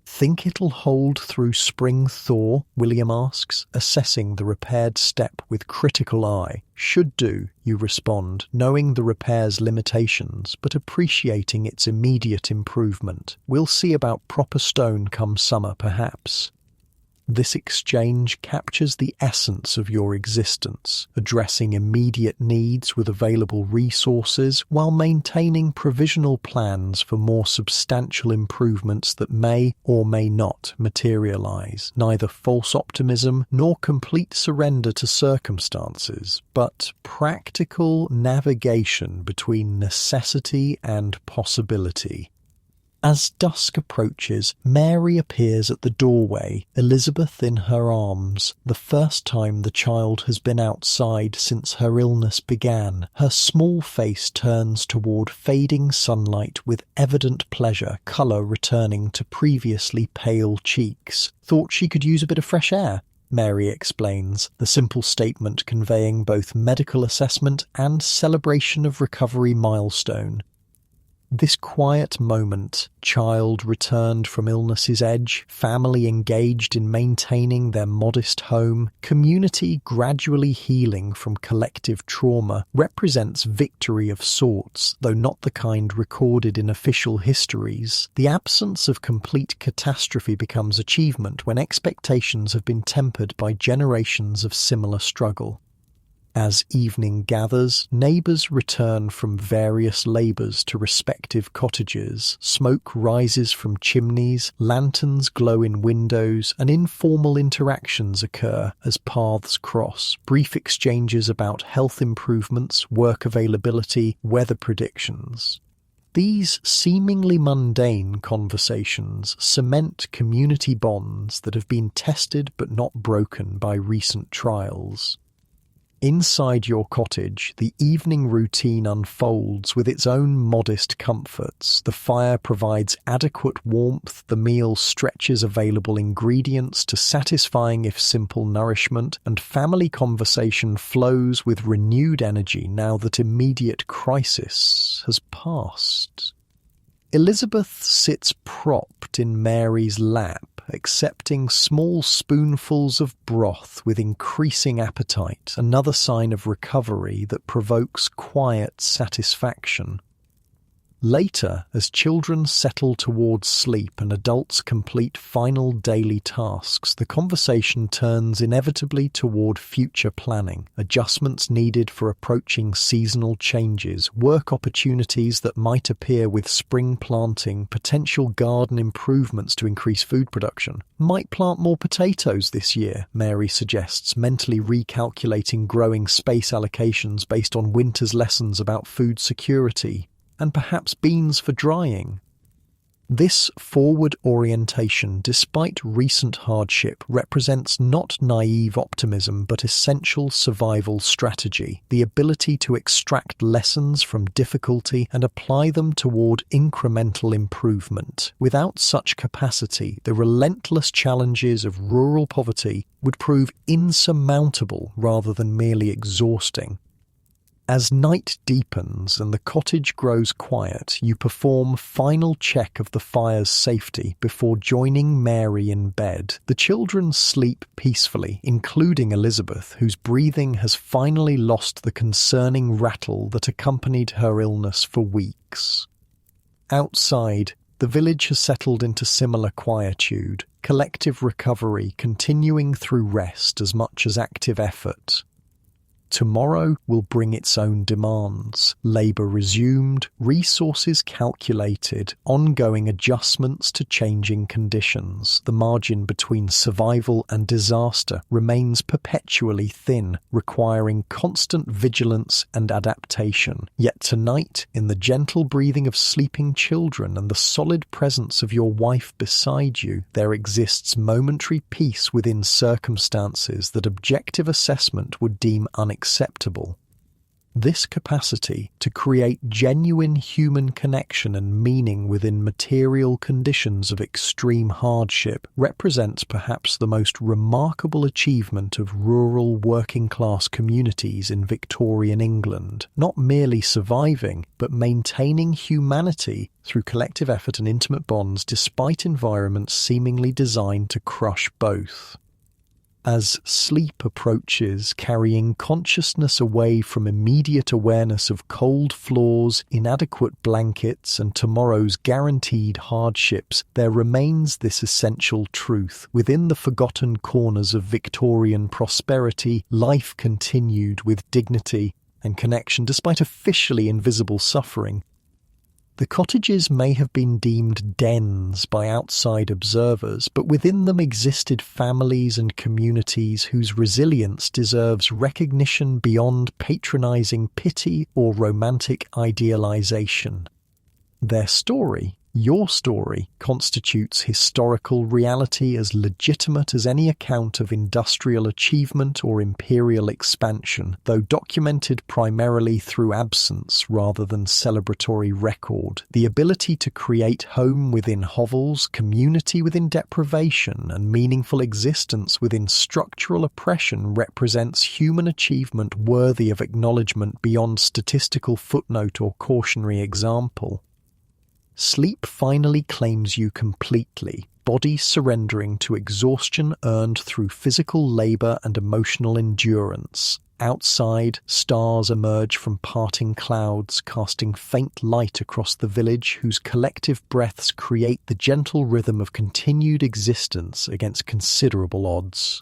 Think it'll hold through spring thaw? William asks, assessing the repaired step with critical eye. Should do, you respond, knowing the repair's limitations, but appreciating its immediate improvement. We'll see about proper stone come summer, perhaps. This exchange captures the essence of your existence, addressing immediate needs with available resources while maintaining provisional plans for more substantial improvements that may or may not materialize. Neither false optimism nor complete surrender to circumstances, but practical navigation between necessity and possibility. As dusk approaches, Mary appears at the doorway, Elizabeth in her arms, the first time the child has been outside since her illness began. Her small face turns toward fading sunlight with evident pleasure, colour returning to previously pale cheeks. Thought she could use a bit of fresh air, Mary explains, the simple statement conveying both medical assessment and celebration of recovery milestone. This quiet moment, child returned from illness's edge, family engaged in maintaining their modest home, community gradually healing from collective trauma, represents victory of sorts, though not the kind recorded in official histories. The absence of complete catastrophe becomes achievement when expectations have been tempered by generations of similar struggle. As evening gathers, neighbours return from various labours to respective cottages. Smoke rises from chimneys, lanterns glow in windows, and informal interactions occur as paths cross. Brief exchanges about health improvements, work availability, weather predictions. These seemingly mundane conversations cement community bonds that have been tested but not broken by recent trials. Inside your cottage, the evening routine unfolds with its own modest comforts. The fire provides adequate warmth, the meal stretches available ingredients to satisfying if simple nourishment, and family conversation flows with renewed energy now that immediate crisis has passed. Elizabeth sits propped in Mary's lap, accepting small spoonfuls of broth with increasing appetite, another sign of recovery that provokes quiet satisfaction. Later, as children settle towards sleep and adults complete final daily tasks, the conversation turns inevitably toward future planning, adjustments needed for approaching seasonal changes, work opportunities that might appear with spring planting, potential garden improvements to increase food production. Might plant more potatoes this year, Mary suggests, mentally recalculating growing space allocations based on winter's lessons about food security. And perhaps beans for drying. This forward orientation, despite recent hardship, represents not naive optimism but essential survival strategy, the ability to extract lessons from difficulty and apply them toward incremental improvement. Without such capacity, the relentless challenges of rural poverty would prove insurmountable rather than merely exhausting. As night deepens and the cottage grows quiet, you perform final check of the fire's safety before joining Mary in bed. The children sleep peacefully, including Elizabeth, whose breathing has finally lost the concerning rattle that accompanied her illness for weeks. Outside, the village has settled into similar quietude, collective recovery continuing through rest as much as active effort. Tomorrow will bring its own demands. Labour resumed, resources calculated, ongoing adjustments to changing conditions. The margin between survival and disaster remains perpetually thin, requiring constant vigilance and adaptation. Yet tonight, in the gentle breathing of sleeping children and the solid presence of your wife beside you, there exists momentary peace within circumstances that objective assessment would deem unacceptable. This capacity to create genuine human connection and meaning within material conditions of extreme hardship represents perhaps the most remarkable achievement of rural working-class communities in Victorian England, not merely surviving, but maintaining humanity through collective effort and intimate bonds despite environments seemingly designed to crush both. As sleep approaches, carrying consciousness away from immediate awareness of cold floors, inadequate blankets, and tomorrow's guaranteed hardships, there remains this essential truth. Within the forgotten corners of Victorian prosperity, life continued with dignity and connection despite officially invisible suffering. The cottages may have been deemed dens by outside observers, but within them existed families and communities whose resilience deserves recognition beyond patronizing pity or romantic idealization. Their story, your story, constitutes historical reality as legitimate as any account of industrial achievement or imperial expansion, though documented primarily through absence rather than celebratory record. The ability to create home within hovels, community within deprivation, and meaningful existence within structural oppression represents human achievement worthy of acknowledgement beyond statistical footnote or cautionary example. Sleep finally claims you completely, body surrendering to exhaustion earned through physical labor and emotional endurance. Outside, stars emerge from parting clouds, casting faint light across the village, whose collective breaths create the gentle rhythm of continued existence against considerable odds.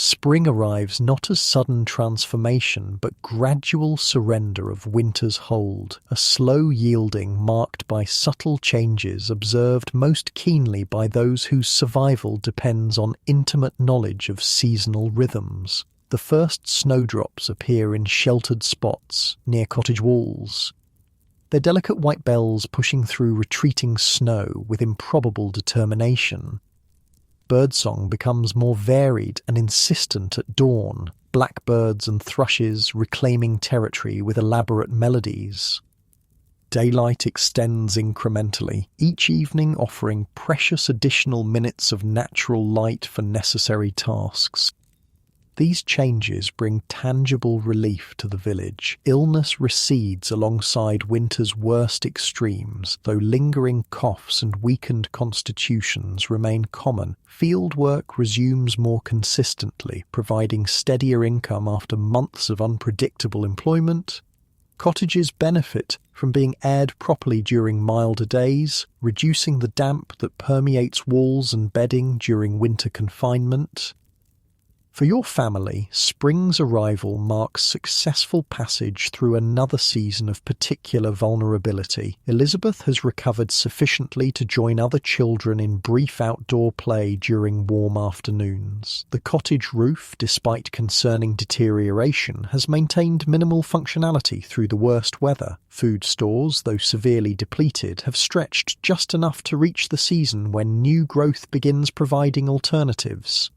Spring arrives not as sudden transformation, but gradual surrender of winter's hold, a slow yielding marked by subtle changes observed most keenly by those whose survival depends on intimate knowledge of seasonal rhythms. The first snowdrops appear in sheltered spots near cottage walls, their delicate white bells pushing through retreating snow with improbable determination. Birdsong becomes more varied and insistent at dawn, blackbirds and thrushes reclaiming territory with elaborate melodies. Daylight extends incrementally, each evening offering precious additional minutes of natural light for necessary tasks. These changes bring tangible relief to the village. Illness recedes alongside winter's worst extremes, though lingering coughs and weakened constitutions remain common. Field work resumes more consistently, providing steadier income after months of unpredictable employment. Cottages benefit from being aired properly during milder days, reducing the damp that permeates walls and bedding during winter confinement. For your family, spring's arrival marks successful passage through another season of particular vulnerability. Elizabeth has recovered sufficiently to join other children in brief outdoor play during warm afternoons. The cottage roof, despite concerning deterioration, has maintained minimal functionality through the worst weather. Food stores, though severely depleted, have stretched just enough to reach the season when new growth begins providing alternatives.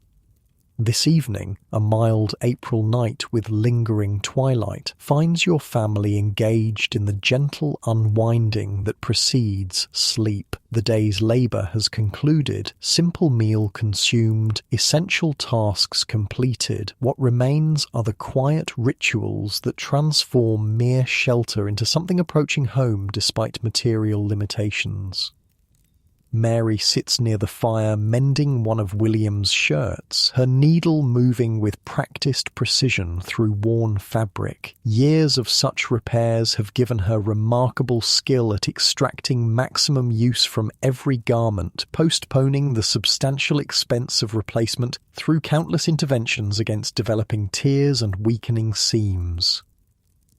This evening, a mild April night with lingering twilight finds your family engaged in the gentle unwinding that precedes sleep. The day's labour has concluded, simple meal consumed, essential tasks completed. What remains are the quiet rituals that transform mere shelter into something approaching home despite material limitations. Mary sits near the fire mending one of William's shirts, her needle moving with practiced precision through worn fabric. Years of such repairs have given her remarkable skill at extracting maximum use from every garment, postponing the substantial expense of replacement through countless interventions against developing tears and weakening seams.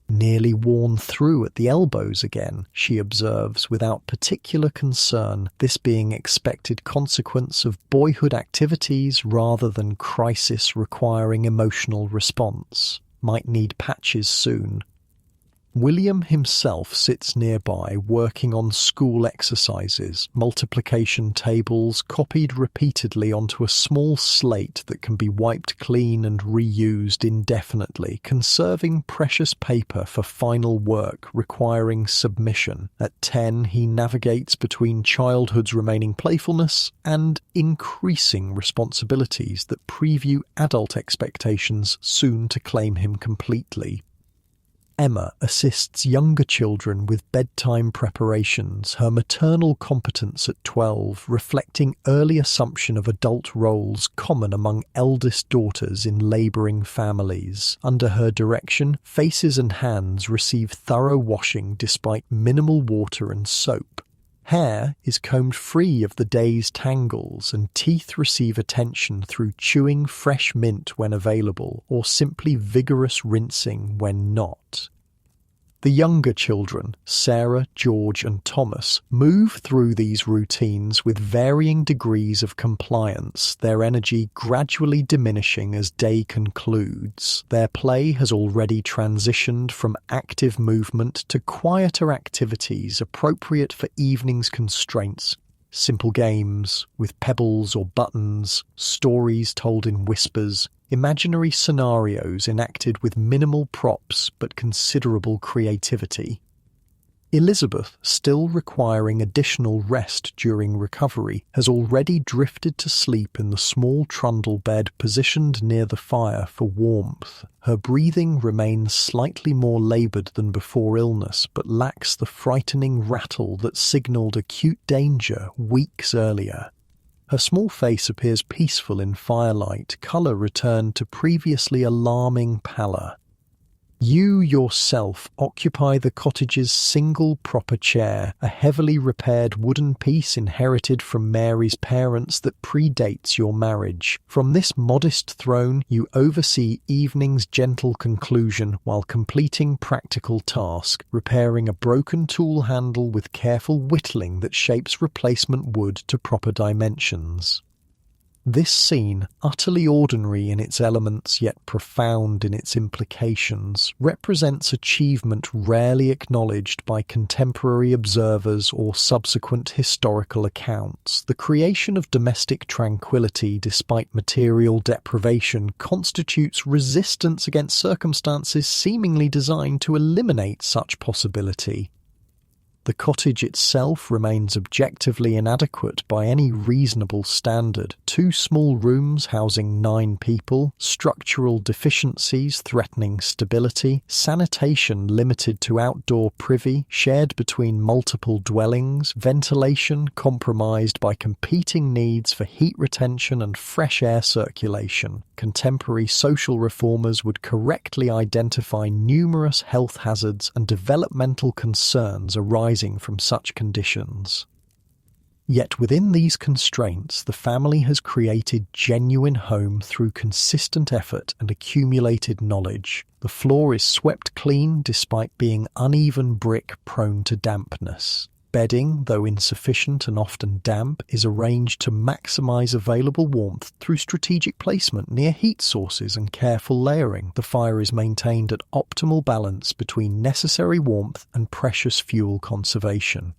Nearly worn through at the elbows again, she observes without particular concern, this being expected consequence of boyhood activities rather than crisis requiring emotional response. Might need patches soon. William himself sits nearby working on school exercises, multiplication tables copied repeatedly onto a small slate that can be wiped clean and reused indefinitely, conserving precious paper for final work requiring submission. At 10, he navigates between childhood's remaining playfulness and increasing responsibilities that preview adult expectations soon to claim him completely. Emma assists younger children with bedtime preparations, her maternal competence at 12 reflecting early assumption of adult roles common among eldest daughters in labouring families. Under her direction, faces and hands receive thorough washing despite minimal water and soap. Hair is combed free of the day's tangles and teeth receive attention through chewing fresh mint when available or simply vigorous rinsing when not. The younger children, Sarah, George and Thomas, move through these routines with varying degrees of compliance, their energy gradually diminishing as day concludes. Their play has already transitioned from active movement to quieter activities appropriate for evening's constraints. Simple games with pebbles or buttons, stories told in whispers, imaginary scenarios enacted with minimal props but considerable creativity. Elizabeth, still requiring additional rest during recovery, has already drifted to sleep in the small trundle bed positioned near the fire for warmth. Her breathing remains slightly more laboured than before illness, but lacks the frightening rattle that signalled acute danger weeks earlier. Her small face appears peaceful in firelight, colour returned to previously alarming pallor. You yourself occupy the cottage's single proper chair, a heavily repaired wooden piece inherited from Mary's parents that predates your marriage. From this modest throne you oversee evening's gentle conclusion while completing practical task, repairing a broken tool handle with careful whittling that shapes replacement wood to proper dimensions. This scene, utterly ordinary in its elements yet profound in its implications, represents achievement rarely acknowledged by contemporary observers or subsequent historical accounts. The creation of domestic tranquility despite material deprivation constitutes resistance against circumstances seemingly designed to eliminate such possibility. The cottage itself remains objectively inadequate by any reasonable standard. 2 small rooms housing 9 people, structural deficiencies threatening stability, sanitation limited to outdoor privy, shared between multiple dwellings, ventilation compromised by competing needs for heat retention and fresh air circulation. Contemporary social reformers would correctly identify numerous health hazards and developmental concerns arising from such conditions. Yet within these constraints, the family has created genuine home through consistent effort and accumulated knowledge. The floor is swept clean despite being uneven brick prone to dampness. Bedding, though insufficient and often damp, is arranged to maximize available warmth through strategic placement near heat sources and careful layering. The fire is maintained at optimal balance between necessary warmth and precious fuel conservation.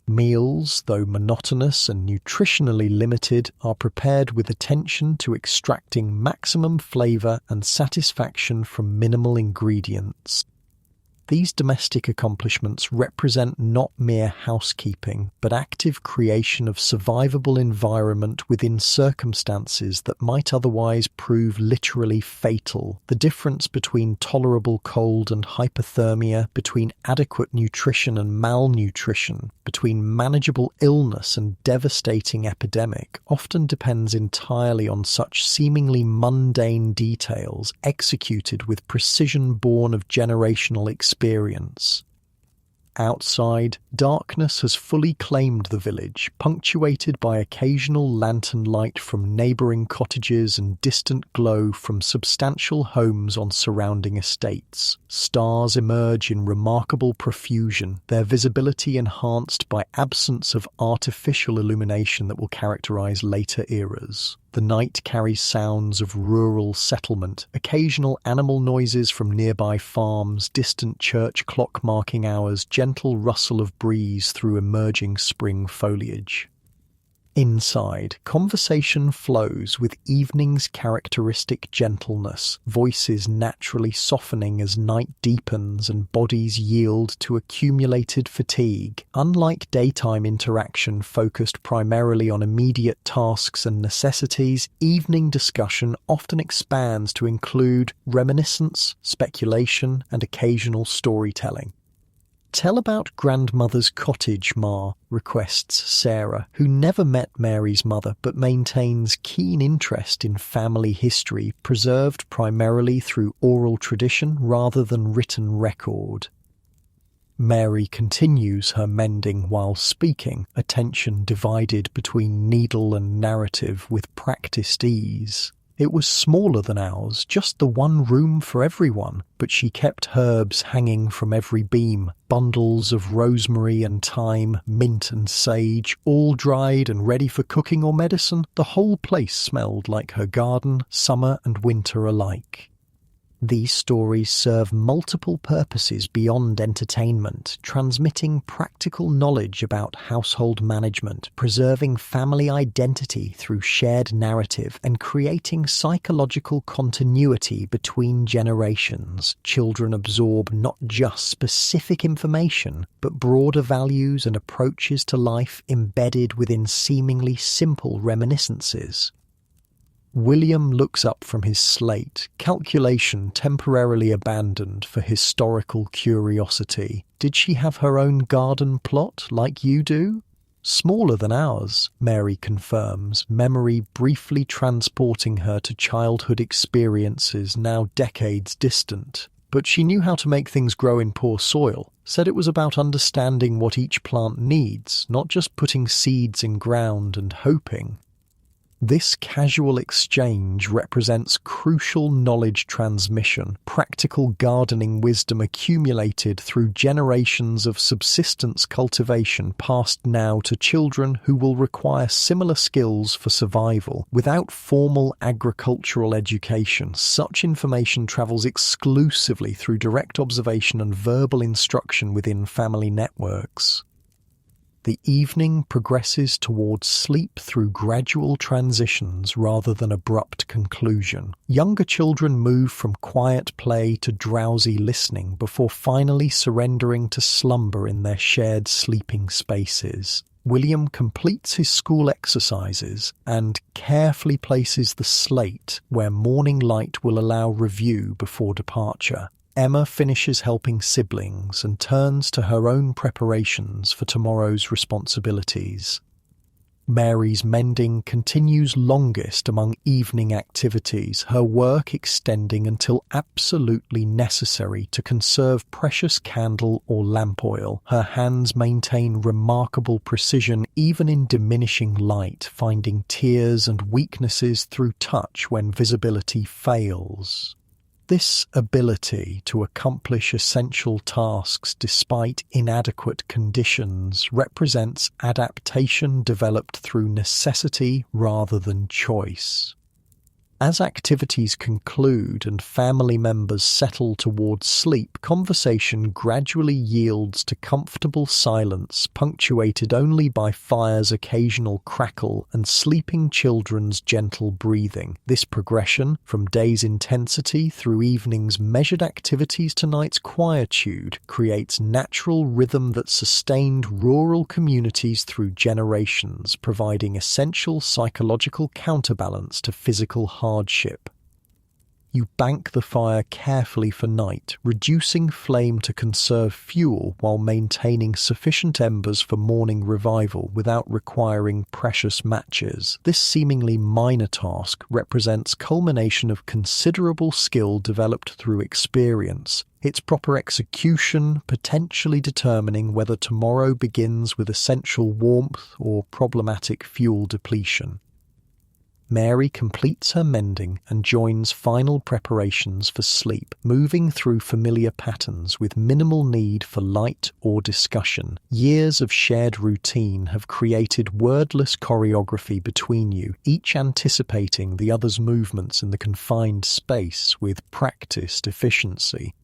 Meals, though monotonous and nutritionally limited, are prepared with attention to extracting maximum flavor and satisfaction from minimal ingredients. These domestic accomplishments represent not mere housekeeping, but active creation of survivable environment within circumstances that might otherwise prove literally fatal. The difference between tolerable cold and hypothermia, between adequate nutrition and malnutrition, between manageable illness and devastating epidemic, often depends entirely on such seemingly mundane details executed with precision born of generational experience. Outside, darkness has fully claimed the village, punctuated by occasional lantern light from neighbouring cottages and distant glow from substantial homes on surrounding estates. Stars emerge in remarkable profusion, their visibility enhanced by absence of artificial illumination that will characterise later eras. The night carries sounds of rural settlement, occasional animal noises from nearby farms, distant church clock marking hours, gentle rustle of breeze through emerging spring foliage. Inside, conversation flows with evening's characteristic gentleness, voices naturally softening as night deepens and bodies yield to accumulated fatigue. Unlike daytime interaction focused primarily on immediate tasks and necessities, evening discussion often expands to include reminiscence, speculation, and occasional storytelling. "Tell about grandmother's cottage, Ma," requests Sarah, who never met Mary's mother but maintains keen interest in family history preserved primarily through oral tradition rather than written record. Mary continues her mending while speaking, attention divided between needle and narrative with practiced ease. It was smaller than ours, just the one room for everyone, but she kept herbs hanging from every beam, bundles of rosemary and thyme, mint and sage, all dried and ready for cooking or medicine. The whole place smelled like her garden, summer and winter alike. These stories serve multiple purposes beyond entertainment, transmitting practical knowledge about household management, preserving family identity through shared narrative, and creating psychological continuity between generations. Children absorb not just specific information, but broader values and approaches to life embedded within seemingly simple reminiscences. William looks up from his slate, calculation temporarily abandoned for historical curiosity. Did she have her own garden plot like you do? Smaller than ours, Mary confirms, memory briefly transporting her to childhood experiences now decades distant. But she knew how to make things grow in poor soil, said it was about understanding what each plant needs, not just putting seeds in ground and hoping. This casual exchange represents crucial knowledge transmission, practical gardening wisdom accumulated through generations of subsistence cultivation passed now to children who will require similar skills for survival. Without formal agricultural education, such information travels exclusively through direct observation and verbal instruction within family networks. The evening progresses towards sleep through gradual transitions rather than abrupt conclusion. Younger children move from quiet play to drowsy listening before finally surrendering to slumber in their shared sleeping spaces. William completes his school exercises and carefully places the slate where morning light will allow review before departure. Emma finishes helping siblings and turns to her own preparations for tomorrow's responsibilities. Mary's mending continues longest among evening activities, her work extending until absolutely necessary to conserve precious candle or lamp oil. Her hands maintain remarkable precision even in diminishing light, finding tears and weaknesses through touch when visibility fails. This ability to accomplish essential tasks despite inadequate conditions represents adaptation developed through necessity rather than choice. As activities conclude and family members settle towards sleep, conversation gradually yields to comfortable silence, punctuated only by fire's occasional crackle and sleeping children's gentle breathing. This progression, from day's intensity through evening's measured activities to night's quietude, creates natural rhythm that sustained rural communities through generations, providing essential psychological counterbalance to physical hardship. You bank the fire carefully for night, reducing flame to conserve fuel while maintaining sufficient embers for morning revival without requiring precious matches. This seemingly minor task represents culmination of considerable skill developed through experience, its proper execution potentially determining whether tomorrow begins with essential warmth or problematic fuel depletion. Mary completes her mending and joins final preparations for sleep, moving through familiar patterns with minimal need for light or discussion. Years of shared routine have created wordless choreography between you, each anticipating the other's movements in the confined space with practiced efficiency.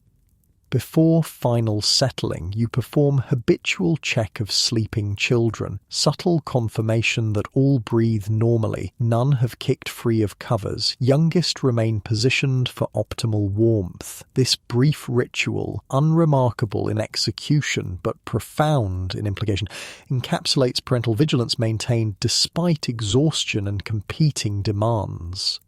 Before final settling, you perform habitual check of sleeping children, subtle confirmation that all breathe normally, none have kicked free of covers, youngest remain positioned for optimal warmth. This brief ritual, unremarkable in execution but profound in implication, encapsulates parental vigilance maintained despite exhaustion and competing demands.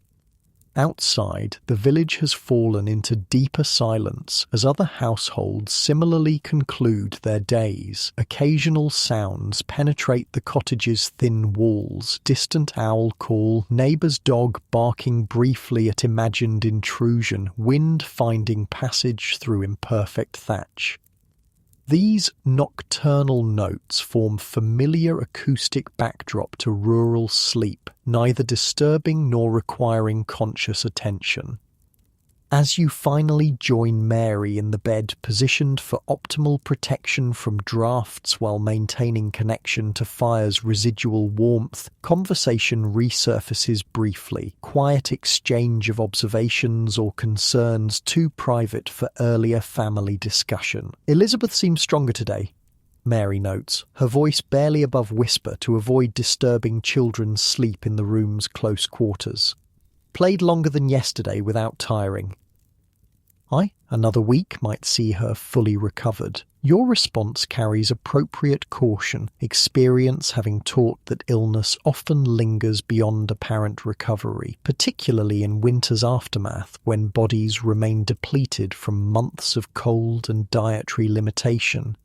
Outside, the village has fallen into deeper silence as other households similarly conclude their days. Occasional sounds penetrate the cottage's thin walls, distant owl call, neighbour's dog barking briefly at imagined intrusion, wind finding passage through imperfect thatch. These nocturnal notes form familiar acoustic backdrop to rural sleep, neither disturbing nor requiring conscious attention. As you finally join Mary in the bed positioned for optimal protection from drafts while maintaining connection to fire's residual warmth, conversation resurfaces briefly, quiet exchange of observations or concerns too private for earlier family discussion. Elizabeth seems stronger today, Mary notes, her voice barely above whisper to avoid disturbing children's sleep in the room's close quarters. Played longer than yesterday without tiring. Another week might see her fully recovered. Your response carries appropriate caution, experience having taught that illness often lingers beyond apparent recovery, particularly in winter's aftermath when bodies remain depleted from months of cold and dietary limitation.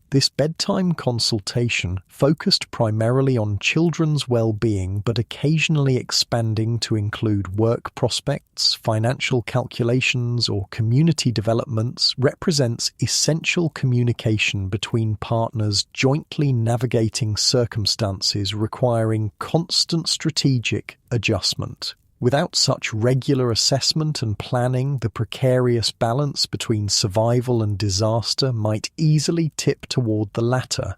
This bedtime consultation focused primarily on children's well-being but occasionally expanding to include work prospects, financial calculations or community developments represents essential communication between partners jointly navigating circumstances requiring constant strategic adjustment. Without such regular assessment and planning, the precarious balance between survival and disaster might easily tip toward the latter.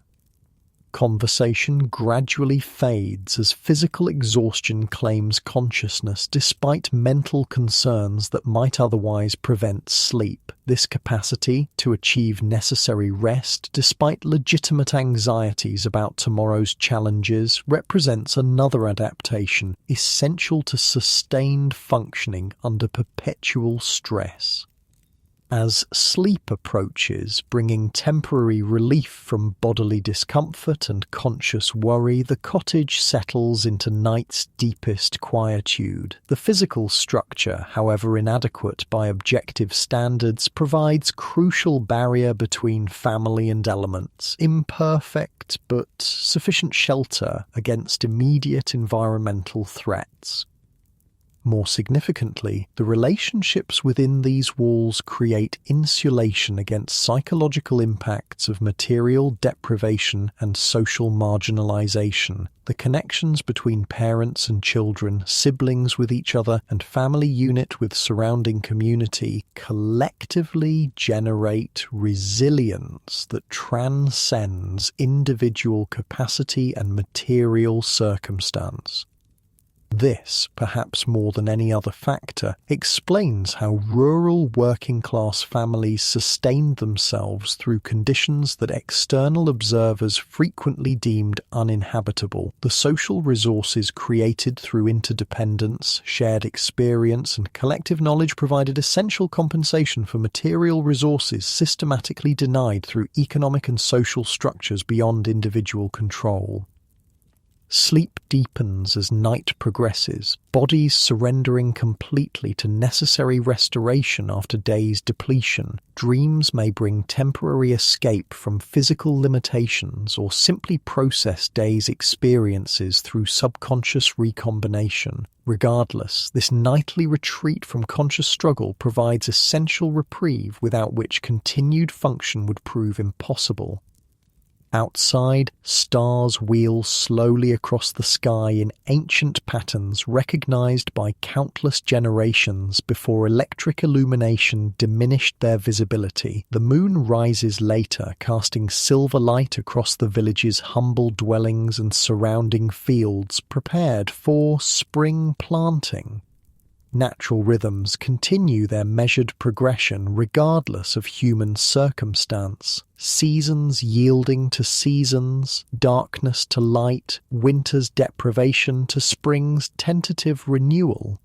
Conversation gradually fades as physical exhaustion claims consciousness despite mental concerns that might otherwise prevent sleep. This capacity to achieve necessary rest despite legitimate anxieties about tomorrow's challenges represents another adaptation essential to sustained functioning under perpetual stress. As sleep approaches, bringing temporary relief from bodily discomfort and conscious worry, the cottage settles into night's deepest quietude. The physical structure, however inadequate by objective standards, provides crucial barrier between family and elements, imperfect but sufficient shelter against immediate environmental threats. More significantly, the relationships within these walls create insulation against psychological impacts of material deprivation and social marginalization. The connections between parents and children, siblings with each other, and family unit with surrounding community collectively generate resilience that transcends individual capacity and material circumstance. This, perhaps more than any other factor, explains how rural working-class families sustained themselves through conditions that external observers frequently deemed uninhabitable. The social resources created through interdependence, shared experience, and collective knowledge provided essential compensation for material resources systematically denied through economic and social structures beyond individual control. Sleep deepens as night progresses, bodies surrendering completely to necessary restoration after days' depletion. Dreams may bring temporary escape from physical limitations or simply process days' experiences through subconscious recombination. Regardless, this nightly retreat from conscious struggle provides essential reprieve without which continued function would prove impossible. Outside, stars wheel slowly across the sky in ancient patterns recognized by countless generations before electric illumination diminished their visibility. The moon rises later, casting silver light across the village's humble dwellings and surrounding fields prepared for spring planting. Natural rhythms continue their measured progression regardless of human circumstance, seasons yielding to seasons, darkness to light, winter's deprivation to spring's tentative renewal.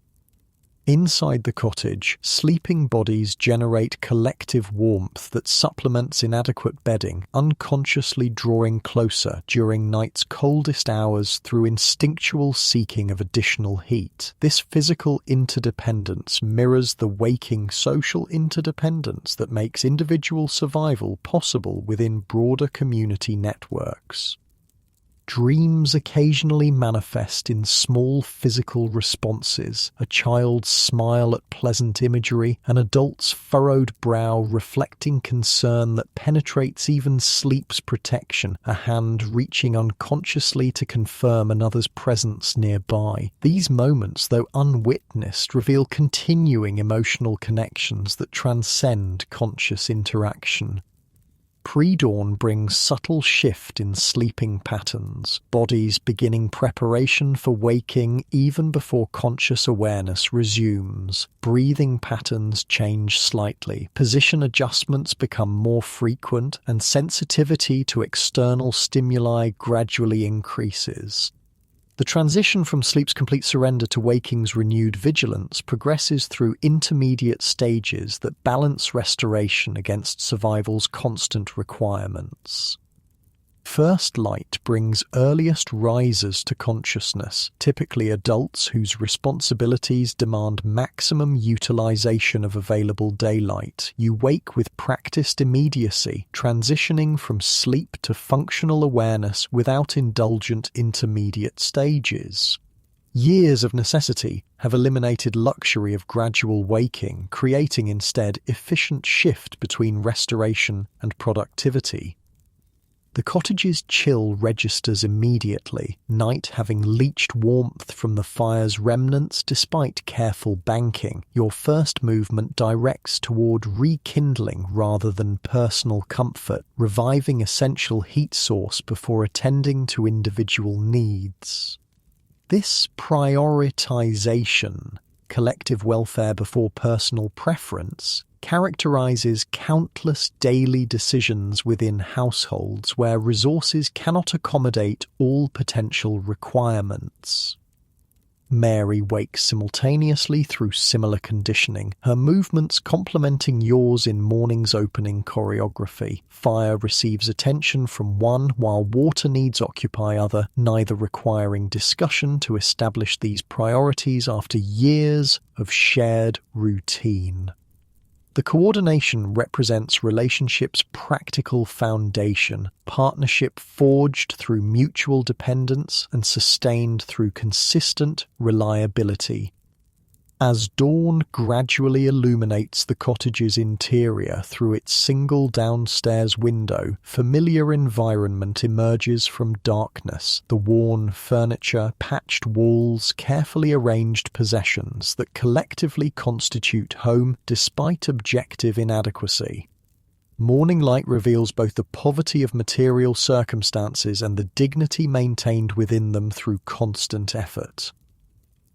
Inside the cottage, sleeping bodies generate collective warmth that supplements inadequate bedding, unconsciously drawing closer during night's coldest hours through instinctual seeking of additional heat. This physical interdependence mirrors the waking social interdependence that makes individual survival possible within broader community networks. Dreams occasionally manifest in small physical responses, a child's smile at pleasant imagery, an adult's furrowed brow reflecting concern that penetrates even sleep's protection, a hand reaching unconsciously to confirm another's presence nearby. These moments, though unwitnessed, reveal continuing emotional connections that transcend conscious interaction. Pre-dawn brings subtle shift in sleeping patterns, bodies beginning preparation for waking even before conscious awareness resumes. Breathing patterns change slightly, position adjustments become more frequent, and sensitivity to external stimuli gradually increases. The transition from sleep's complete surrender to waking's renewed vigilance progresses through intermediate stages that balance restoration against survival's constant requirements. First light brings earliest risers to consciousness, typically adults whose responsibilities demand maximum utilization of available daylight. You wake with practiced immediacy, transitioning from sleep to functional awareness without indulgent intermediate stages. Years of necessity have eliminated luxury of gradual waking, creating instead efficient shift between restoration and productivity. The cottage's chill registers immediately, night having leached warmth from the fire's remnants despite careful banking. Your first movement directs toward rekindling rather than personal comfort, reviving essential heat source before attending to individual needs. This prioritization, collective welfare before personal preference, characterizes countless daily decisions within households where resources cannot accommodate all potential requirements. Mary wakes simultaneously through similar conditioning, her movements complementing yours in morning's opening choreography. Fire receives attention from one while water needs occupy other, neither requiring discussion to establish these priorities after years of shared routine. The coordination represents relationships' practical foundation, partnership forged through mutual dependence and sustained through consistent reliability. As dawn gradually illuminates the cottage's interior through its single downstairs window, familiar environment emerges from darkness, the worn furniture, patched walls, carefully arranged possessions that collectively constitute home despite objective inadequacy. Morning light reveals both the poverty of material circumstances and the dignity maintained within them through constant effort.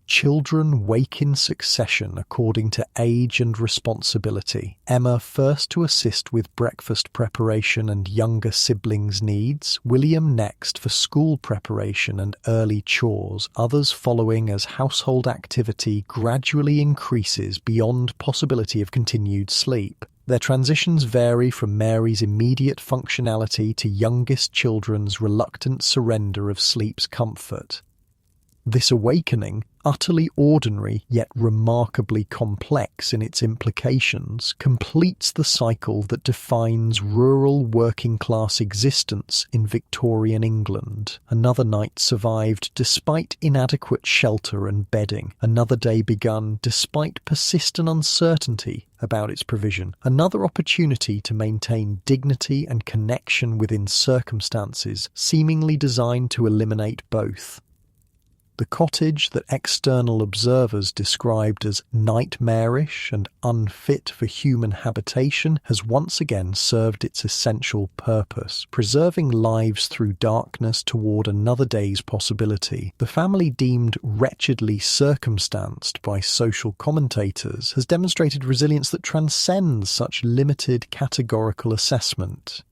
Children wake in succession according to age and responsibility. Emma first to assist with breakfast preparation and younger siblings' needs, William next for school preparation and early chores, others following as household activity gradually increases beyond possibility of continued sleep. Their transitions vary from Mary's immediate functionality to youngest children's reluctant surrender of sleep's comfort. This awakening, utterly ordinary yet remarkably complex in its implications, completes the cycle that defines rural working-class existence in Victorian England. Another night survived despite inadequate shelter and bedding. Another day begun despite persistent uncertainty about its provision. Another opportunity to maintain dignity and connection within circumstances seemingly designed to eliminate both. The cottage that external observers described as nightmarish and unfit for human habitation has once again served its essential purpose, preserving lives through darkness toward another day's possibility. The family deemed wretchedly circumstanced by social commentators has demonstrated resilience that transcends such limited categorical assessment.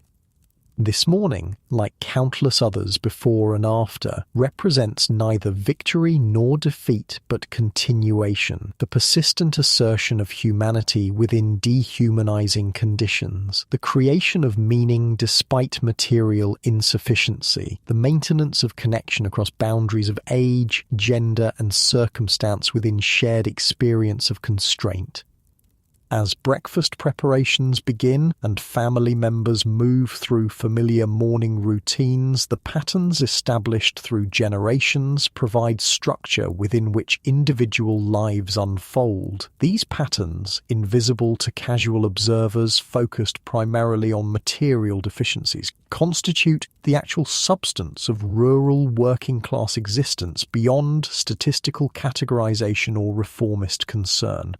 This morning, like countless others before and after, represents neither victory nor defeat but continuation, the persistent assertion of humanity within dehumanizing conditions, the creation of meaning despite material insufficiency, the maintenance of connection across boundaries of age, gender, and circumstance within shared experience of constraint. As breakfast preparations begin and family members move through familiar morning routines, the patterns established through generations provide structure within which individual lives unfold. These patterns, invisible to casual observers focused primarily on material deficiencies, constitute the actual substance of rural working-class existence beyond statistical categorization or reformist concern.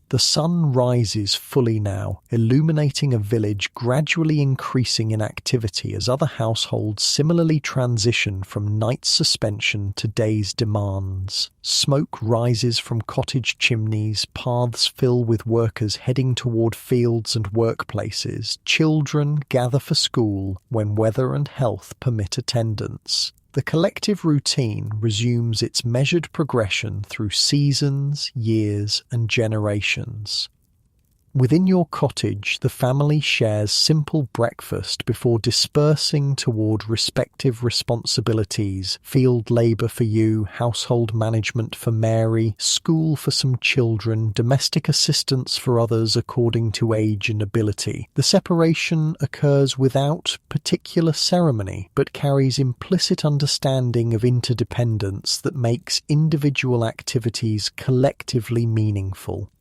The sun rises fully now, illuminating a village gradually increasing in activity as other households similarly transition from night's suspension to day's demands. Smoke rises from cottage chimneys, paths fill with workers heading toward fields and workplaces. Children gather for school when weather and health permit attendance. The collective routine resumes its measured progression through seasons, years, and generations. Within your cottage, the family shares simple breakfast before dispersing toward respective responsibilities: field labour for you, household management for Mary, school for some children, domestic assistance for others according to age and ability. The separation occurs without particular ceremony, but carries implicit understanding of interdependence that makes individual activities collectively meaningful.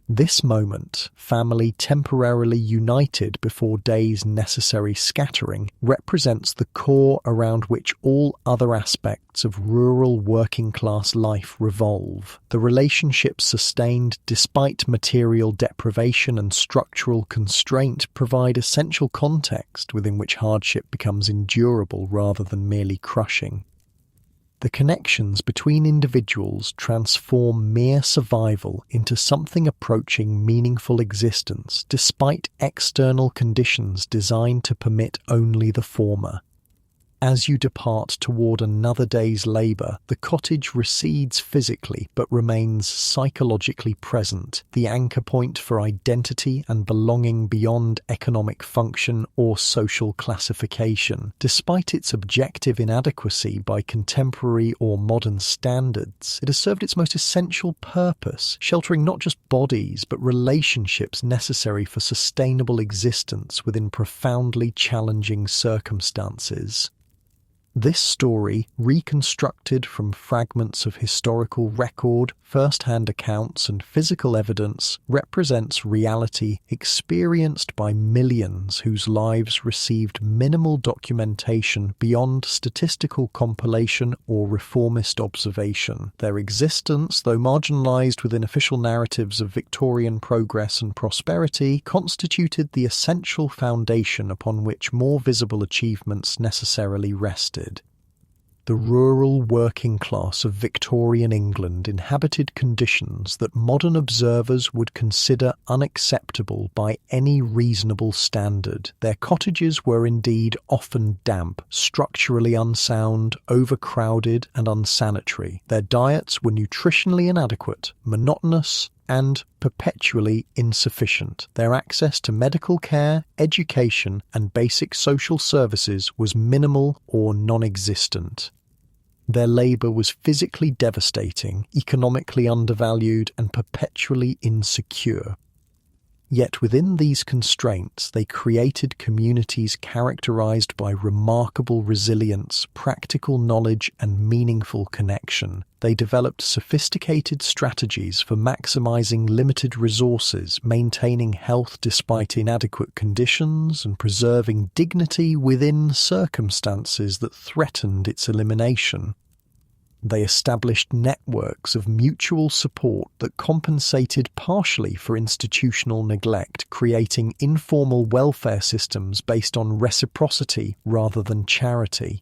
This moment, family temporarily united before day's necessary scattering, represents the core around which all other aspects of rural working-class life revolve. The relationships sustained despite material deprivation and structural constraint provide essential context within which hardship becomes endurable rather than merely crushing. The connections between individuals transform mere survival into something approaching meaningful existence, despite external conditions designed to permit only the former. As you depart toward another day's labour, the cottage recedes physically but remains psychologically present, the anchor point for identity and belonging beyond economic function or social classification. Despite its objective inadequacy by contemporary or modern standards, it has served its most essential purpose, sheltering not just bodies but relationships necessary for sustainable existence within profoundly challenging circumstances. This story, reconstructed from fragments of historical record, first-hand accounts and physical evidence, represents reality experienced by millions whose lives received minimal documentation beyond statistical compilation or reformist observation. Their existence, though marginalised within official narratives of Victorian progress and prosperity, constituted the essential foundation upon which more visible achievements necessarily rested. The rural working class of Victorian England inhabited conditions that modern observers would consider unacceptable by any reasonable standard. Their cottages were indeed often damp, structurally unsound, overcrowded and unsanitary. Their diets were nutritionally inadequate, monotonous, and perpetually insufficient. Their access to medical care, education, and basic social services was minimal or non-existent. Their labour was physically devastating, economically undervalued, and perpetually insecure. Yet within these constraints, they created communities characterized by remarkable resilience, practical knowledge, and meaningful connection. They developed sophisticated strategies for maximizing limited resources, maintaining health despite inadequate conditions, and preserving dignity within circumstances that threatened its elimination. They established networks of mutual support that compensated partially for institutional neglect, creating informal welfare systems based on reciprocity rather than charity.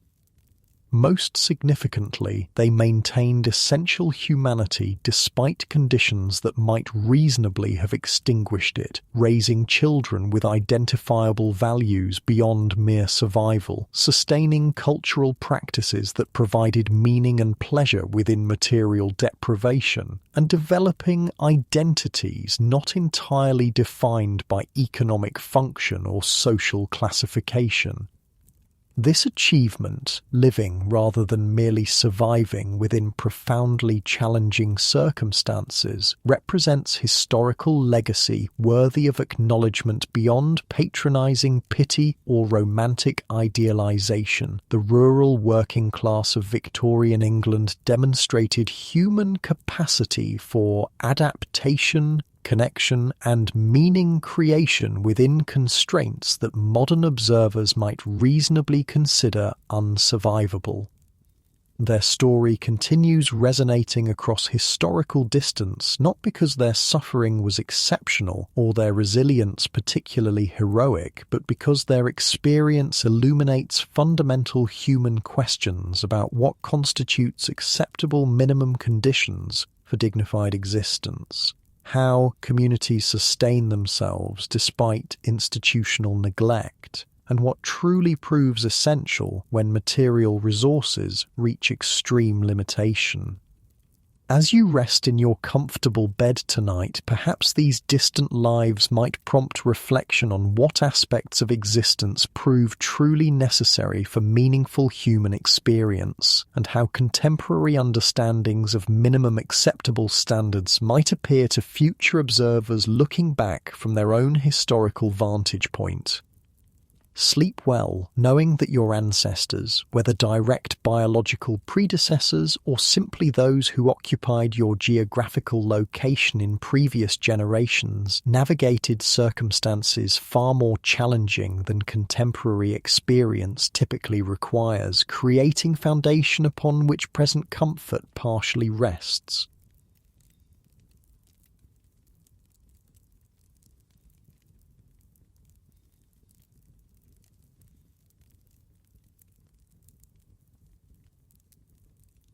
Most significantly, they maintained essential humanity despite conditions that might reasonably have extinguished it, raising children with identifiable values beyond mere survival, sustaining cultural practices that provided meaning and pleasure within material deprivation, and developing identities not entirely defined by economic function or social classification. This achievement, living rather than merely surviving within profoundly challenging circumstances, represents historical legacy worthy of acknowledgement beyond patronizing pity or romantic idealization. The rural working class of Victorian England demonstrated human capacity for adaptation, connection, and meaning creation within constraints that modern observers might reasonably consider unsurvivable. Their story continues resonating across historical distance, not because their suffering was exceptional or their resilience particularly heroic, but because their experience illuminates fundamental human questions about what constitutes acceptable minimum conditions for dignified existence. How communities sustain themselves despite institutional neglect, and what truly proves essential when material resources reach extreme limitation. As you rest in your comfortable bed tonight, perhaps these distant lives might prompt reflection on what aspects of existence prove truly necessary for meaningful human experience, and how contemporary understandings of minimum acceptable standards might appear to future observers looking back from their own historical vantage point. Sleep well, knowing that your ancestors, whether direct biological predecessors or simply those who occupied your geographical location in previous generations, navigated circumstances far more challenging than contemporary experience typically requires, creating foundation upon which present comfort partially rests.